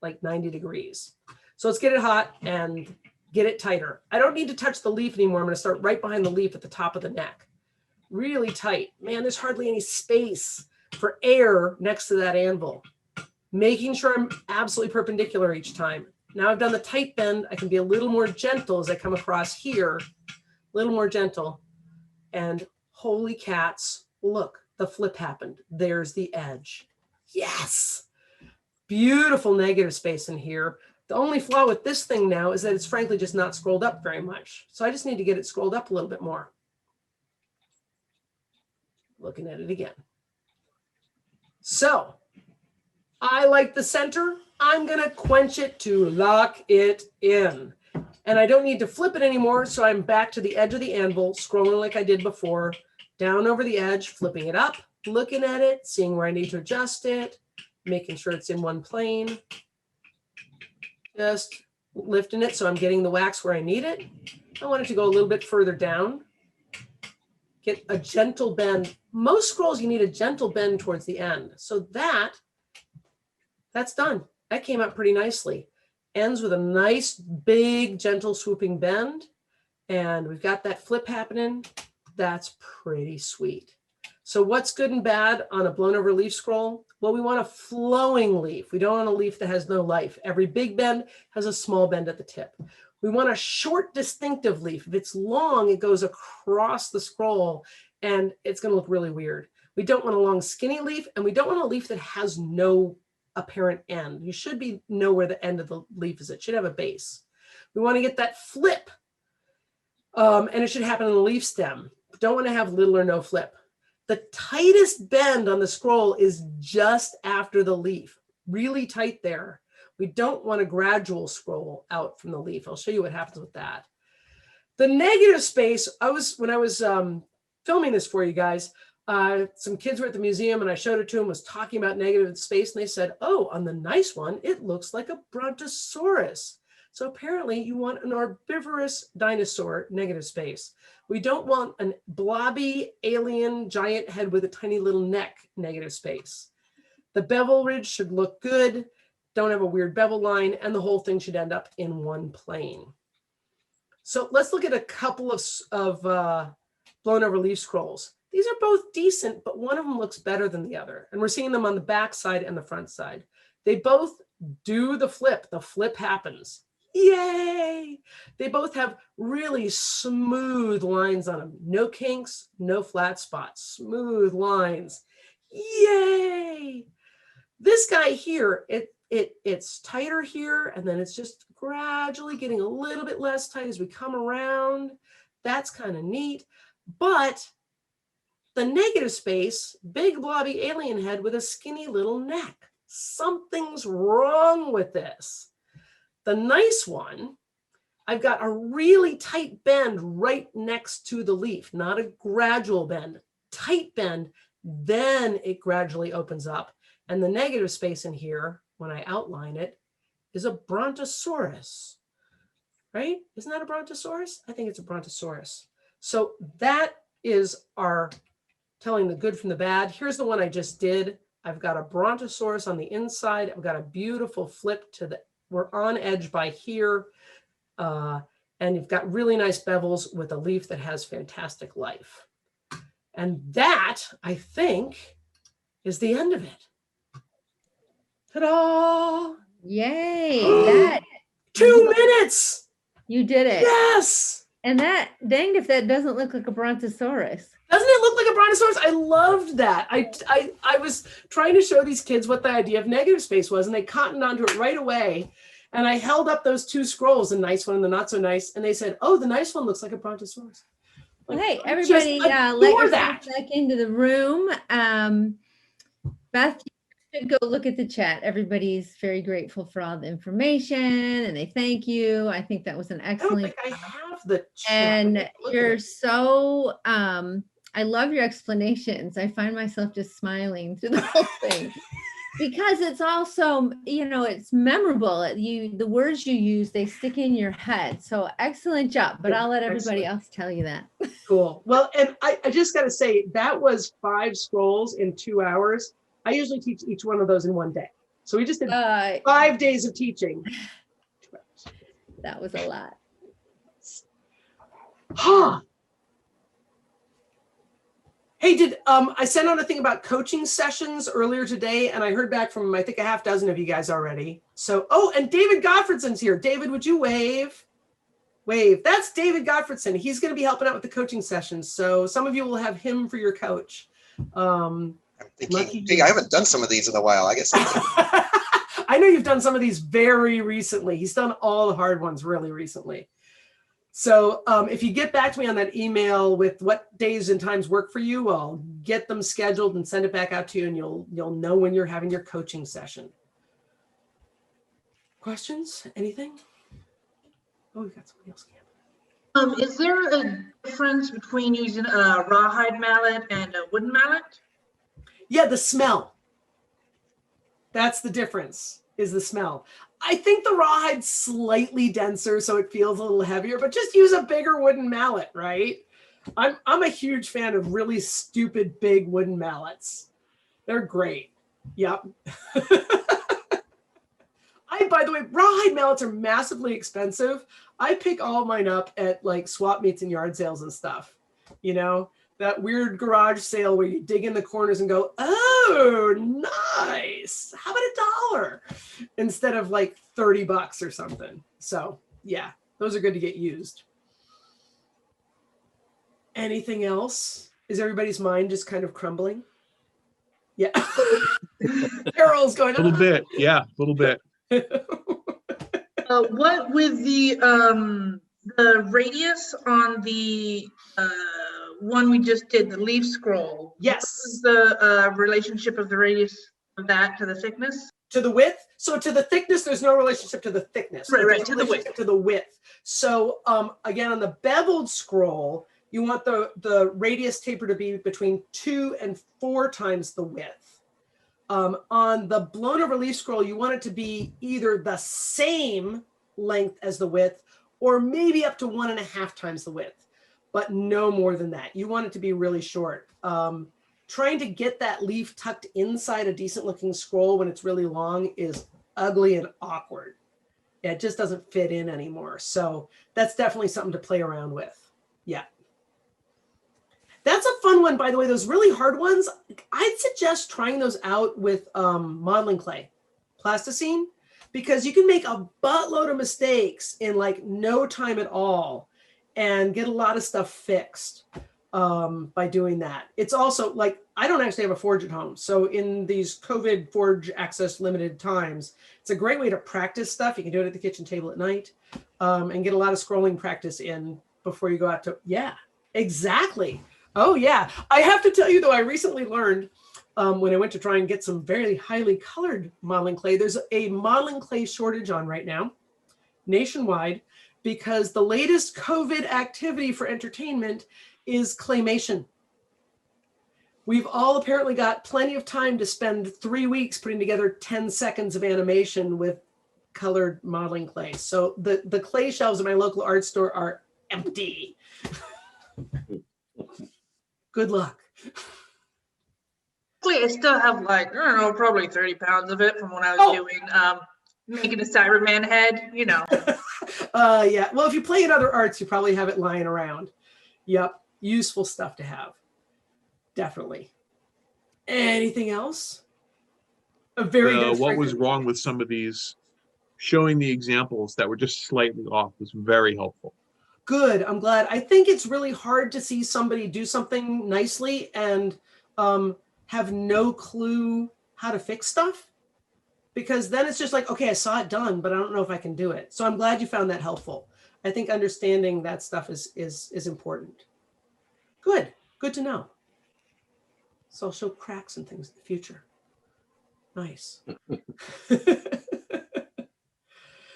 like 90 degrees. So let's get it hot and get it tighter. I don't need to touch the leaf anymore. I'm going to start right behind the leaf at the top of the neck. Really tight. Man, there's hardly any space for air next to that anvil. Making sure I'm absolutely perpendicular each time. Now I've done the tight bend. I can be a little more gentle as I come across here. A little more gentle. And holy cats, look, the flip happened. There's the edge. Yes. Beautiful negative space in here. The only flaw with this thing now is that it's frankly just not scrolled up very much. So I just need to get it scrolled up a little bit more. Looking at it again. So I like the center. I'm going to quench it to lock it in. And I don't need to flip it anymore. So I'm back to the edge of the anvil, scrolling like I did before, down over the edge, flipping it up, looking at it, seeing where I need to adjust it, making sure it's in one plane. Just lifting it so I'm getting the wax where I need it. I want it to go a little bit further down. Get a gentle bend. Most scrolls, you need a gentle bend towards the end. So that's done. That came out pretty nicely. Ends with a nice, big, gentle swooping bend. And we've got that flip happening. That's pretty sweet. So what's good and bad on a blown over leaf scroll? Well, we want a flowing leaf. We don't want a leaf that has no life. Every big bend has a small bend at the tip. We want a short, distinctive leaf. If it's long, it goes across the scroll and it's going to look really weird. We don't want a long, skinny leaf, and we don't want a leaf that has no apparent end. You should know where the end of the leaf is. It should have a base. We want to get that flip, and it should happen in the leaf stem. Don't want to have little or no flip. The tightest bend on the scroll is just after the leaf, really tight there. We don't want a gradual scroll out from the leaf. I'll show you what happens with that. The negative space, when I was filming this for you guys, some kids were at the museum and I showed it to them, was talking about negative space, and they said, oh, on the nice one, it looks like a brontosaurus. So apparently you want an herbivorous dinosaur negative space. We don't want a blobby alien giant head with a tiny little neck negative space. The bevel ridge should look good, don't have a weird bevel line, and the whole thing should end up in one plane. So let's look at a couple of blown over leaf scrolls. These are both decent, but one of them looks better than the other. And we're seeing them on the back side and the front side. They both do the flip. The flip happens. Yay! They both have really smooth lines on them. No kinks, no flat spots, smooth lines. Yay! This guy here, it's tighter here, and then it's just gradually getting a little bit less tight as we come around. That's kind of neat. But the negative space, big blobby alien head with a skinny little neck. Something's wrong with this. The nice one, I've got a really tight bend right next to the leaf, not a gradual bend, tight bend, then it gradually opens up. And the negative space in here, when I outline it, is a brontosaurus, right? Isn't that a brontosaurus? I think it's a brontosaurus. So that is our telling the good from the bad. Here's the one I just did. I've got a brontosaurus on the inside. I've got a beautiful flip to the, we're on edge by here. And you've got really nice bevels with a leaf that has fantastic life. And that, I think, is the end of it. Ta-da! Yay! That 2 minutes. you did it. Yes. And that, danged if that doesn't look like a brontosaurus. Doesn't it look like a brontosaurus? I loved that. I was trying to show these kids what the idea of negative space was, and they cottoned onto it right away. And I held up those two scrolls, the nice one and the not so nice, and they said, "Oh, the nice one looks like a brontosaurus." Like, Hey, everybody, let yourself back into the room. Beth, you should go look at the chat. Everybody's very grateful for all the information, and they thank you. I think that was an excellent. I don't think I have the chat. And you're so. I love your explanations. I find myself just smiling through the whole thing. Because it's also, you know, it's memorable. The words you use, they stick in your head. So excellent job. But I'll let everybody else tell you that. Cool. Well, and I just got to say, that was 5 scrolls in 2 hours. I usually teach each one of those in one day. So we just did 5 days of teaching. That was a lot. Huh. Hey, I sent out a thing about coaching sessions earlier today, and I heard back from, I think, a half dozen of you guys already. So, oh, and David Gottfredson's here. David, would you wave? Wave. That's David Gottfredson. He's going to be helping out with the coaching sessions. So some of you will have him for your coach. I'm thinking, I haven't done some of these in a while, I guess. I know you've done some of these very recently. He's done all the hard ones really recently. So if you get back to me on that email with what days and times work for you, I'll get them scheduled and send it back out to you, and you'll know when you're having your coaching session. Questions? Anything? Oh, we've got somebody else. Is there a difference between using a rawhide mallet and a wooden mallet? Yeah, the smell. That's the difference, is the smell. I think the rawhide's slightly denser, so it feels a little heavier, but just use a bigger wooden mallet, right? I'm a huge fan of really stupid big wooden mallets. They're great. Yep. By the way, rawhide mallets are massively expensive. I pick all mine up at like swap meets and yard sales and stuff. You know, that weird garage sale where you dig in the corners and go, oh, nice. How about $1? Instead of like $30 or something. So yeah, those are good to get used. Anything else? Is everybody's mind just kind of crumbling? Yeah. Carol's going, a little bit. Yeah, a little bit. What with the radius on the one we just did, the leaf scroll? Yes. What was the relationship of the radius of that to the thickness? To the width. So to the thickness, there's no relationship to the thickness. Right, but right, there's to the relationship to the width. So again, on the beveled scroll, you want the radius taper to be between 2 and 4 times the width. On the blown over leaf scroll, you want it to be either the same length as the width or maybe up to 1.5 times the width, but no more than that. You want it to be really short. Trying to get that leaf tucked inside a decent looking scroll when it's really long is ugly and awkward. It just doesn't fit in anymore. So that's definitely something to play around with. Yeah. That's a fun one, by the way. Those really hard ones, I'd suggest trying those out with modeling clay, plasticine, because you can make a buttload of mistakes in like no time at all and get a lot of stuff fixed by doing that. It's also like, I don't actually have a forge at home. So in these COVID forge access limited times, it's a great way to practice stuff. You can do it at the kitchen table at night and get a lot of scrolling practice in before you go out to, yeah, exactly. Oh yeah. I have to tell you though, I recently learned when I went to try and get some very highly colored modeling clay, there's a modeling clay shortage on right now nationwide because the latest COVID activity for entertainment is claymation. We've all apparently got plenty of time to spend 3 weeks putting together 10 seconds of animation with colored modeling clay. So the clay shelves in my local art store are empty. Good luck. I still have like, I don't know, probably 30 pounds of it from when I was doing, making a Cyberman head, you know. Yeah, well, if you play in other arts, you probably have it lying around. Yep, useful stuff to have. Definitely. Anything else? A very good. What was wrong with some of these? Showing the examples that were just slightly off was very helpful. Good. I'm glad. I think it's really hard to see somebody do something nicely and have no clue how to fix stuff, because then it's just like, okay, I saw it done, but I don't know if I can do it. So I'm glad you found that helpful. I think understanding that stuff is important. Good. Good to know. So I'll show cracks and things in the future. Nice.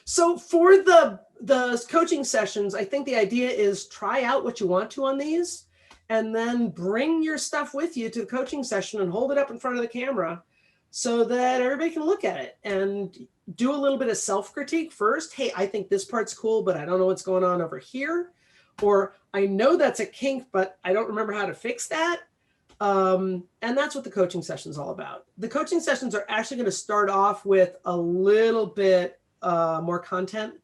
So for the coaching sessions, I think the idea is try out what you want to on these and then bring your stuff with you to the coaching session and hold it up in front of the camera so that everybody can look at it and do a little bit of self-critique first. Hey, I think this part's cool, but I don't know what's going on over here. Or I know that's a kink, but I don't remember how to fix that. And that's what the coaching session is all about. The coaching sessions are actually going to start off with a little bit more content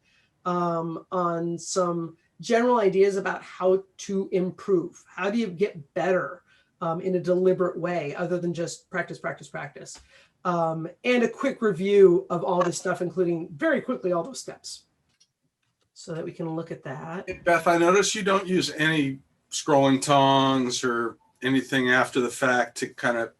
on some general ideas about how to improve. How do you get better in a deliberate way other than just practice, practice, practice. And a quick review of all this stuff, including very quickly all those steps so that we can look at that. Hey, Beth, I noticed you don't use any scrolling tongs or anything after the fact to kind of,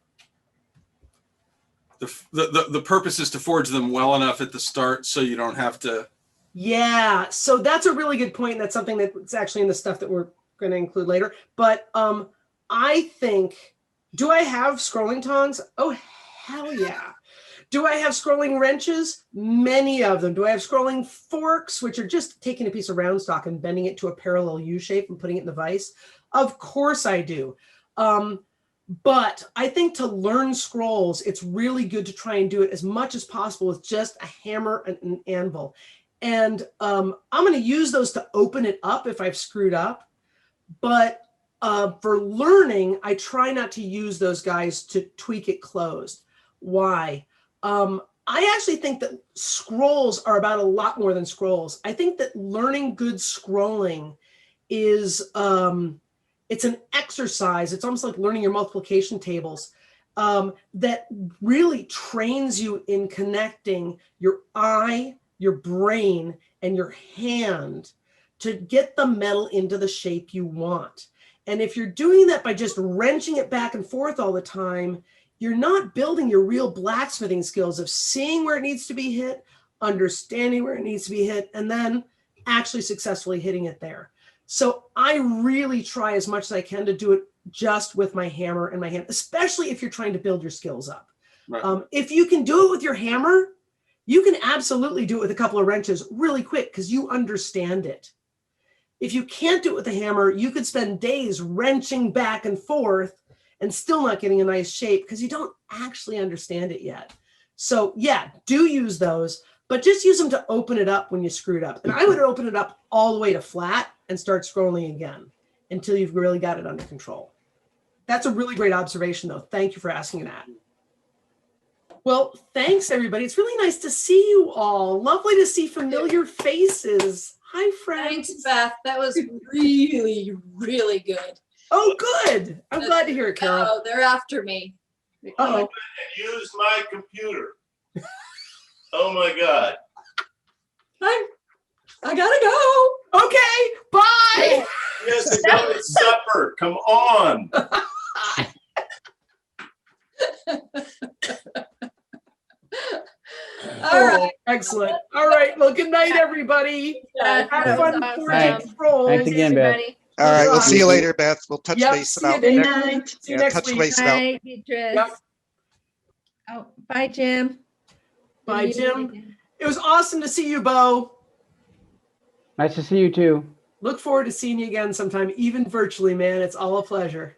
the purpose is to forge them well enough at the start so you don't have to. Yeah, so that's a really good point. That's something that's actually in the stuff that we're going to include later. But I think, do I have scrolling tongs? Oh, hell yeah. Do I have scrolling wrenches? Many of them. Do I have scrolling forks, which are just taking a piece of round stock and bending it to a parallel U shape and putting it in the vise? Of course I do. But I think to learn scrolls, it's really good to try and do it as much as possible with just a hammer and an anvil. And I'm going to use those to open it up if I've screwed up. But for learning, I try not to use those guys to tweak it closed. Why? I actually think that scrolls are about a lot more than scrolls. I think that learning good scrolling is, it's an exercise. It's almost like learning your multiplication tables that really trains you in connecting your eye, your brain, and your hand to get the metal into the shape you want. And if you're doing that by just wrenching it back and forth all the time, you're not building your real blacksmithing skills of seeing where it needs to be hit, understanding where it needs to be hit, and then actually successfully hitting it there. So I really try as much as I can to do it just with my hammer and my hand, especially if you're trying to build your skills up. Right. If you can do it with your hammer, you can absolutely do it with a couple of wrenches really quick because you understand it. If you can't do it with a hammer, you could spend days wrenching back and forth and still not getting a nice shape because you don't actually understand it yet. So yeah, do use those, but just use them to open it up when you screwed up. And I would open it up all the way to flat and start scrolling again until you've really got it under control. That's a really great observation though. Thank you for asking that. Well, thanks everybody. It's really nice to see you all. Lovely to see familiar faces. Hi, friends. Thanks, Beth. That was really, really good. Oh, good. I'm glad to hear it, Carol. Oh, they're after me. Uh-oh. Use my computer. Oh my God. I gotta go. Okay, bye. Yes, to go to supper. Come on. All right. Excellent. All right. Well, good night, everybody. Yeah, Have that fun was before awesome. you roll. Thanks again, Beth. Everybody. All right, we'll Bye. see you later, Beth. We'll touch Yep, base see you about then. next, See you yeah, next touch week. base about Bye, Beatrice. Yep. Oh, bye, Jim. Bye, Jim. It was awesome to see you, Bo. Nice to see you too. Look forward to seeing you again sometime, even virtually, man. It's all a pleasure.